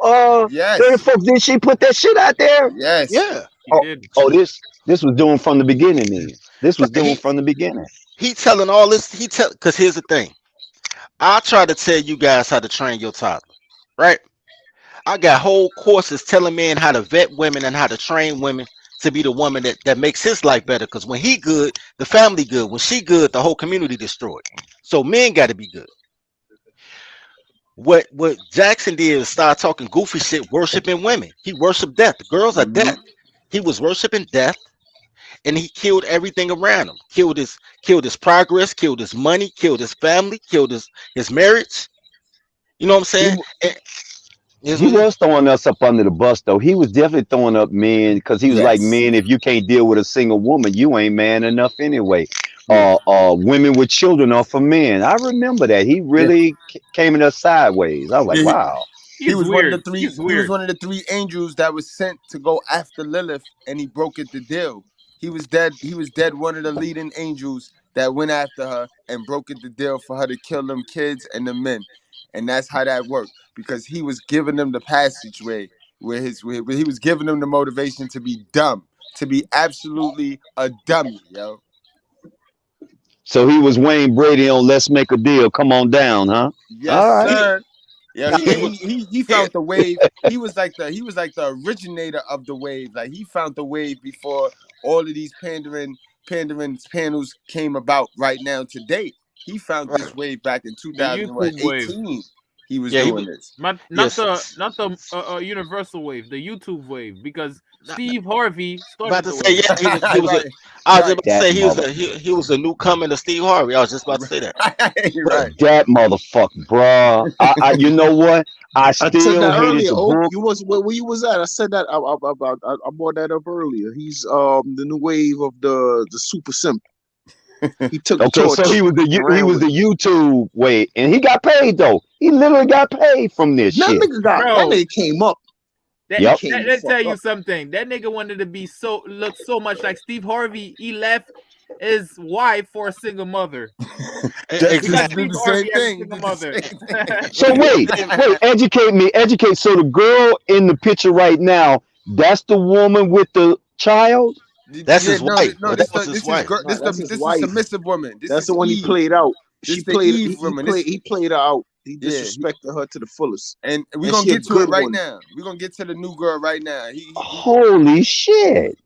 Yes. Folks, did she put that shit out there? Yes. Yeah. He Oh, did. this was doing from the beginning. Then this was Right. doing from the beginning. He telling all this. Because here's the thing. I try to tell you guys how to train your toddler. Right. I got whole courses telling men how to vet women and how to train women to be the woman that makes his life better. Because when he good, the family good. When she good, the whole community destroyed. So men got to be good. What Jackson did is start talking goofy shit, worshiping women. He worshiped death. The girls are death. He was worshiping death, and he killed everything around him. Killed his progress, killed his money, killed his family, killed his marriage. You know what I'm He saying? And here's he what it was throwing us up under the bus though. He was definitely throwing up men because he was like, Yes. man, if you can't deal with a single woman, you ain't man enough anyway. Yeah. Women with children are for men. I remember that. He Yeah. really came at us sideways. I was like, Yeah. wow. He He's was one of the weird. three. He's He was weird. one of the three angels that was sent to go after Lilith, and he broke it the deal. He was dead. He was dead. One of the leading angels that went after her and broke it the deal for her to kill them kids and the men, and that's how that worked because he was giving them the passageway where where he was giving them the motivation to be dumb, to be absolutely a dummy, yo. So he was Wayne Brady on Let's Make a Deal. Come on down, huh? Yes, All right. sir. Yeah, Nah, he found the wave. He was like the originator of the wave. Like he found the wave before all of these pandering panels came about right now today. He found right. this wave back in The YouTube wave. 2018. He was Yeah, he doing was. this. Not the universal wave, the YouTube wave, because Steve Harvey About started to the say, wave. yeah, he was a. Right, I was just right, about to That say mother he was a newcomer to Steve Harvey. I was just about to say that. but right. that motherfucker, bruh. I you know what? I I said still that hated earlier. the Oh, book. you was where you was at? I said that I brought that up earlier. He's the new wave of the super simp. He took the Okay, so torch and he ran was with the it. YouTube way, and he got paid though. He literally got paid from this That shit. that Bro, nigga came up. that He Yep. came the let fuck tell you up. something. That nigga wanted to be look so much like Steve Harvey. He left his wife for a single mother. He got Just Exactly. did Steve the same Harvey as a thing. He single did the mother. same thing. So wait, educate me, educate. So the girl in the picture right now, that's the woman with the child. That's Yeah, his wife, no. bro. That was his wife. Nah, that's his This is wife. submissive woman. This That's is the one he Eve. played out. This She the played Eve woman. This he played her out. He yeah. disrespected her to the fullest. And we're And gonna she a get to it good right one. now. We're gonna get to the new girl right now. Holy shit!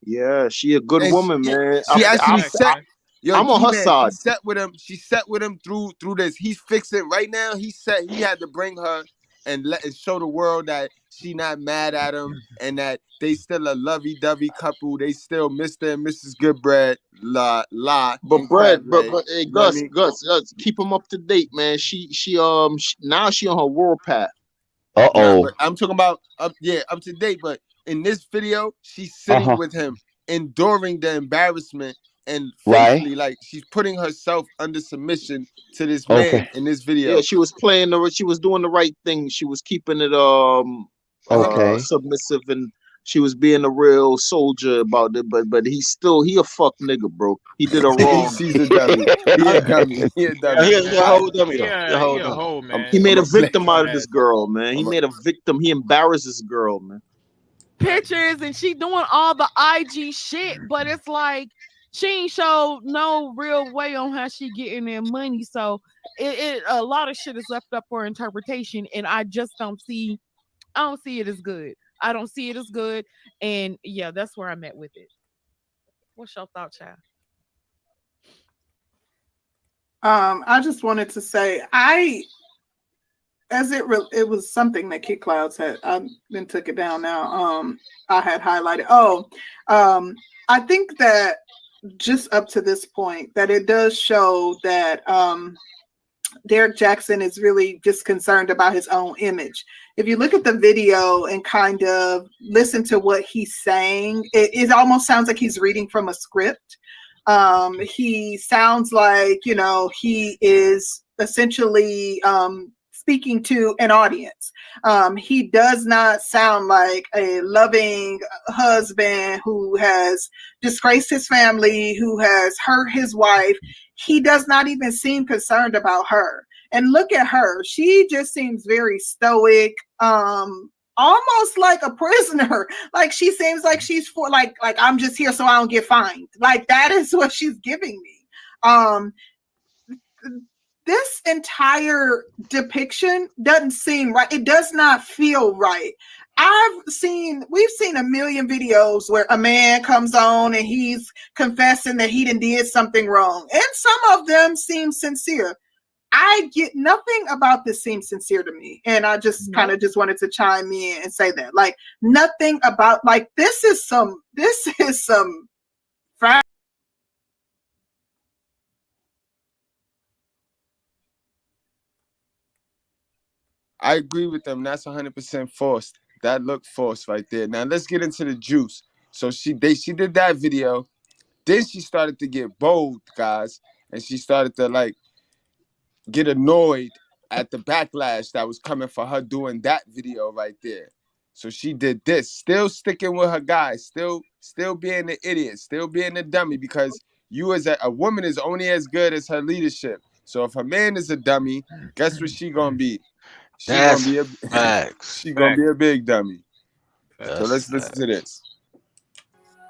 Yeah, she a good And woman, man. she actually Facts, set. man. Yo, I'm on G her man, she side. set with him. She set with him through this. He's fixing right now. He said he had to bring her and show the world that she not mad at him and that they still a lovey-dovey couple. They still Mr. and Mrs. Goodbread, But and Brad, Crab Leg. hey, You know what I mean? Gus, keep him up to date, man. Now she on her world path. Nah, Uh-oh. but I'm talking about up to date. But in this video, she's sitting Uh-huh. with him, enduring the embarrassment and Right. faithfully, like she's putting herself under submission to this Okay. man in this Yeah, video. she was she was doing the right thing. She was keeping it Okay. submissive, and she was being a real soldier about it. But he a fuck nigga, bro. He did her wrong. She's a dummy. He a dummy. He a Yeah, dummy. he a whole dummy though. He a He whole a dummy. hoe, man. He made a play. victim out of this Dumbass. girl, man. He made a victim. He embarrassed this girl, man. Pictures and she doing all the IG shit, but it's like she ain't showed no real way on how she getting their money. So it a lot of shit is left up for interpretation, and I don't see it as good. I don't see it as good, and yeah, that's where I'm at with it. What's your thought, child? I just wanted to say it was something that Kid Clouds had then took it down now. I had highlighted. I think that just up to this point that it does show that Derrick Jaxn is really just concerned about his own image. If you look at the video and kind of listen to what he's saying, it almost sounds like he's reading from a script. He sounds like, you know, he is essentially speaking to an audience. He does not sound like a loving husband who has disgraced his family, who has hurt his wife. He does not even seem concerned about her. And look at her. She just seems very stoic, almost like a prisoner. Like she seems like she's for like I'm just here so I don't get fined. Like that is what she's giving me. This entire depiction doesn't seem right. It does not feel right. We've seen a million videos where a man comes on and he's confessing that he did something wrong. And some of them seem sincere. I get nothing about this seems sincere to me. And I just kind of just wanted to chime in and say that. Like nothing about like this is some I agree with them. That's 100% forced. That looked forced right there. Now let's get into the juice. So she did that video. Then she started to get bold, guys, and she started to like get annoyed at the backlash that was coming for her doing that video right there. So she did this, still sticking with her guys, still being the idiot, still being the dummy, because you as a woman is only as good as her leadership. So if her man is a dummy, guess what she gonna be? She That's gonna be facts. she gonna be a big dummy. That's So let's listen to this.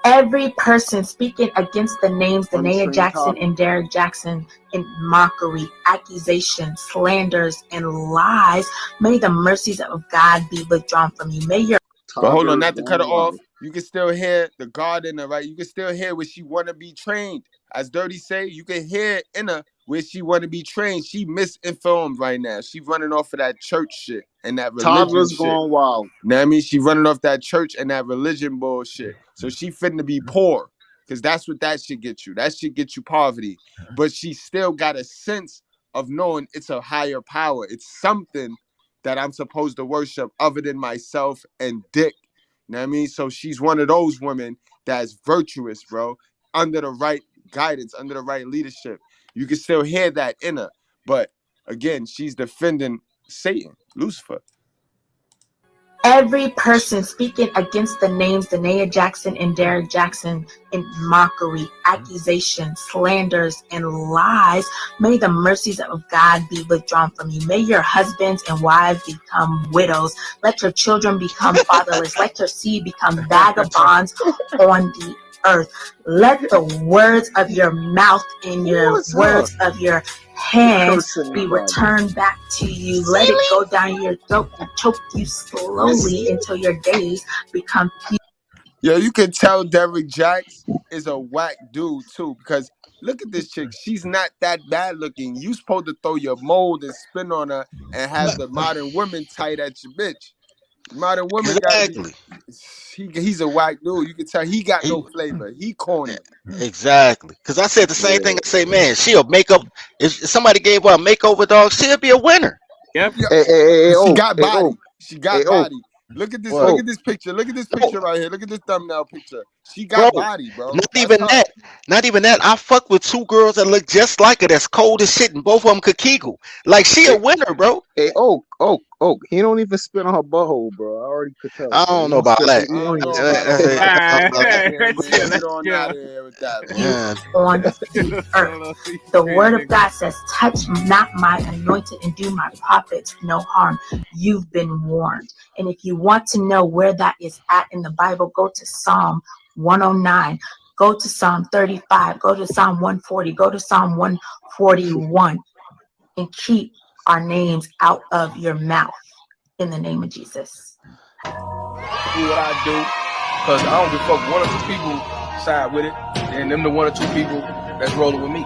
Every person speaking against the names Danae Untrained Jackson cop. and Derrick Jaxn in mockery, accusations, slanders, and lies, may the mercies of God be withdrawn from you. May your But hold on, Toddler not to cut it going off. wild. You can still hear the God in her, right? You can still hear where she want to be trained. As Dirty say, you can hear in her where she want to be trained. She misinformed right now. She running off of that church shit and that religion Toddlers shit. going wild. Know what I mean? She running off that church and that religion bullshit. So she finna be poor. Because that's what that shit get you. That shit get you poverty. But she still got a sense of knowing it's a higher power. It's something that I'm supposed to worship other than myself and dick. You know what I mean? So she's one of those women that's virtuous, bro, under the right guidance, under the right leadership. You can still hear that in her. But again, she's defending Satan, Lucifer. every person speaking against the names Danae Jackson and Derrick Jaxn in mockery, accusations, slanders, and lies, may the mercies of God be withdrawn from you. May your husbands and wives become widows. Let your children become fatherless. Let your seed become vagabonds on the earth. Let the words of your mouth and your words of your hands be returned back to you. Let it go down your throat and choke you slowly until your days become few. Yo, you can tell Derrick Jaxn is a whack dude too, because look at this chick. She's not that bad looking. You supposed to throw your mold and spin on her and have the modern woman tight at your bitch. Modern woman gotta be. He's a whack dude. You can tell he got no flavor. He corny. Exactly. Because I said the same thing. I say, man, she'll make up. If somebody gave her a makeover, dog, she'll be a winner. Yep. She got body. She got body. Look at this. Look at this picture. Look at this picture right here. Look at this thumbnail picture. She got body, bro. Not That's even her. that. Not even that. I fuck with two girls that look just like her. That's cold as shit, and both of them could kegel. Like she a winner, bro. Hey, he don't even spit on her butthole, bro. I already could tell. I don't know about that. On the earth. The word of God says, touch not my anointed and do my prophets no harm. You've been warned. And if you want to know where that is at in the Bible, go to Psalm 109. Go to Psalm 35. Go to Psalm 140. Go to Psalm 141. And keep our names out of your mouth in the name of Jesus. Do what I do, because I don't give a fuck. One or two people side with it, and them the one or two people that's rolling with me.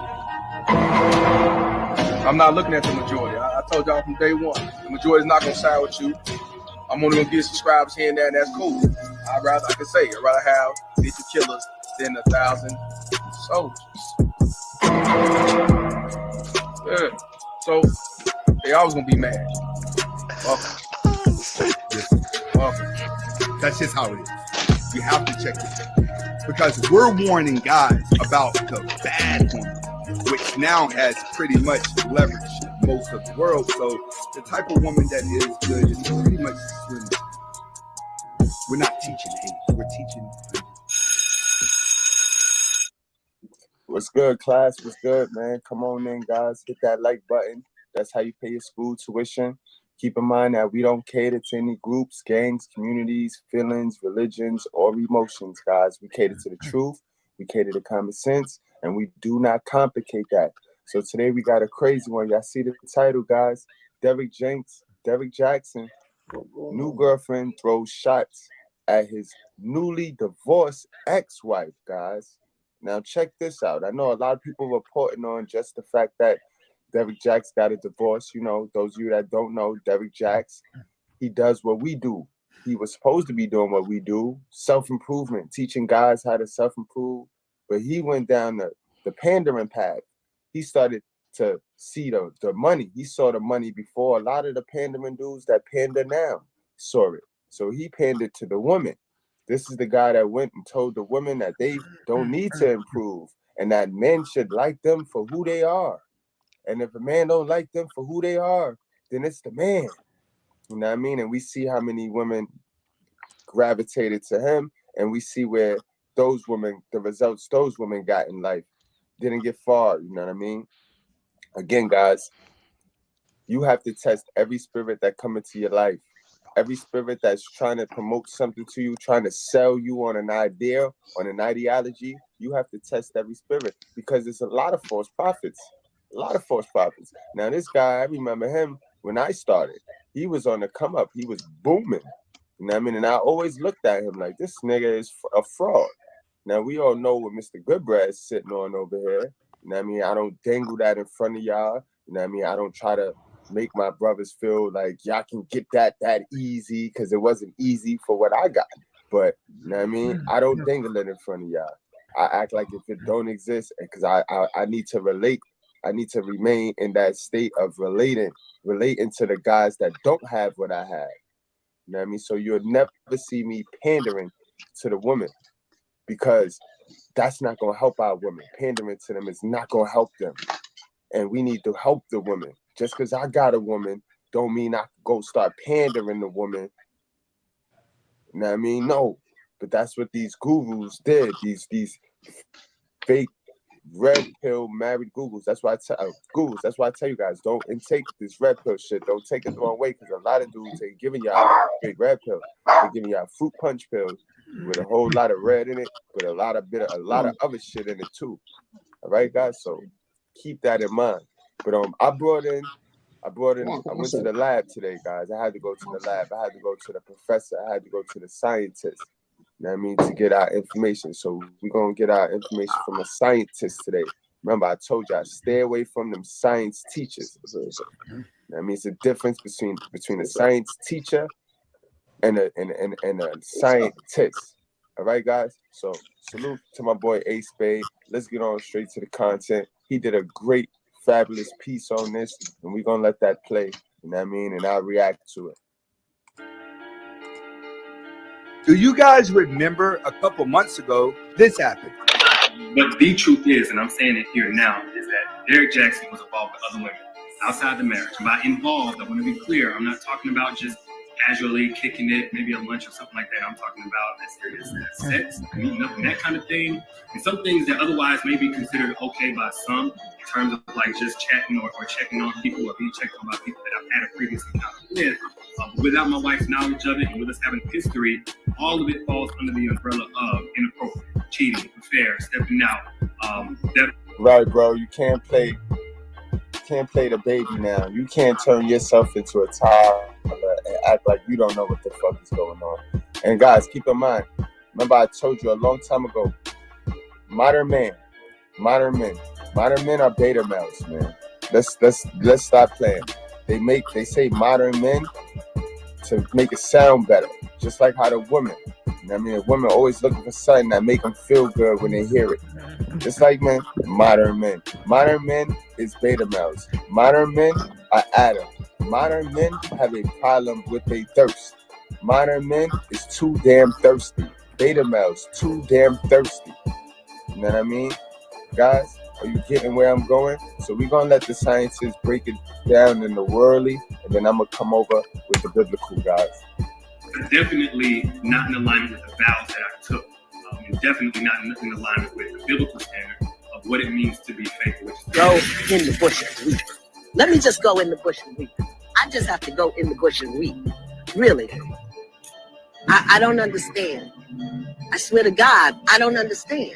I'm not looking at the majority. I told y'all from day one, the majority's not gonna side with you. I'm only gonna get subscribers here and there, and that's cool. I'd rather have 50 killers than 1,000 soldiers. Yeah. So they always gonna be mad. Welcome. Welcome. That's just how it is. We have to check this because we're warning guys about the bad woman, which now has pretty much leveraged most of the world. So the type of woman that is good is pretty much we're not teaching hate. We're teaching. What's good, class? What's good, man? Come on in, guys. Hit that like button. That's how you pay your school tuition. Keep in mind that we don't cater to any groups, gangs, communities, feelings, religions, or emotions, guys. We cater to the truth. We cater to common sense, and we do not complicate that. So today we got a crazy one. Y'all see the title, guys. Derrick Jaxn, new girlfriend throws shots at his newly divorced ex-wife, guys. Now check this out. I know a lot of people reporting on just the fact that Derrick Jaxn got a divorce. You know, those of you that don't know, Derrick Jaxn, he does what we do. He was supposed to be doing what we do, self-improvement, teaching guys how to self-improve. But he went down the pandering path. He started to see the money. He saw the money before a lot of the pandering dudes that pander now saw it. So he pandered to the women. This is the guy that went and told the women that they don't need to improve and that men should like them for who they are. And if a man don't like them for who they are, then it's the man. You know what I mean? And we see how many women gravitated to him, and we see where those women, the results those women got in life, didn't get far. You know what I mean? Again, guys, you have to test every spirit that come into your life. Every spirit that's trying to promote something to you, trying to sell you on an idea, on an ideology, you have to test every spirit because there's a lot of false prophets. A lot of false prophets. Now, this guy, I remember him when I started. He was on the come up. He was booming. You know what I mean? And I always looked at him like, this nigga is a fraud. Now, we all know what Mr.Goodbread is sitting on over here. You know what I mean? I don't dangle that in front of y'all. You know what I mean? I don't try to make my brothers feel like y'all can get that easy because it wasn't easy for what I got. But, you know what I mean? I don't dangle it in front of y'all. I act like if it don't exist because I need to relate. I need to remain in that state of relating to the guys that don't have what I have. You know what I mean? So you'll never see me pandering to the women because that's not going to help our women. Pandering to them is not going to help them. And we need to help the women. Just because I got a woman don't mean I go start pandering the woman. You know what I mean? No. But that's what these gurus did. These fake red pill married Googles. That's why I tell you guys, don't intake this red pill shit. Don't take it the wrong way because a lot of dudes ain't giving y'all big red pill. They're giving y'all fruit punch pills with a whole lot of red in it, with a lot of other shit in it too. All right, guys. So keep that in mind. But I went to the lab today, guys. I had to go to the lab. I had to go to the professor. I had to go to the scientist. You know what I mean? To get our information. So we're going to get our information from a scientist today. Remember, I told y'all, stay away from them science teachers. That means the difference between a science teacher and a scientist. All right, guys? So salute to my boy A Spade. Let's get on straight to the content. He did a great, fabulous piece on this, and we're going to let that play. You know what I mean? And I'll react to it. Do you guys remember a couple months ago, this happened? But the truth is, and I'm saying it here now, is that Derrick Jaxn was involved with other women outside the marriage. By involved, I want to be clear. I'm not talking about just casually kicking it, maybe a lunch or something like that. I'm talking about as serious as sex, meeting up and that kind of thing. And some things that otherwise may be considered okay by some in terms of like just chatting or checking on people or being checked on by people that I've had a previous encounter with. Without my wife's knowledge of it and with us having history, all of it falls under the umbrella of inappropriate, cheating, unfair, stepping out. Right, bro. You can't play the baby now. You can't turn yourself into a toddler and act like you don't know what the fuck is going on. And guys, keep in mind, remember I told you a long time ago, modern men are beta males, man. Let's stop playing. They say modern men to make it sound better, just like how the women. You know what I mean? A woman always looking for something that make them feel good when they hear it. Just like modern men is beta males. Modern men are Adam. Modern men have a problem with their thirst. Modern men is too damn thirsty. Beta males, too damn thirsty. You know what I mean? Guys, are you getting where I'm going? So we're going to let the scientists break it down in the worldly, and then I'm going to come over with the biblical, guys. Definitely not in alignment with the vows that I took. And definitely not in alignment with the biblical standard of what it means to be faithful. Go in the bush and weep. Let me just go in the bush and weep. I just have to go in the bush and weep. Really. I don't understand. I swear to God, I don't understand.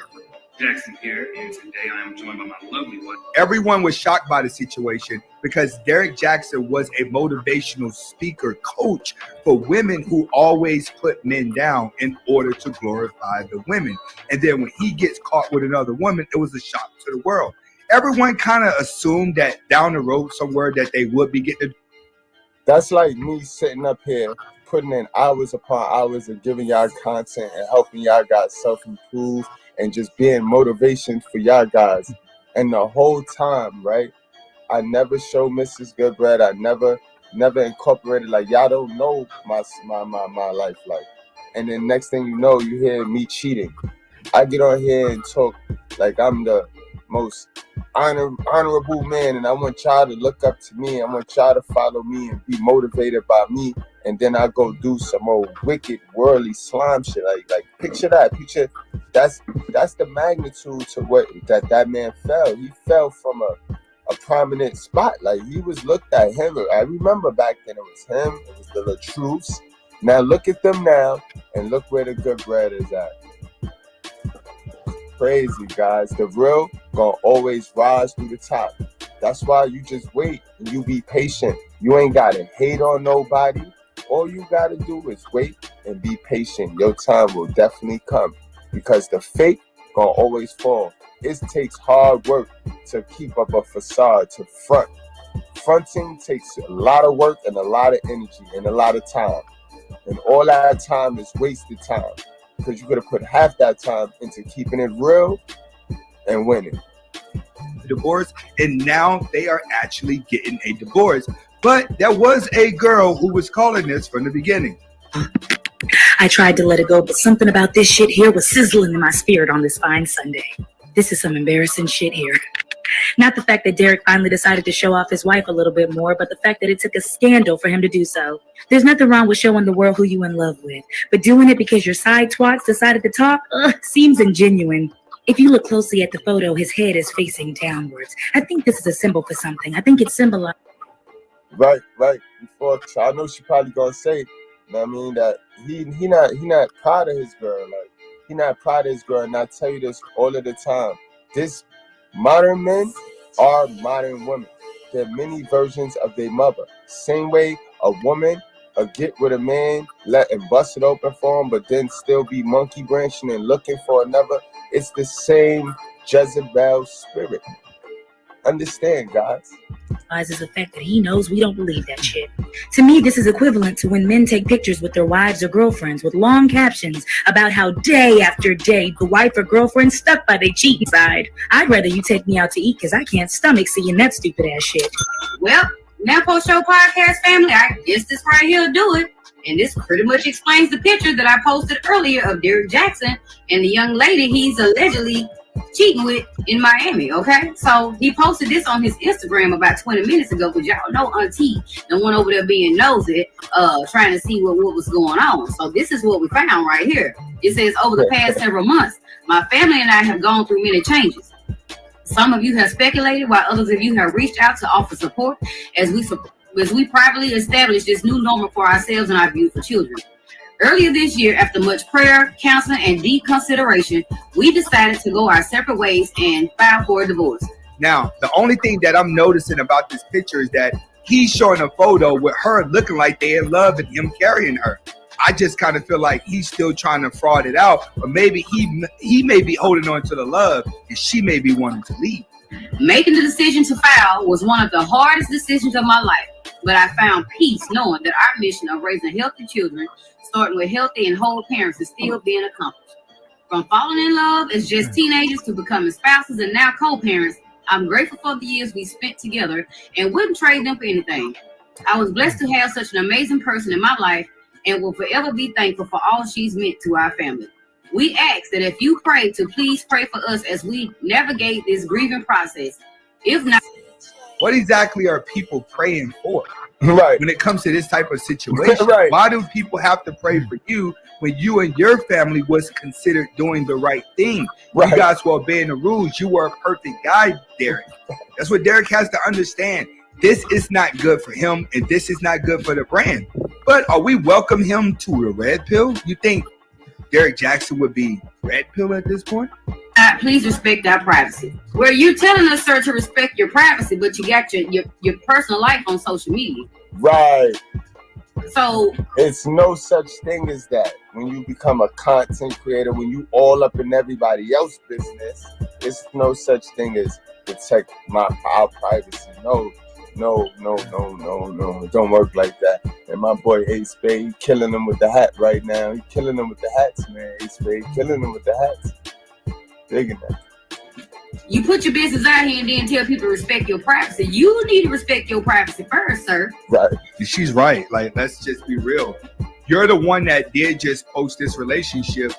Jackson here, and today I am joined by my lovely wife. Everyone was shocked by the situation because Derrick Jaxn was a motivational speaker coach for women who always put men down in order to glorify the women. And then when he gets caught with another woman, it was a shock to the world. Everyone kind of assumed that down the road somewhere that they would be getting. That's like me sitting up here putting in hours upon hours of giving y'all content and helping y'all guys self-improve and just being motivation for y'all guys. And the whole time, right, I never show Mr.Goodbread. I never incorporated, like, y'all don't know my life, like. And then next thing you know, you hear me cheating. I get on here and talk like I'm the most honorable man, and I want y'all to look up to me. I want y'all to follow me and be motivated by me. And then I go do some old wicked worldly slime shit. Like picture that. Picture that's the magnitude to what that man fell. He fell from a prominent spot. Like, he was looked at him. I remember back then it was him. It was the Latruths. Now look at them now, and look where the Goodbread is at. Crazy, guys. The real gonna always rise through the top. That's why you just wait and you be patient. You ain't gotta hate on nobody. All you gotta do is wait and be patient. Your time will definitely come, because the fake gonna always fall. It takes hard work to keep up a facade, to front. Fronting takes a lot of work and a lot of energy and a lot of time. And all that time is wasted time, because you could have put half that time into keeping it real and winning. Divorce, and now they are actually getting a divorce. But there was a girl who was calling this from the beginning. I tried to let it go, but something about this shit here was sizzling in my spirit on this fine Sunday. This is some embarrassing shit here. Not the fact that Derrick finally decided to show off his wife a little bit more, but the fact that it took a scandal for him to do so. There's nothing wrong with showing the world who you in love with, but doing it because your side twats decided to talk, seems ingenuine. If you look closely at the photo, his head is facing downwards. I think this is a symbol for something. I think it symbolizes. Right. Before, I know she probably gonna say, you know what I mean, that he not proud of his girl. Like, he not proud of his girl, and I tell you this all of the time. This modern men are modern women. They're many versions of their mother. Same way a woman get with a man, let and bust it open for him, but then still be monkey branching and looking for another. It's the same Jezebel spirit. Understand, guys. Is the fact that he knows we don't believe that shit. To me, this is equivalent to when men take pictures with their wives or girlfriends with long captions about how day after day the wife or girlfriend stuck by their cheating side. I'd rather you take me out to eat, because I can't stomach seeing that stupid ass shit. Well, now Post Show Podcast family, I guess this right here will do it. And this pretty much explains the picture that I posted earlier of Derrick Jaxn and the young lady he's allegedly cheating with in Miami, okay? So he posted this on his Instagram about 20 minutes ago, because y'all know Auntie, the one over there being nosy, trying to see what was going on. So this is what we found right here. It says, over the past several months, my family and I have gone through many changes. Some of you have speculated, while others of you have reached out to offer support as we privately establish this new normal for ourselves and our beautiful children. Earlier this year, after much prayer, counseling, and deep consideration, we decided to go our separate ways and file for a divorce. Now, the only thing that I'm noticing about this picture is that he's showing a photo with her looking like they in love and him carrying her. I just kind of feel like he's still trying to fraud it out, or maybe he may be holding on to the love and she may be wanting to leave. Making the decision to file was one of the hardest decisions of my life, but I found peace knowing that our mission of raising healthy children, starting with healthy and whole parents, is still being accomplished. From falling in love as just teenagers to becoming spouses and now co-parents, I'm grateful for the years we spent together and wouldn't trade them for anything. I was blessed to have such an amazing person in my life and will forever be thankful for all she's meant to our family. We ask that if you pray to please pray for us as we navigate this grieving process. If not, what exactly are people praying for? Right. When it comes to this type of situation, Right. Why do people have to pray for you when you and your family was considered doing the right thing? Right. You guys were obeying the rules. You were a perfect guy, Derrick. That's what Derrick has to understand. This is not good for him, and this is not good for the brand. But are we welcome him to a red pill? You think Derrick Jaxn would be red pill at this point? Please respect our privacy. Where you telling us, sir, to respect your privacy, but you got your personal life on social media. Right. So it's no such thing as that. When you become a content creator, when you all up in everybody else's business, it's no such thing as protect our privacy. No. It don't work like that. And my boy Ace Spade, he killing them with the hat right now. He killing them with the hats, man. Ace Spade killing them with the hats. Digging that. You put your business out here and then tell people to respect your privacy. You need to respect your privacy first, sir. Right. She's right. Like, let's just be real. You're the one that did just post this relationship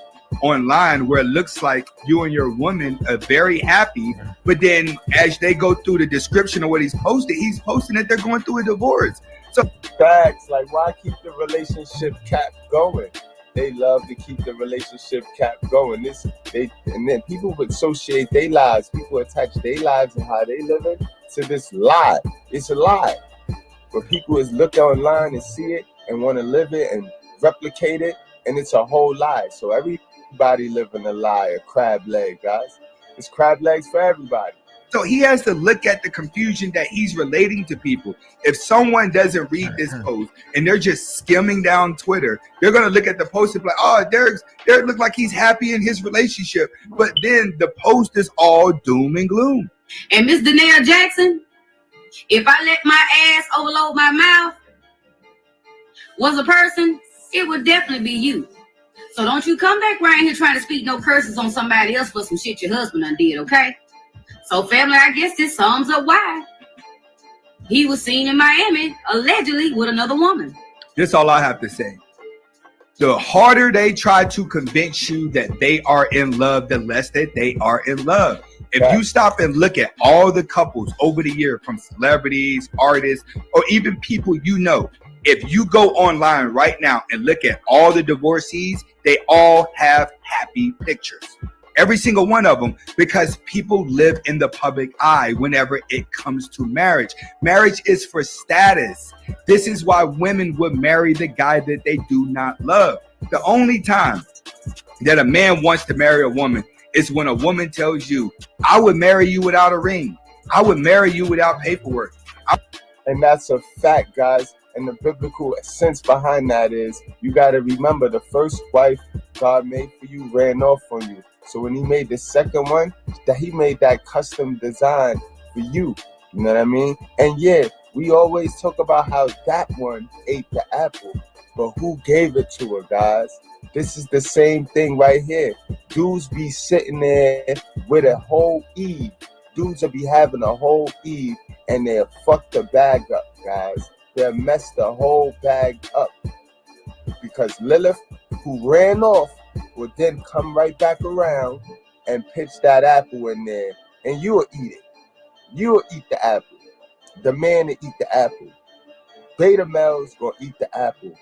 online where it looks like you and your woman are very happy, but then as they go through the description of what he's posting that they're going through a divorce. So facts, like, why keep the relationship cap going? They love to keep the relationship cap going. And then people would associate their lives, people attach their lives and how they live it to this lie. It's a lie. But people is look online and see it and want to live it and replicate it, and it's a whole lie. So everybody living a lie, a crab leg, guys. It's crab legs for everybody. So he has to look at the confusion that he's relating to people. If someone doesn't read this post and they're just skimming down Twitter, they're going to look at the post and be like, oh, Derrick look like he's happy in his relationship. But then the post is all doom and gloom. And Ms. Derrick Jaxn, if I let my ass overload my mouth was a person, it would definitely be you. So don't you come back around here trying to speak no curses on somebody else for some shit your husband done did, okay? So family, I guess this sums up why he was seen in Miami, allegedly with another woman. That's all I have to say. The harder they try to convince you that they are in love, the less that they are in love. If you stop and look at all the couples over the year, from celebrities, artists, or even people you know, if you go online right now and look at all the divorcees, they all have happy pictures. Every single one of them, because people live in the public eye whenever it comes to marriage. Marriage is for status. This is why women would marry the guy that they do not love. The only time that a man wants to marry a woman is when a woman tells you, I would marry you without a ring. I would marry you without paperwork. And that's a fact, guys. And the biblical sense behind that is you got to remember the first wife God made for you ran off on you. So when he made the second one, that he made that custom design for you. You know what I mean? And yeah, we always talk about how that one ate the apple, but who gave it to her, guys? This is the same thing right here. Dudes be sitting there with a whole Eve. Dudes will be having a whole Eve and they'll fuck the bag up, guys. They'll mess the whole bag up. Because Lilith, who ran off, will then come right back around and pitch that apple in there, and you will eat it. You will eat the apple. The man will eat the apple. Beta males gonna eat the apple.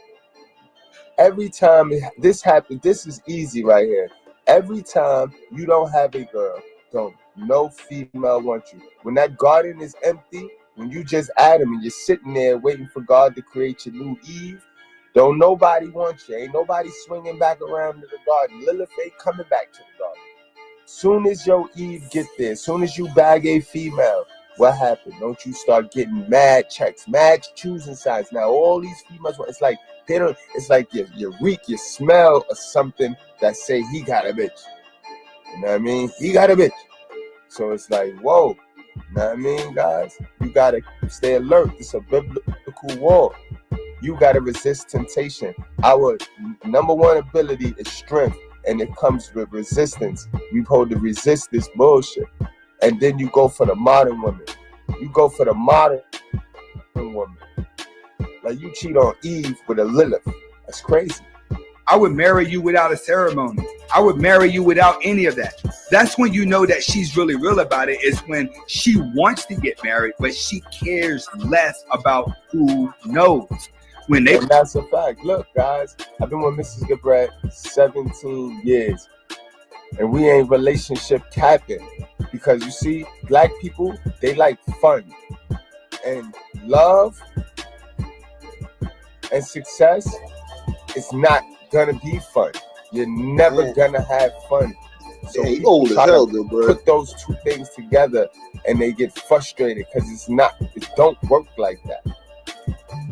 Every time this happens, this is easy right here. Every time you don't have a girl, no female wants you. When that garden is empty, when you just Adam and you're sitting there waiting for God to create your new Eve, don't nobody want you. Ain't nobody swinging back around to the garden. Lilith ain't coming back to the garden. Soon as your Eve get there, soon as you bag a female, what happened? Don't you start getting mad checks, mad choosing sides? Now all these females, it's like they don't. It's like you reek, you smell of something that say he got a bitch. You know what I mean? He got a bitch. So it's like, whoa. You know what I mean, guys? You gotta stay alert. It's a biblical war. You gotta resist temptation. Our number one ability is strength, and it comes with resistance. We hold to resist this bullshit. And then you go for the modern woman. You go for the modern woman. Like you cheat on Eve with a Lilith. That's crazy. I would marry you without a ceremony. I would marry you without any of that. That's when you know that she's really real about it, is when she wants to get married, but she cares less about who knows. And that's a fact. Look, guys, I've been with Mrs.Goodbread 17 years. And we ain't relationship capping. Because you see, black people, they like fun. And love and success is not gonna be fun. You're never gonna have fun. So he people old as try hell, to though, bro. put those two things together and they get frustrated because it don't work like that.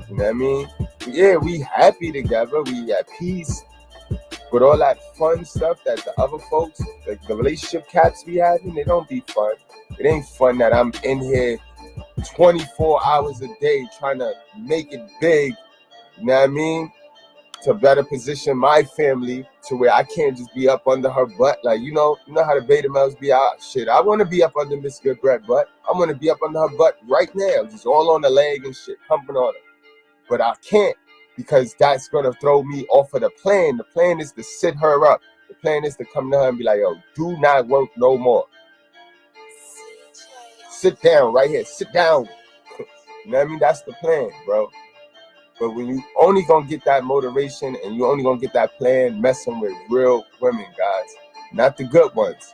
You know what I mean? Yeah, we happy together, we at peace. But all that fun stuff that the other folks, like the relationship caps be having, they don't be fun. It ain't fun that I'm in here 24 hours a day trying to make it big, you know what I mean? To better position my family to where I can't just be up under her butt. Like, you know how the beta males be out. Shit, I want to be up under Miss Goodbread butt. I want to be up under her butt right now, just all on the leg and shit, humping on her. But I can't, because that's going to throw me off of the plan. The plan is to sit her up. The plan is to come to her and be like, yo, do not work no more. Sit down right here. Sit down. You know what I mean? That's the plan, bro. But when you only gonna get that motivation and you only gonna get that plan messing with real women, guys. Not the good ones.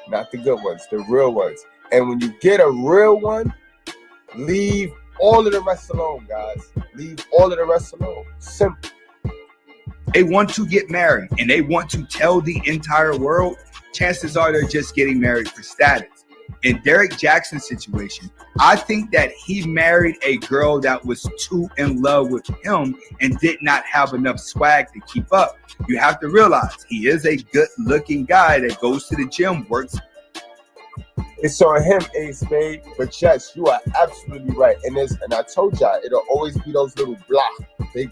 Not the good ones, the real ones. And when you get a real one, leave all of the rest alone, guys. Leave all of the rest alone. Simple. They want to get married and they want to tell the entire world, chances are they're just getting married for status. In Derrick Jaxn's situation, I think that he married a girl that was too in love with him and did not have enough swag to keep up. You have to realize he is a good-looking guy that goes to the gym, works. It's on him, Ace Spade. But yes, you are absolutely right. And I told y'all, it'll always be those little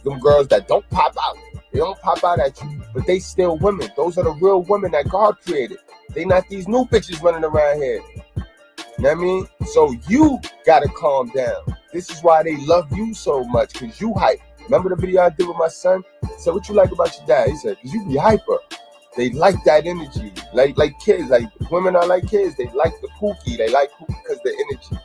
them girls that don't pop out. They don't pop out at you, but they still women. Those are the real women that God created. They not these new bitches running around here. You know what I mean? So you gotta calm down. This is why they love you so much, because you hype. Remember the video I did with my son? I said, what you like about your dad? He said, because you be hyper. They like that energy. Like kids, like women are like kids. They like the pookie. They like pookie because the energy.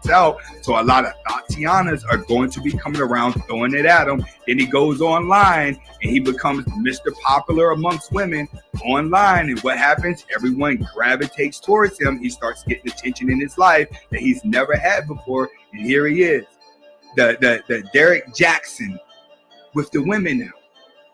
So a lot of Tatianas are going to be coming around throwing it at him. Then he goes online and he becomes Mr. Popular amongst women online. And what happens? Everyone gravitates towards him. He starts getting attention in his life that he's never had before. And here he is, the Derrick Jaxn with the women now.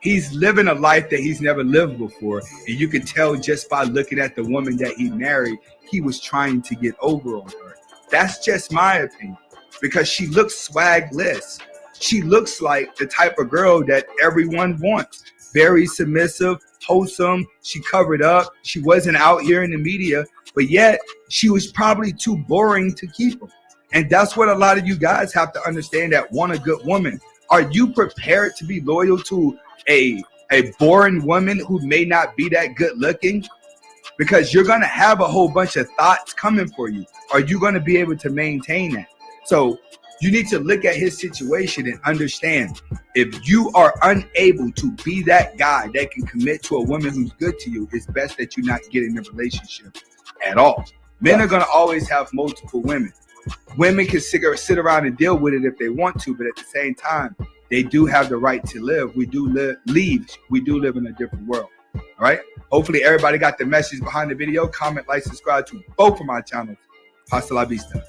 He's living a life that he's never lived before. And you can tell just by looking at the woman that he married, he was trying to get over on her. That's just my opinion, because she looks swagless. She looks like the type of girl that everyone wants. Very submissive, wholesome. She covered up. She wasn't out here in the media, but yet she was probably too boring to keep him. And that's what a lot of you guys have to understand that want a good woman. Are you prepared to be loyal to a boring woman who may not be that good looking? Because you're going to have a whole bunch of thoughts coming for you. Are you going to be able to maintain that? So you need to look at his situation and understand, if you are unable to be that guy that can commit to a woman who's good to you, it's best that you not get in a relationship at all. Men are going to always have multiple women. Women can sit around and deal with it if they want to, but at the same time, they do have the right to live. We do live in a different world. All right. Hopefully everybody got the message behind the video. Comment, like, subscribe to both of my channels. Hasta la vista.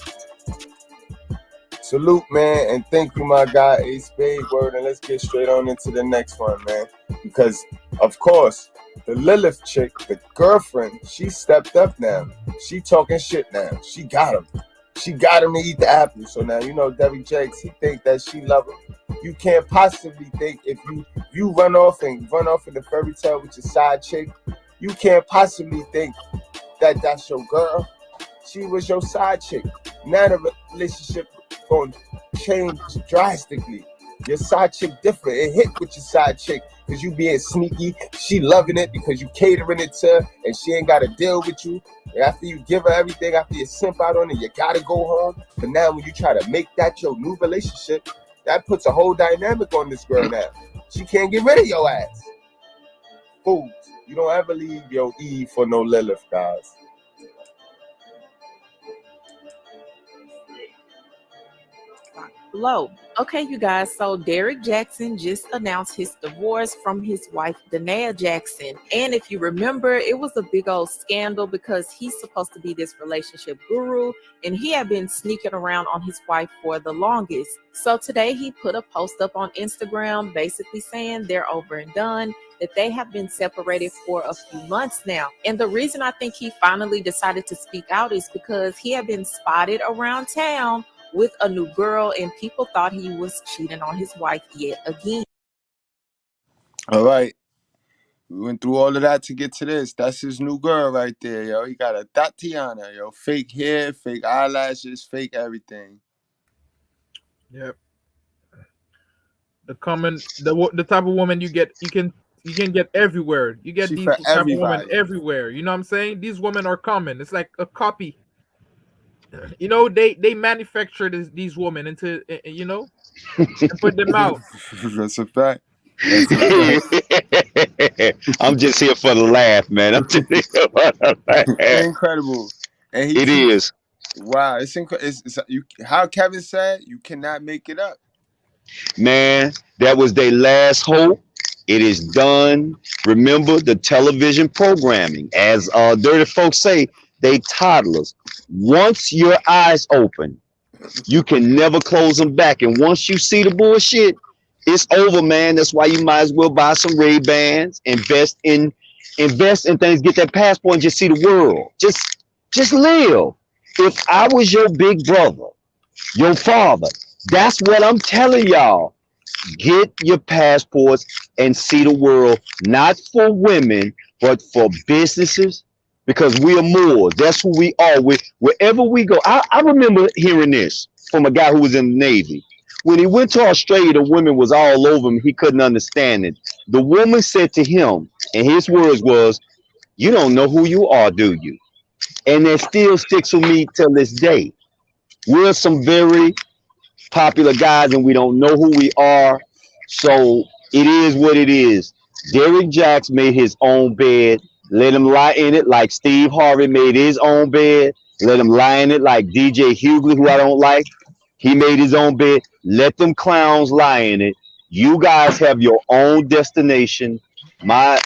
Salute, man, and thank you, my guy, Ace Spade Word. And let's get straight on into the next one, man. Because, of course, the Lilith chick, the girlfriend, she stepped up now. She talking shit now. She got him. She got him to eat the apple. So now, Derrick Jaxn, he think that she love him. You can't possibly think, if you run off in the fairy tale with your side chick, you can't possibly think that that's your girl. She was your side chick. Now the relationship going to change drastically. Your side chick different. It hit with your side chick because you being sneaky. She loving it because you catering it to her, and she ain't got to deal with you. And after you give her everything, after you simp out on it, you gotta go home. But now when you try to make that your new relationship, that puts a whole dynamic on this girl now. She can't get rid of your ass. Fools. You don't ever leave your Eve for no Lilith, guys. Low. Okay, you guys. So Derrick Jaxn just announced his divorce from his wife, Danae Jackson. And if you remember, it was a big old scandal because he's supposed to be this relationship guru and he had been sneaking around on his wife for the longest. So today he put a post up on Instagram basically saying they're over and done, that they have been separated for a few months now. And the reason I think he finally decided to speak out is because he had been spotted around town with a new girl and people thought he was cheating on his wife yet again. All right. We went through all of that to get to this. That's his new girl right there, yo. He got a Tatiana, yo. Fake hair, fake eyelashes, fake everything. Yep. The type of woman you can get everywhere. You get these type of women everywhere. You know what I'm saying? These women are common. It's like a copy. You know, they manufacture these women into, you know, and put them out. That's a fact. I'm just here for the laugh, man. I'm just here for the laugh. Incredible. And it is. Wow. It's how Kevin said, you cannot make it up. Man, that was their last hope. It is done. Remember the television programming. As dirty folks say, they toddlers. Once your eyes open, you can never close them back. And once you see the bullshit, it's over, man. That's why you might as well buy some Ray-Bans, invest in things, get that passport, and just see the world. Just live. If I was your big brother, your father, that's what I'm telling y'all. Get your passports and see the world, not for women, but for businesses, because we are more. That's who we are. Wherever we go. I remember hearing this from a guy who was in the Navy. When he went to Australia, the women was all over him. He couldn't understand it. The woman said to him, and his words was, "You don't know who you are, do you?" And that still sticks with me till this day. We're some very popular guys and we don't know who we are. So it is what it is. Derrick Jaxn made his own bed. Let him lie in it like Steve Harvey made his own bed. Let him lie in it like DJ Hughley, who I don't like. He made his own bed. Let them clowns lie in it. You guys have your own destination. My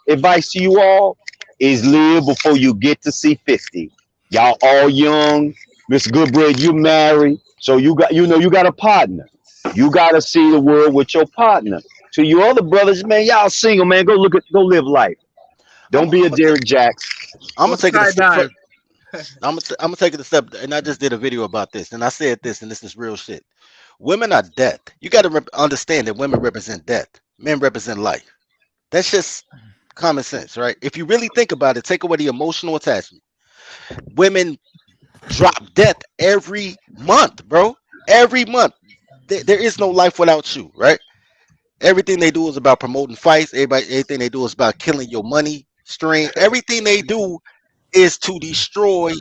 advice to you all is live before you get to see 50. Y'all all young. Mr.Goodbread, you married. So you got a partner. You gotta see the world with your partner. To you other brothers, man, y'all single, man. Go live life. Don't be a Derrick Jaxn. I'm gonna take it a step. I'm gonna take it a step, and I just did a video about this, and I said this, and this is real shit. Women are death. You got to understand that women represent death. Men represent life. That's just common sense, right? If you really think about it, take away the emotional attachment. Women drop death every month, bro. Every month. There is no life without you, right? Everything they do is about promoting fights. Everything they do is about killing your money stream. Everything they do is to destroy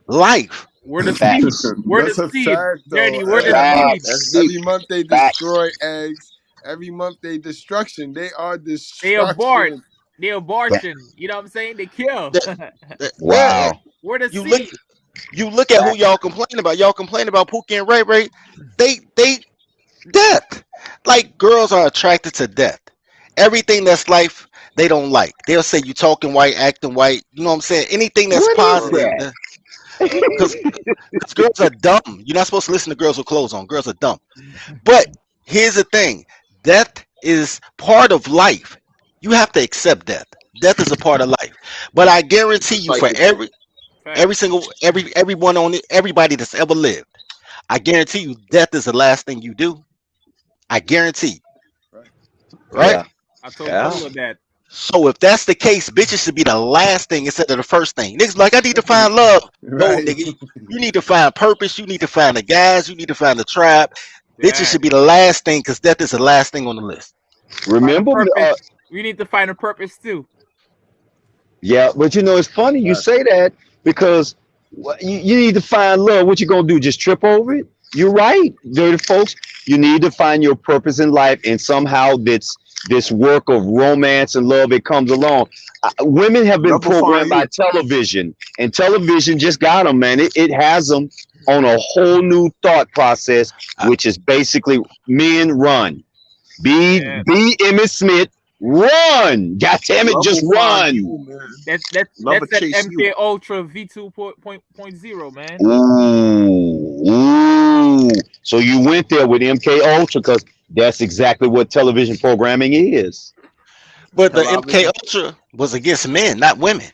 life. We're the seed. We're the seed. Dirty. We're the seed. Every month they destroy eggs. Every month they destruction. They are destruction. They abort. They abortion. You know what I'm saying? They kill. Wow. We're the seed. You look at who y'all complain about. Y'all complain about Pookie and Ray Ray. They death. Like, girls are attracted to death. Everything that's life, they don't like. They'll say you talking white, acting white. You know what I'm saying? Anything that's positive. Because girls are dumb. You're not supposed to listen to girls with clothes on. Girls are dumb. But here's the thing. Death is part of life. You have to accept death. Death is a part of life. But I guarantee you, for everyone on it, everybody that's ever lived, I guarantee you, death is the last thing you do. I guarantee. Right? Yeah. I told you that. So if that's the case, bitches should be the last thing instead of the first thing. Niggas like, I need to find love. No, nigga. You need to find purpose. You need to find the guys. You need to find the tribe. Bitches should be the last thing because death is the last thing on the list. Remember, We need to find a purpose too. yeah, but it's funny you say that because you need to find love. What you gonna do? Just trip over it? You're right, dirty folks. You need to find your purpose in life, and somehow this work of romance and love it comes along. Women have been Love will find programmed by you. television, and television just got them, man. It has them on a whole new thought process, which is basically men run. Be Emmett Smith, run! God damn it, Love just will find run! you, man. That's Love will that chase MK you. Ultra V2.0, man. Ooh. So you went there with MK Ultra because that's exactly what television programming is. But the MK Ultra was against men, not women.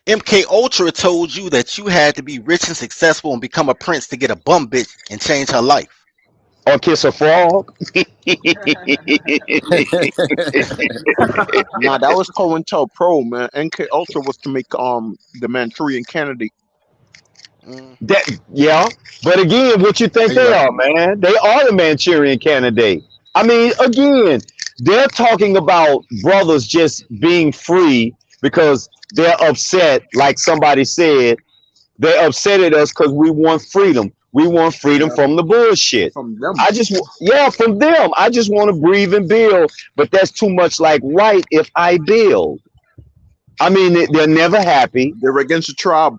MK Ultra told you that you had to be rich and successful and become a prince to get a bum bitch and change her life. Or kiss a frog. Nah, that was COINTELPRO, man. NK Ultra was to make the Manchurian Candidate. Yeah, but again, what you think they are, man? They are the Manchurian Candidate. I mean, again, they're talking about brothers just being free because they're upset. Like somebody said, they're upset at us because we want freedom. We want freedom from the bullshit. From them. From them. I just want to breathe and build, but that's too much like right if I build. I mean, they're never happy. They're against the tribe.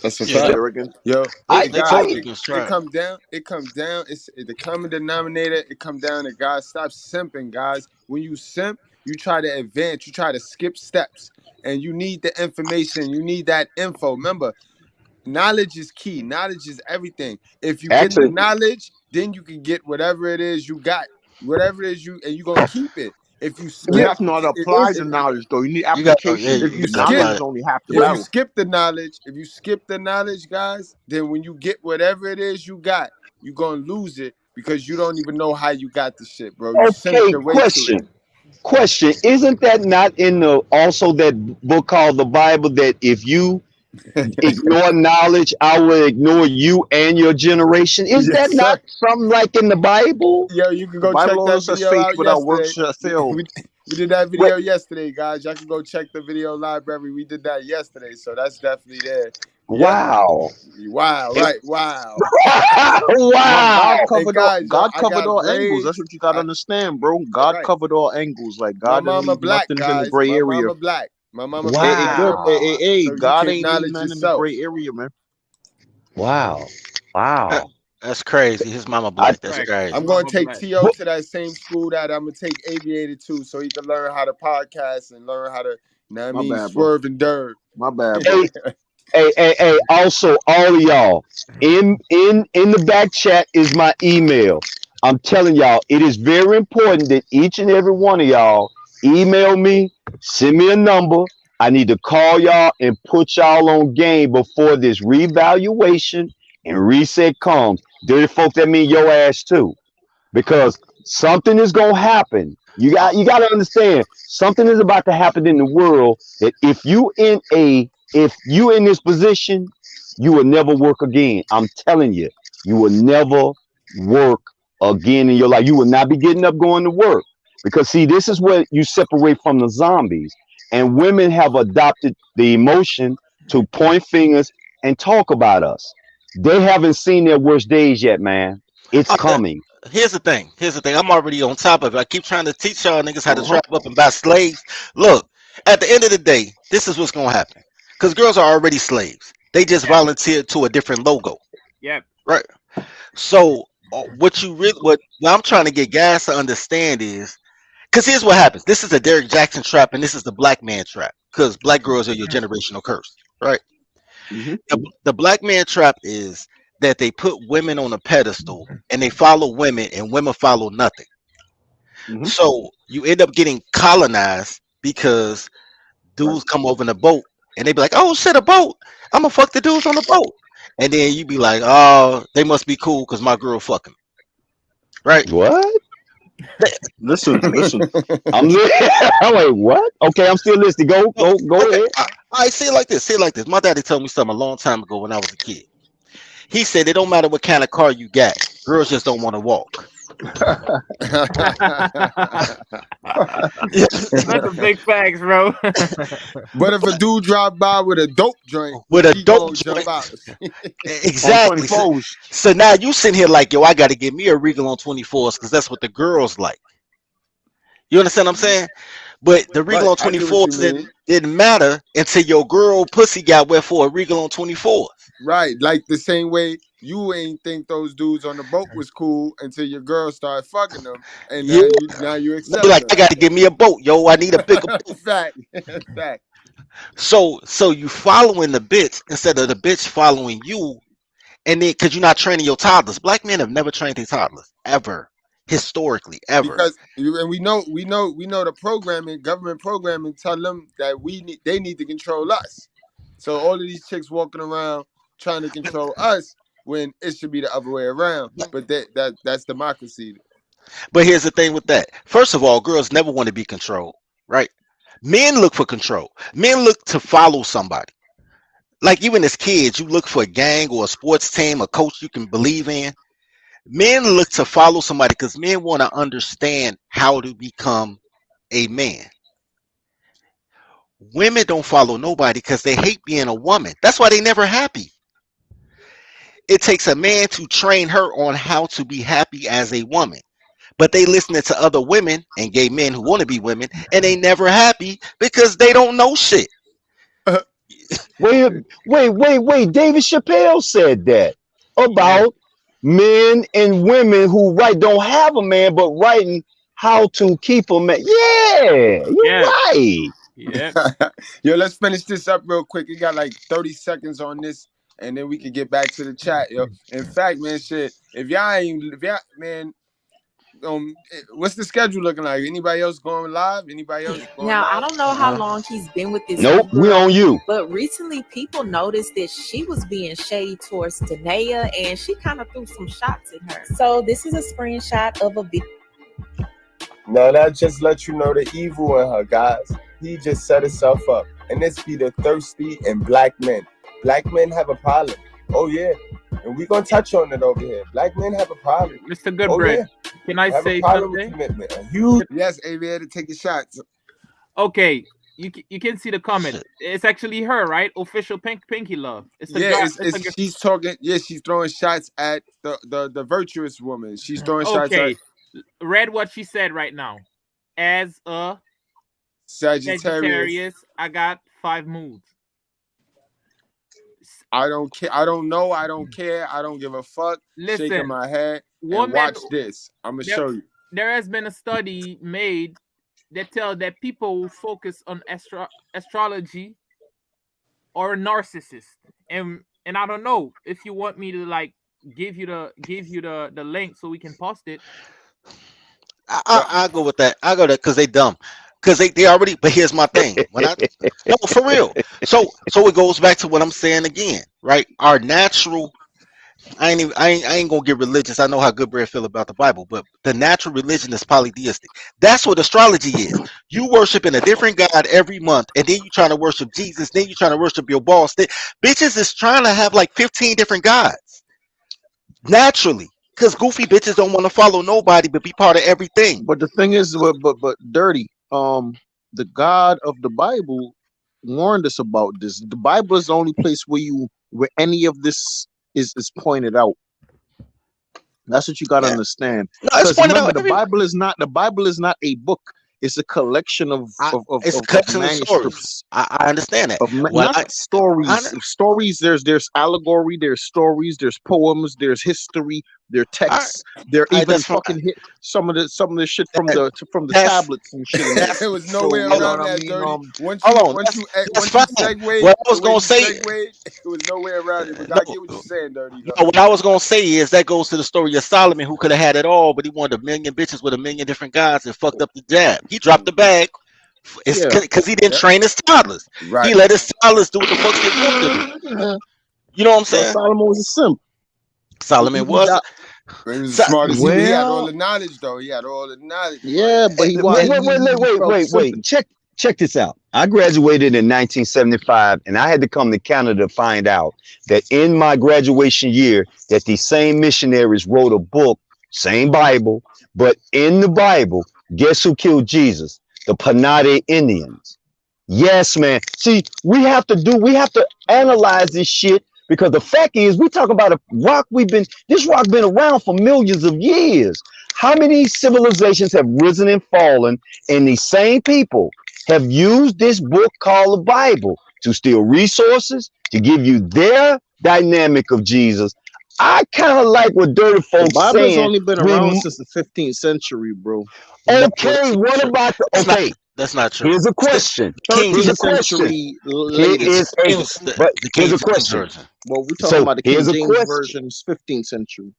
That's a Yeah, fact. they're against. Yo, They guys, totally it against tribe. comes down. It's the common denominator. It comes down to guys. Stop simping, guys. When you simp, you try to advance. You try to skip steps, and you need the information. You need that info. Remember, knowledge is key. Knowledge is everything. If you get the knowledge, then you can get whatever it is you got. Whatever it is and you're gonna keep it. If you skip, You have to know how to apply the knowledge, though. You need application. If you knowledge skip, is only half the if you battle. skip the knowledge, guys, then when you get whatever it is you got, you're gonna lose it because you don't even know how you got the shit, bro. You sent Okay, your way to it. question. Isn't that not in the also that book called the Bible that if you ignore knowledge, I will ignore you and your generation? Is that Yes, not sir. something like in the Bible? Yo, you can The go Bible check that also says video faith out without yesterday. works shall fail. We did that video yesterday, guys. Y'all can go check the video library. We did that yesterday, so that's definitely there. Wow. Wow, right, wow. Wow. God covered all angles. That's what you gotta understand, bro. God covered all angles. Like God My doesn't mama leave black, nothing in the guys. gray My area. mama black. My mama Wow. black. Hey, good. Hey, So you God can ain't leave acknowledge nothing in the yourself. gray area, man. Wow. Wow. That's crazy. His mama black. That's crazy. I'm going to take T.O. to that same school that I'm going to take Aviator to so he can learn how to podcast and learn how to, you know what I mean, bad, bro. swerve and dirt. My bad, bro. Hey, also all of y'all in the back chat is my email. I'm telling y'all, it is very important that each and every one of y'all email me, send me a number. I need to call y'all and put y'all on game before this revaluation and reset comes. Dirty folk, that mean your ass too. Because something is gonna happen. You got to understand something is about to happen in the world that if you in this position, you will never work again. I'm telling you, you will never work again in your life. You will not be getting up going to work because see, this is what you separate from the zombies. And women have adopted the emotion to point fingers and talk about us. They haven't seen their worst days yet, man. It's coming. Here's the thing. I'm already on top of it. I keep trying to teach y'all niggas how to trap up and buy slaves. Look, at the end of the day, this is what's gonna happen. Because girls are already slaves. They just volunteered to a different logo. Yep. Right. So what I'm trying to get guys to understand is, because here's what happens. This is a Derrick Jaxn trap, and this is the black man trap. Because black girls are your generational curse, right? The black man trap is that they put women on a pedestal and they follow women, and women follow nothing. So you end up getting colonized because dudes come over in a boat and they be like, "Oh shit, a boat! I'm gonna fuck the dudes on the boat," and then you be like, "Oh, they must be cool because my girl fucking." Right? What? Listen. I'm like, what? Okay, I'm still listening. Go ahead. I say it like this. My daddy told me something a long time ago when I was a kid. He said it don't matter what kind of car you got. Girls just don't want to walk. That's a big facts, bro. But if a dude drive by with a dope joint, With a she dope gonna jump joint, out. exactly. So now you sitting here like, yo, I got to get me a Regal on 24s because that's what the girls like. You understand what I'm saying? But the Regal on Right, I get what you 24s mean. didn't matter until your girl pussy got wet for a Regal on 24s. Right, like the same way you ain't think those dudes on the boat was cool until your girl started fucking them, and Yeah. now you They be accept like, them. I got to get me a boat, yo. I need a bigger boat. Fact, fact. So you following the bitch instead of the bitch following you, and then because you're not training your toddlers. Black men have never trained their toddlers ever, historically, ever. Because and we know the programming, government programming, tell them that they need to control us. So all of these chicks walking around trying to control us when it should be the other way around. But that's democracy. But here's the thing with that. First of all, girls never want to be controlled, right? Men look for control. Men look to follow somebody. Like even as kids, you look for a gang or a sports team, a coach you can believe in. Men look to follow somebody because men want to understand how to become a man. Women don't follow nobody because they hate being a woman. That's why they never happy. It takes a man to train her on how to be happy as a woman. But they listening to other women and gay men who want to be women, and they never happy because they don't know shit. Wait. David Chappelle said that about men and women who don't have a man, but writing how to keep a man. Yeah, you're right. Yeah. Yo, let's finish this up real quick. You got like 30 seconds on this, and then we can get back to the chat, yo. In fact, man, shit, if y'all, man, what's the schedule looking like? Anybody else going live? Anybody else going Now, live? I don't know how long he's been with this Nope, we girl, on you. but recently people noticed that she was being shady towards Danae, and she kind of threw some shots at her. So this is a screenshot of a video. No, that just let you know the evil in her, guys. He just set himself up. And this be the thirsty and black men. Black men have a problem. Oh, yeah. And we're going to touch on it over here. Black men have a problem. Mr.Goodbread, Oh, yeah. can I Have say a problem something? with commitment. A huge. Yes, Aviator, to take your shots. Okay, you can see the comment. It's actually her, right? Official Pinky Love. It's the girl. She's talking. Yeah, she's throwing shots at the virtuous woman. She's throwing shots at. Okay, read what she said right now. As a Sagittarius, I got 5 moods. I don't care. I don't know. I don't care. I don't give a fuck. Listen, shaking my head. woman, and watch this. I'm gonna show you. There has been a study made that tells that people who focus on astrology are a narcissist, and I don't know if you want me to like give you the link so we can post it. I go with that. I go that because they dumb. Because they already. But here's my thing. No, for real. So it goes back to what I'm saying again, right? Our natural. I ain't gonna get religious. I know how Goodbread feel about the Bible, but the natural religion is polytheistic. That's what astrology is. You worshiping a different God every month, and then you trying to worship Jesus. Then you trying to worship your boss. Bitches is trying to have like 15 different gods naturally. Because goofy bitches don't want to follow nobody but be part of everything. But the thing is, but dirty. The God of the Bible warned us about this. The Bible is the only place where any of this is pointed out. That's what you got to understand. No, it's pointed remember, out. The Bible is not a book. It's a collection of Stories. manuscripts. I understand that. Not stories. Stories. There's allegory. There's stories. There's poems. There's history. There are texts. There even fucking hit some of the shit from the tablets and shit. There was no way around that, dirty. Once you segued, what I was gonna say, it was no way around it. But I get what you're saying, dirty. No, what I was gonna say is that goes to the story of Solomon, who could have had it all, but he wanted 1 million bitches with 1 million different gods and fucked up the jab. He dropped the bag. It's because he didn't train his toddlers. Right. He let his toddlers do what the fuck they want to do. You know what I'm saying? Solomon was a simp. Solomon was. He was smart as he had all the knowledge, though. He had all the knowledge. Yeah, but he wait. Check check this out. I graduated in 1975, and I had to come to Canada to find out that in my graduation year, that these same missionaries wrote a book, same Bible, but in the Bible, guess who killed Jesus? The Panade Indians. Yes, man. See, we have to analyze this shit because the fact is, we talk about a rock. This rock been around for millions of years. How many civilizations have risen and fallen, and these same people have used this book called the Bible to steal resources, to give you their dynamic of Jesus. I kind of like what dirty The folks Bible's saying. only been around since the 15th century, bro. Okay, what about That's not true. here's a question. Kings, Here's a 13th question. century Here latest. is the but here's a King James question. version. Well, we're talking So about the King here's a James question. version, 15th century,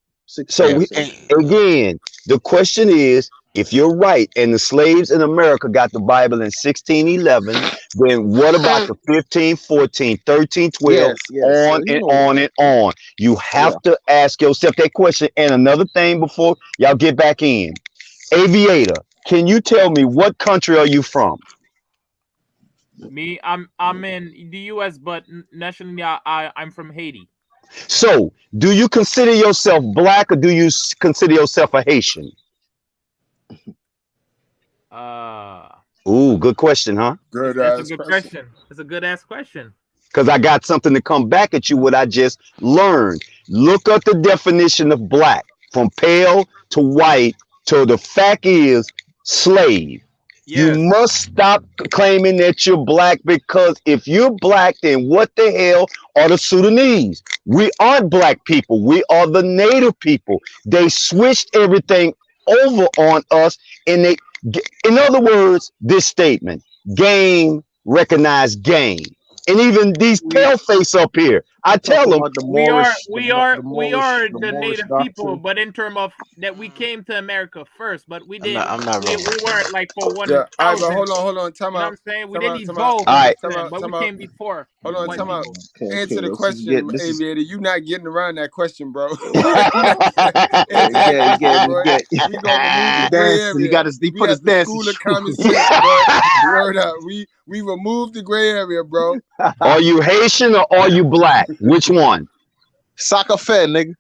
So 16th we, century. again, the question is, if you're right and the slaves in America got the Bible in 1611, then what about the 15, 14, 13, 12, Yes. on You and know, on and on? You have to ask yourself that question. And another thing before y'all get back in. Aviator, can you tell me what country are you from? Me, I'm in the U.S., but nationally, I'm from Haiti. So, do you consider yourself black or do you consider yourself a Haitian? Ooh, good question, huh? Good That's a ass good question. question. That's a good ass question. Because I got something to come back at you, what I just learned. Look up the definition of black from pale to white to the fact is slave. You Yes. must stop claiming that you're black because if you're black, then what the hell are the Sudanese? We aren't black people. We are the native people. They switched everything over on us. And in other words, this statement, game, recognize game. And even these pale face up here, I tell talking them, about the We are Moorish the native people, doctrine. but in terms of that we came to America first, but we I'm didn't. not We rolling. weren't like for Yeah. All right, but 1,000. hold on. Time You know what out. I'm saying? We Time didn't out. Time out. evolve all into right, them, but we Time out. came before Hold on. white Time out. people. Answer the This is question, this is Aviator. You not getting around that question, bro. You not answer that question, bro. We gonna remove the he gray dancing. area. He We put his at the dancing school of shoes. common sense, bro. Word up. We removed the gray area, bro. are you Haitian or are you black? Which one? Soccer fan, nigga.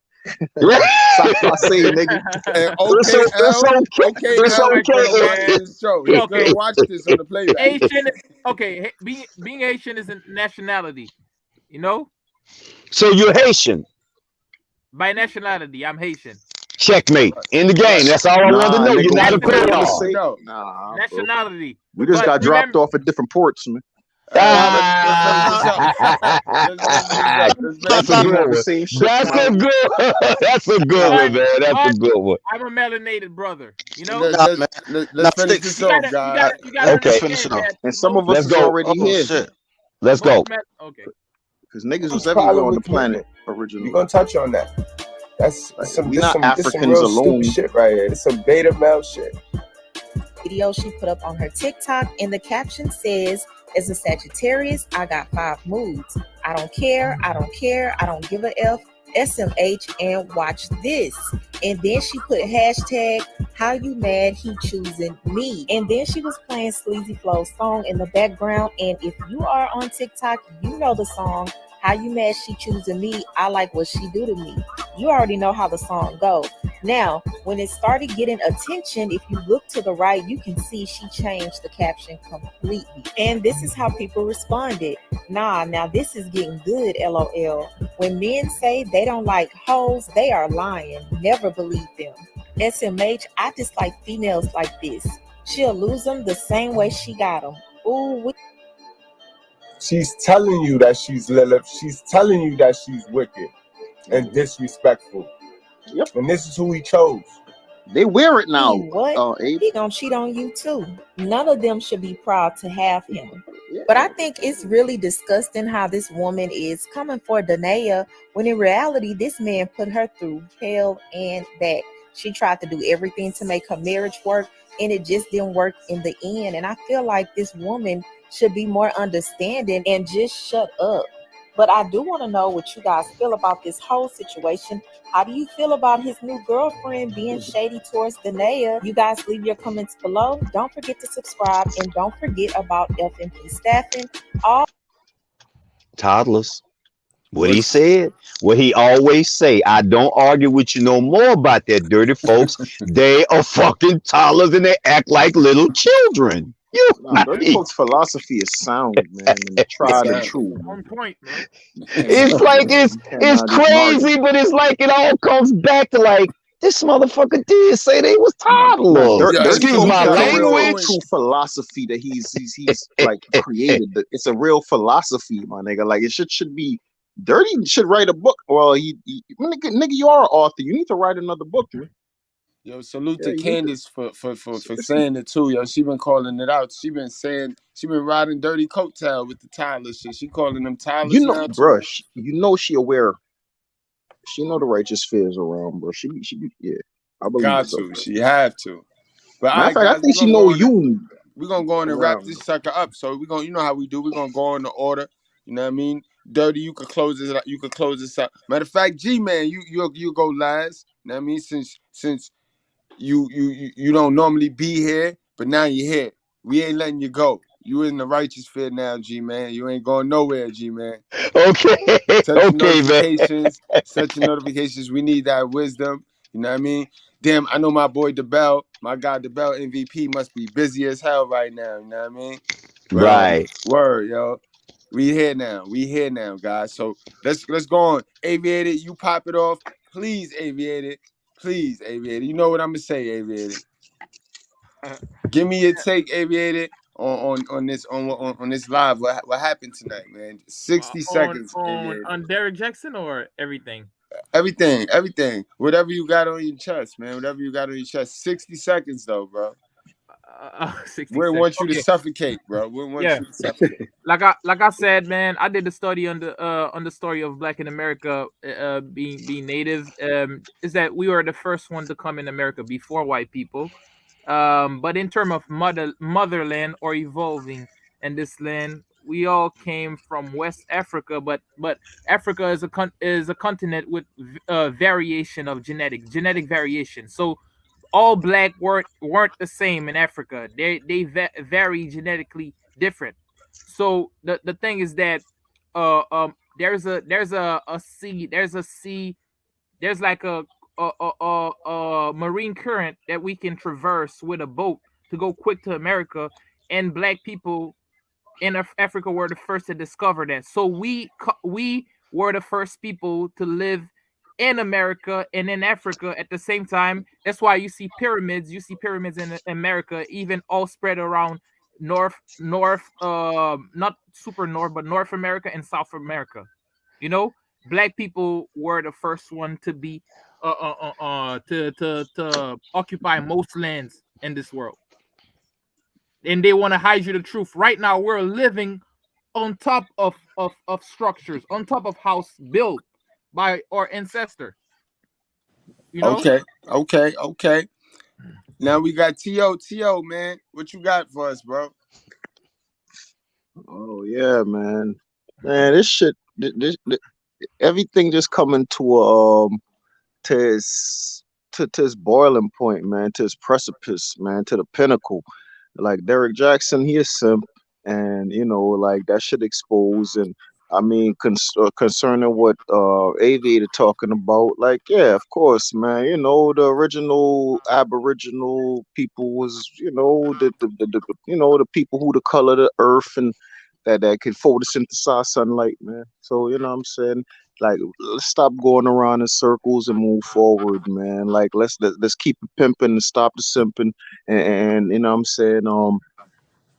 Soccer say, nigga. And It's OKL, okay. It's All OKL, right, okay. gonna bro, watch man. this show. He's Okay, gonna watch this on the playback. Asian. Okay, being Asian is a nationality. You know, So you're Haitian. by nationality, I'm Haitian. Checkmate. In the Right. game. That's all I wanted to Nah, know. You're nigga, not a we don't want to playoff. say. No. Nah, bro. Nationality. We just But got dropped remember, off at different ports, man. Let's mess this up. Let's mess this up. Let's mess That's this a We up. have good the one. same ship, That's a man. good. That's a good one, man. That's a but good one. I'm a melanated brother. You know, Nah, man. Nah, Let's finish this you off, gotta, you guys. gotta, you gotta Okay, finish understand it off. that And some of most, us let's is go. already Oh here shit. Let's go. okay. because niggas was The everywhere problem on the with planet We're originally. gonna touch on that. That's some We this not some this some Africans real alone. stupid shit right here. It's some beta male shit. Video she put up on her TikTok, and the caption says, as a Sagittarius, I got 5 moods. I don't care, I don't care, I don't give a F, SMH, and watch this. And then she put hashtag, how you mad he choosing me. And then she was playing Sleazy Flow's song in the background. And if you are on TikTok, you know the song, how you mad she choosing me, I like what she do to me. You already know how the song goes. Now, when it started getting attention, if you look to the right, you can see she changed the caption completely. And this is how people responded. Nah, now this is getting good, LOL. When men say they don't like hoes, they are lying. Never believe them. SMH, I dislike females like this. She'll lose them the same way she got them. Ooh, She's telling you that she's Lilith. She's telling you that she's wicked and disrespectful. Yep. And this is who he chose. They wear it now. what? Abe. He gonna cheat on you too. None of them should be proud to have him. But I think it's really disgusting how this woman is coming for Danae when in reality, this man put her through hell and back. She tried to do everything to make her marriage work, and it just didn't work in the end. And I feel like this woman should be more understanding and just shut up. But I do want to know what you guys feel about this whole situation. How do you feel about his new girlfriend being shady towards Danae? You guys leave your comments below. Don't forget to subscribe and don't forget about FMP staffing. All Toddlers. What he said, what he always say, I don't argue with you no more about that, dirty folks. They are fucking toddlers and they act like little children. You Nah, Dirty right. Folks' philosophy is sound, man, and tried and true, man. On point, man. It's like it's ignore it. crazy, but it's like it all comes back to like this motherfucker did say they was toddlers. Dirty Excuse Folks my got a real language. true philosophy that he's like created. It's a real philosophy, my nigga. Like it should be. Dirty should write a book. Well, nigga, you are an author. You need to write another book, man. Yo, salute Yeah, to you need Candace for saying it too. Yo, she been calling it out. She been riding dirty coattail with the Tyler shit. She calling them Tylers You know, now too. bruh, she aware. She know the righteous fears around, bro. Yeah. I believe Got so. to. She have to. But all Matter of right, fact, I guys, think she know you. We're gonna go on and wrap around. this sucker up. So we're gonna, you know how we do. We're gonna go on the order. You know what I mean? Dirty, you could close this. You could close this up. Matter of fact, G man, you go last. You know what I mean? Since you don't normally be here, but now you're here. We ain't letting you go. You in the righteous fear now, G man. You ain't going nowhere, G man. Okay, Set your okay, man. notifications. Set your notifications. We need that wisdom. You know what I mean? Damn, I know my boy DeBell, my guy DeBell MVP must be busy as hell right now. You know what I mean? But Right. word, yo. We here now, guys. So let's go on. Aviator, you pop it off. Please, Aviator. Please, Aviator. You know what I'm gonna say, Aviator. Give me your take, Aviator, on this live. What happened tonight, man? 60 seconds, Aviator. On Derrick Jaxn or everything. Everything. Whatever you got on your chest, man. Whatever you got on your chest. 60 seconds though, bro. 60 We seconds. want you to Okay. suffocate, bro. We want Yeah. you to suffocate. Like I said, man, I did a study on the story of Black in America being native. Is that we were the first one to come in America before white people. But in terms of motherland or evolving in this land, we all came from West Africa, but Africa is a continent with variation of genetic variation. So all black weren't the same in Africa. They vary genetically different. So the thing is that there's like a marine current that we can traverse with a boat to go quick to America, and black people in Africa were the first to discover that. So we were the first people to live in America and in Africa at the same time. That's why you see pyramids. You see pyramids in America, even all spread around not super north, but North America and South America. You know, black people were the first one to be to occupy most lands in this world, and they want to hide you the truth. Right now, we're living on top of structures, on top of house built by our ancestor. You know? Okay. Now we got T.O., man. What you got for us, bro? Oh yeah, man. This shit, everything just coming to his boiling point, man, to his precipice, man, to the pinnacle. Like Derrick Jaxn, he is simp, and like that shit exposed. And I mean, concerning what Aviator talking about, like, yeah, of course, man. The original Aboriginal people was, the people who the color the earth and that could photosynthesize sunlight, man. So what I'm saying, like, let's stop going around in circles and move forward, man. Like, let's keep it pimping and stop the simping, and what I'm saying,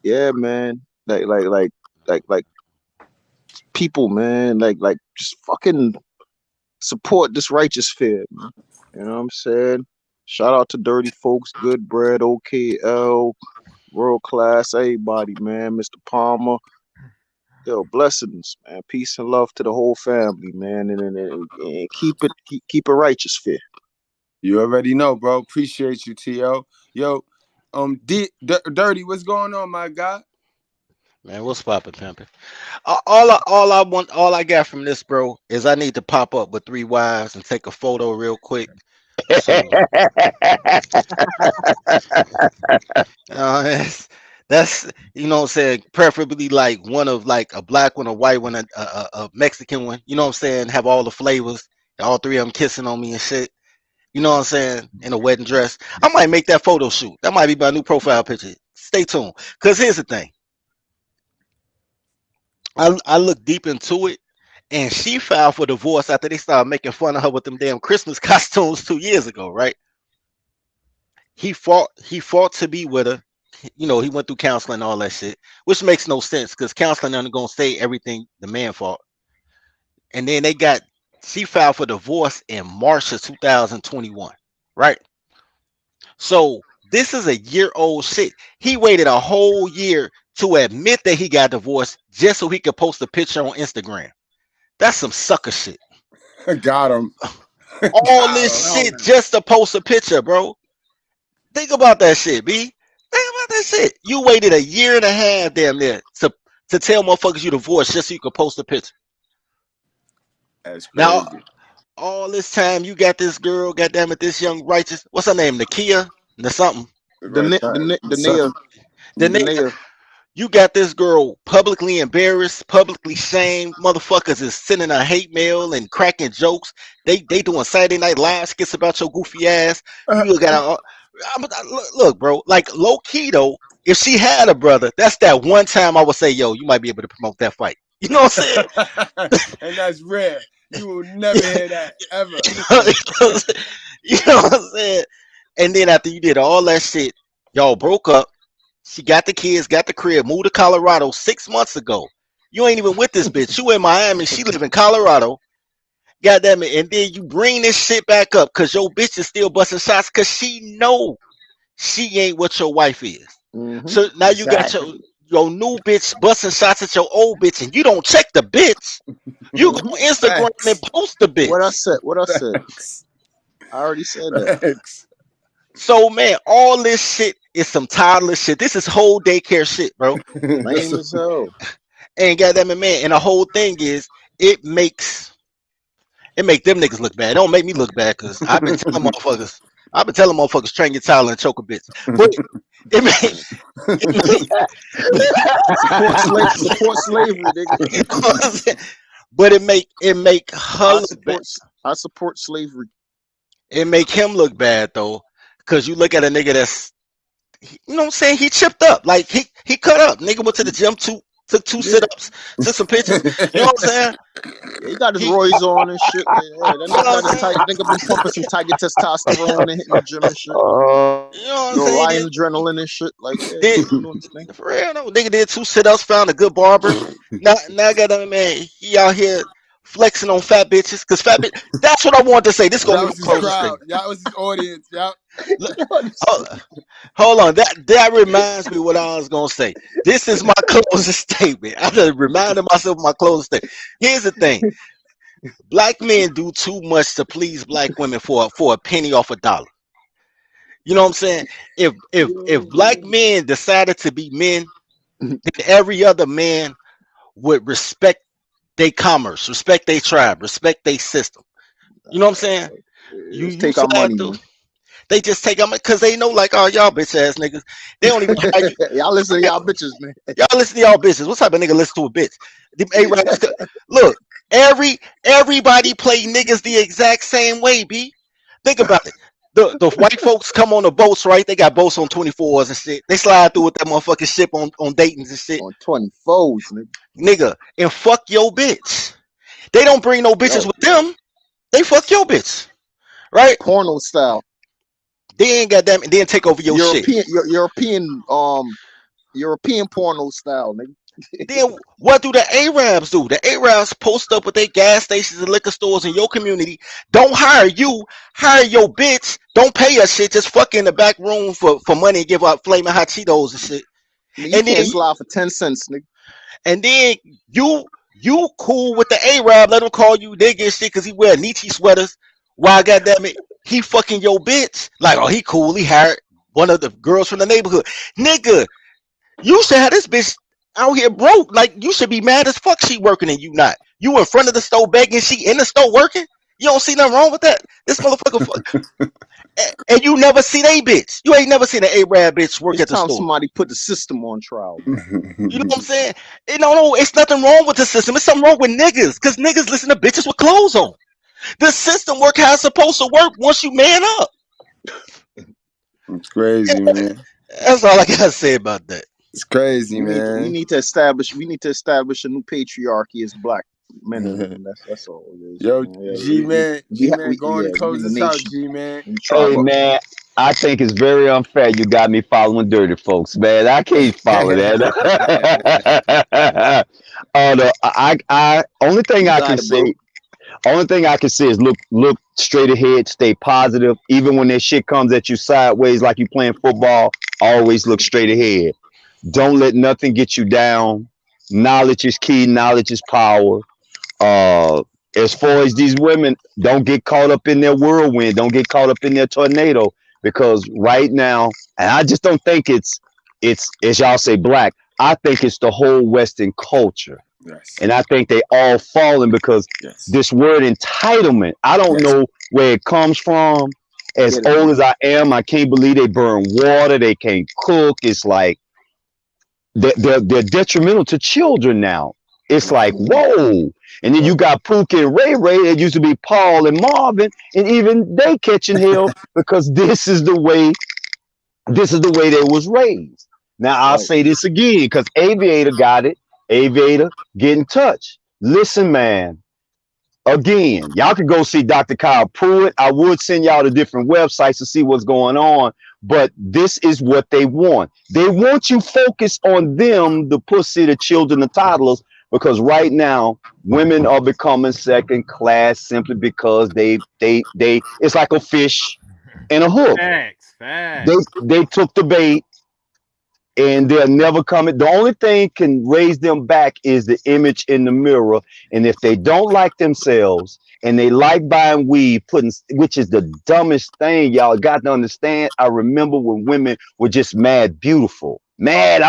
yeah, man, like people, man, like just fucking support this righteous fear, man. You know what I'm saying? Shout out to Dirty Folks, Goodbread, OKL, World Class, everybody, man. Mr. Palmer. Yo, blessings, man. Peace and love to the whole family, man. And keep it righteous, fear. You already know, bro. Appreciate you, T.O. Yo, Dirty, what's going on, my guy? Man, what's poppin', pimpin'? All I got from this, bro, is I need to pop up with 3 wives and take a photo real quick. So that's you know what I'm saying. Preferably like one of like a black one, a white one, a Mexican one. You know what I'm saying. Have all the flavors, all three of them kissing on me and shit. You know what I'm saying? In a wedding dress. I might make that photo shoot. That might be my new profile picture. Stay tuned. Cause here's the thing. I looked deep into it, and she filed for divorce after they started making fun of her with them damn Christmas costumes 2 years ago, right? He fought to be with her. You know, he went through counseling and all that shit, which makes no sense because counseling ain't gonna say everything the man fought. And then she filed for divorce in March of 2021, right? So this is a year old shit. He waited a whole year to admit that he got divorced just so he could post a picture on Instagram. That's some sucker shit. Got him. All this shit just to post a picture, bro. Think about that shit, B. Think about that shit. You waited a year and a half, damn near, to tell motherfuckers you divorced just so you could post a picture. That's crazy. Now, all this time you got this girl, goddamn it, this young righteous. What's her name? Nakia? Or something. Danae. You got this girl publicly embarrassed, publicly shamed. Motherfuckers is sending her hate mail and cracking jokes. They doing Saturday Night Live skits about your goofy ass. You got look, bro. Like low key though, if she had a brother, that's that one time I would say, yo, you might be able to promote that fight. You know what I'm saying? And that's rare. You will never hear that ever. You know what I'm saying? And then after you did all that shit, y'all broke up. She got the kids, got the crib, moved to Colorado 6 months ago. You ain't even with this bitch. You in Miami, she live in Colorado. Goddamn it. And then you bring this shit back up because your bitch is still busting shots because she know she ain't what your wife is. Mm-hmm. So now you got your new bitch busting shots at your old bitch and you don't check the bitch. You go on Instagram and post the bitch. What I said. I already said that. So man, all this shit is some toddler shit. This is whole daycare shit, bro. Lame as hell. And goddamn it, man. And the whole thing is, it makes them niggas look bad. It don't make me look bad because I've been telling motherfuckers train your toddler and choke a bitch. But support slavery, nigga. You know what I'm saying? But it make her I support slavery. It make him look bad though, because you look at a nigga that's, you know what I'm saying, he chipped up, like he cut up. Nigga went to the gym took 2 sit-ups, took some pictures. You know what I'm saying? He got his Roy's on and shit. Yeah, that nigga got his nigga been pumping some tiger testosterone and hitting the gym and shit. You know what I'm saying? Lion adrenaline and shit. Like, yeah, for real, no. Nigga did 2 sit-ups, found a good barber. now I got that man. He out here flexing on fat bitches, cause fat bitch. That's what I wanted to say. This gonna be the closest thing. That was his audience. Yep. Hold on. That reminds me what I was gonna say. This is my closing statement. I just reminded myself of my closing statement. Here's the thing: black men do too much to please black women for a penny off a dollar. You know what I'm saying? If black men decided to be men, then every other man would respect their commerce, respect their tribe, respect their system. You know what I'm saying? You take our money. They just take them because they know, like, oh, y'all bitch ass niggas. They don't even know y'all listen to y'all bitches, man. Y'all listen to y'all bitches. What type of nigga listen to a bitch? Look, everybody play niggas the exact same way, B. Think about it. The white folks come on the boats, right? They got boats on 24s and shit. They slide through with that motherfucking ship on Dayton's and shit. On 24s, nigga. And fuck your bitch. They don't bring no bitches with them. They fuck your bitch. Right? Porno style. They ain't got them and then take over your shit. European porno style, nigga. Then what do the Arabs do? The Arabs post up with their gas stations and liquor stores in your community. Don't hire you, hire your bitch. Don't pay her shit. Just fuck in the back room for money and give out flaming hot Cheetos and shit. And then slide for 10 cents, nigga. And then you cool with the Arab, let him call you nigga and shit because he wear Nietzsche sweaters. Why, goddamn it, he fucking your bitch. Like, oh, he cool. He hired one of the girls from the neighborhood. Nigga, you should have this bitch out here broke. Like, you should be mad as fuck she working and you not. You in front of the store begging, she in the store working. You don't see nothing wrong with that. This motherfucker, and you never seen a bitch. You ain't never seen an Arab bitch work It's at the time store. somebody put the system on trial, man. You know what I'm saying? No, it's nothing wrong with the system. It's something wrong with niggas, because niggas listen to bitches with clothes on. The system work how it's supposed to work once you man up. It's crazy, man. That's all I gotta say about that. It's crazy, We man. need to establish a new patriarchy as black men and women. That's all it is. Yo, Man. Yeah, G-Man, go on and we close the this out, nation. G-Man. We try, Hey man, I think it's very unfair you got me following dirty folks, man. I can't follow that. Only thing you I got can it, bro. say, is look straight ahead, stay positive. Even when that shit comes at you sideways, like you playing football, always look straight ahead. Don't let nothing get you down. Knowledge is key. Knowledge is power. Uh, as far as these women, don't get caught up in their whirlwind. Don't get caught up in their tornado, because right now, and I just don't think it's as y'all say black. I think it's the whole Western culture, Yes. and I think they all falling because this word entitlement. I don't know where it comes from. As old as I am, I can't believe they burn water. They can't cook. It's like they're detrimental to children now. It's like, whoa. And then you got Pookie and Ray Ray. It used to be Paul and Marvin, and even they catching hell because this is the way they was raised. Now I'll say this again because Aviator got it. Aviator, get in touch. Listen, man. Again, y'all can go see Dr. Kyle Pruitt. I would send y'all to different websites to see what's going on, but this is what they want. They want you focused on them, the pussy, the children, the toddlers, because right now women are becoming second class simply because they it's like a fish and a hook. Facts. They took the bait and they're never coming. The only thing can raise them back is the image in the mirror. And if they don't like themselves and they like buying weed, which is the dumbest thing, y'all got to understand. I remember when women were just mad beautiful. Mad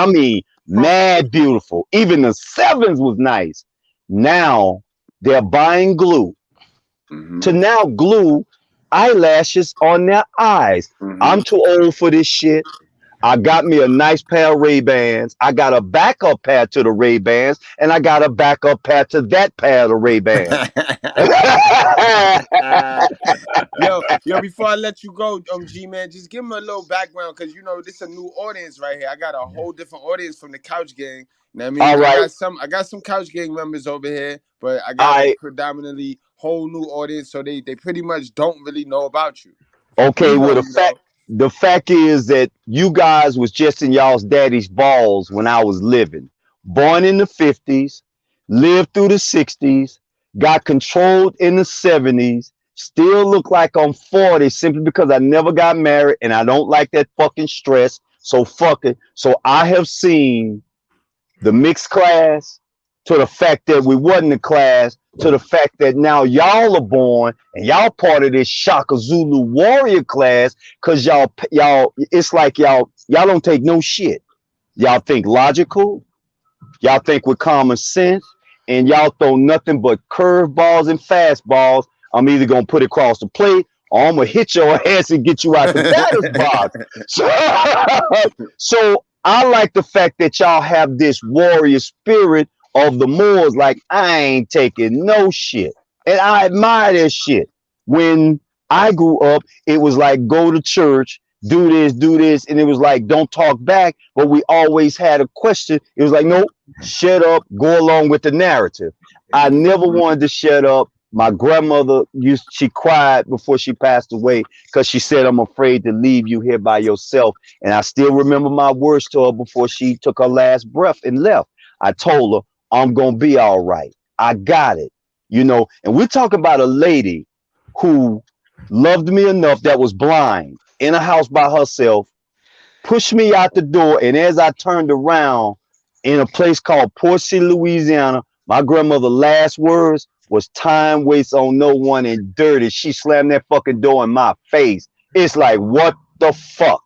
beautiful. Even the sevens was nice. Now they're buying glue to now glue eyelashes on their eyes. I'm too old for this shit. I got me a nice pair of Ray-Bans. I got a backup pair to the Ray-Bans, and I got a backup pair to that pair of the Ray-Bans. Yo, before I let you go, G-Man, just give him a little background, because, you know, this is a new audience right here. I got a whole different audience from the Couch Gang. You know what I mean? All right. I got some Couch Gang members over here, but I got a predominantly whole new audience, so they pretty much don't really know about you. Okay, well, the fact is that you guys was just in y'all's daddy's balls when I was living. Born in the 50s, lived through the 60s, got controlled in the 70s, still look like I'm 40 simply because I never got married and I don't like that fucking stress. So fuck it. So I have seen the mixed class, to the fact that we wasn't a class, to the fact that now y'all are born and y'all part of this Shaka Zulu warrior class, because y'all it's like y'all don't take no shit. Y'all think logical, y'all think with common sense, and y'all throw nothing but curveballs and fastballs. I'm either gonna put it across the plate or I'm gonna hit your ass and get you out the batter's box. So I like the fact that y'all have this warrior spirit of the Moors. Like, I ain't taking no shit, and I admire that shit. When I grew up, it was like, go to church, do this, and it was like, don't talk back, but we always had a question. It was like, nope, shut up, go along with the narrative. I never wanted to shut up. My grandmother she cried before she passed away because she said, I'm afraid to leave you here by yourself. And I still remember my words to her before she took her last breath and left. I told her, I'm gonna be all right. I got it. You know, and we're talking about a lady who loved me enough, that was blind, in a house by herself, pushed me out the door. And as I turned around in a place called Port City, Louisiana, my grandmother's last words was, time waits on no one, and dirty. She slammed that fucking door in my face. It's like, what the fuck?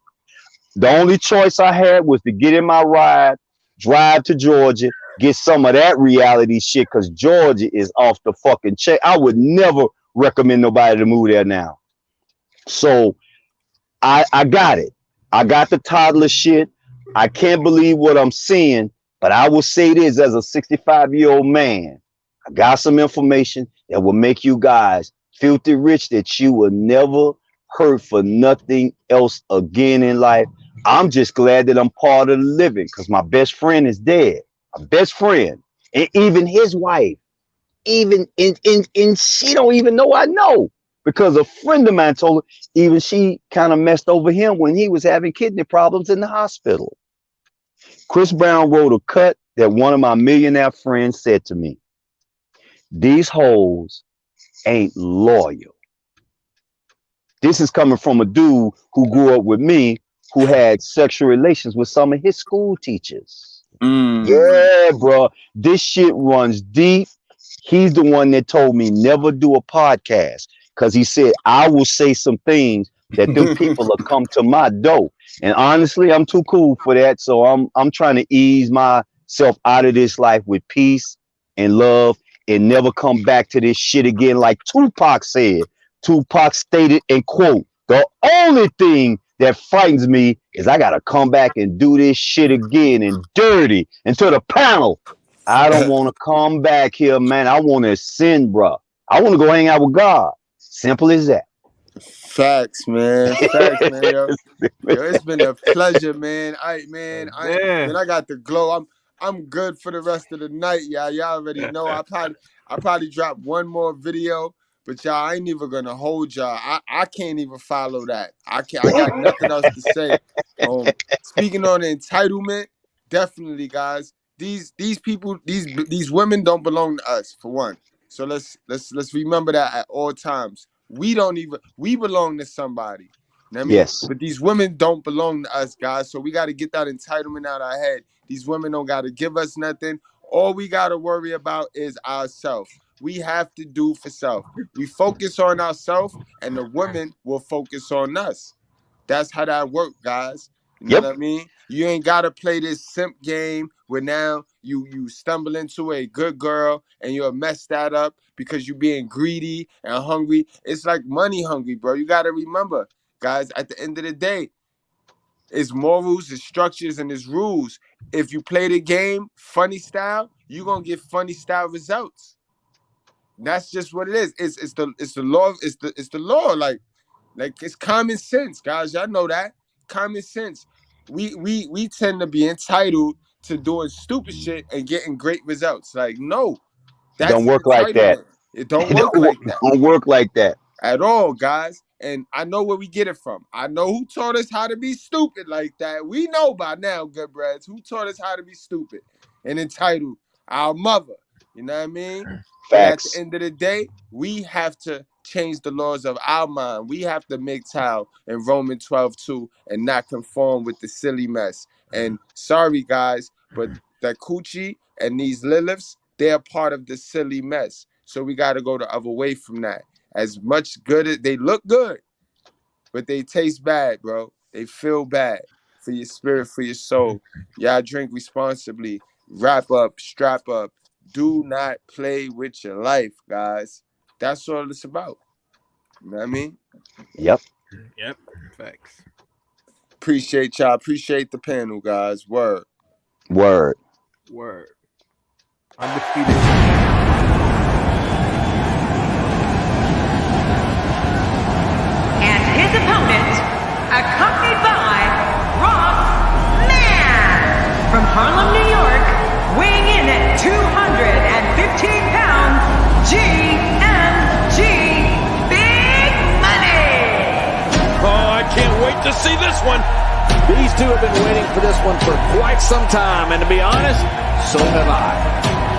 The only choice I had was to get in my ride, drive to Georgia, get some of that reality shit, because Georgia is off the fucking chain. I would never recommend nobody to move there now. So I got it. I got the toddler shit. I can't believe what I'm seeing, but I will say this as a 65-year-old man. I got some information that will make you guys filthy rich that you will never hurt for nothing else again in life. I'm just glad that I'm part of the living, because my best friend is dead. My best friend. And even his wife, even and she don't even know I know. Because a friend of mine told her, even she kind of messed over him when he was having kidney problems in the hospital. Chris Brown wrote a cut that one of my millionaire friends said to me, these hoes ain't loyal. This is coming from a dude who grew up with me, who had sexual relations with some of his school teachers. Yeah, bro. This shit runs deep. He's the one that told me never do a podcast, because he said, I will say some things that them people will come to my door. And honestly, I'm too cool for that. So I'm trying to ease myself out of this life with peace and love and never come back to this shit again. Like Tupac said. Tupac stated, and quote, the only thing that frightens me is I got to come back and do this shit again and dirty into the panel. I don't want to come back here, man. I want to ascend, bro. I want to go hang out with God. Simple as that. Facts, man. Facts, man. Yo, it's been a pleasure, man. Man, I got the glow. I'm good for the rest of the night, y'all. Y'all already know. I probably drop one more video, but y'all, I ain't even gonna hold y'all. I can't even follow that. I got nothing else to say. Speaking on entitlement, definitely, guys. These people, these women don't belong to us, for one. So let's remember that at all times. We belong to somebody. You know what I mean? Yes. But these women don't belong to us, guys. So we got to get that entitlement out of our head. These women don't got to give us nothing. All we got to worry about is ourselves. We have to do for self. We focus on ourselves, and the women will focus on us. That's how that works, guys. You know what I mean? You ain't got to play this simp game where now you stumble into a good girl and you'll mess that up because you being greedy and hungry. It's like money hungry, bro. You got to remember, guys, at the end of the day, it's morals, it's structures, and it's rules. If you play the game funny style, you're going to get funny style results. That's just what it is. It's the law. It's the law. Like it's common sense, guys. Y'all know that. Common sense. We tend to be entitled to doing stupid shit and getting great results. Like, no, that's don't work like that. It don't work like that. Don't work like that at all, guys. And I know where we get it from. I know who taught us how to be stupid like that. We know by now, Goodbreads, who taught us how to be stupid and entitled. Our mother. You know what I mean? Facts. But at the end of the day, we have to change the laws of our mind. We have to make towel in Romans 12:2 and not conform with the silly mess. And sorry, guys, but that coochie and these Liliths, they're part of the silly mess. So we got to go the other way from that. As much good as they look good, but they taste bad, bro. They feel bad for your spirit, for your soul. Y'all drink responsibly. Wrap up, strap up. Do not play with your life, guys. That's all it's about. You know what I mean? Yep. Facts. Appreciate y'all. Appreciate the panel, guys. Word. Undefeated. And his opponent, accompanied by Ross Mann from Harlem, New York, weighing in at 215 pounds, GMG Big Money. Oh, I can't wait to see this one. These two have been waiting for this one for quite some time, and to be honest, so have I.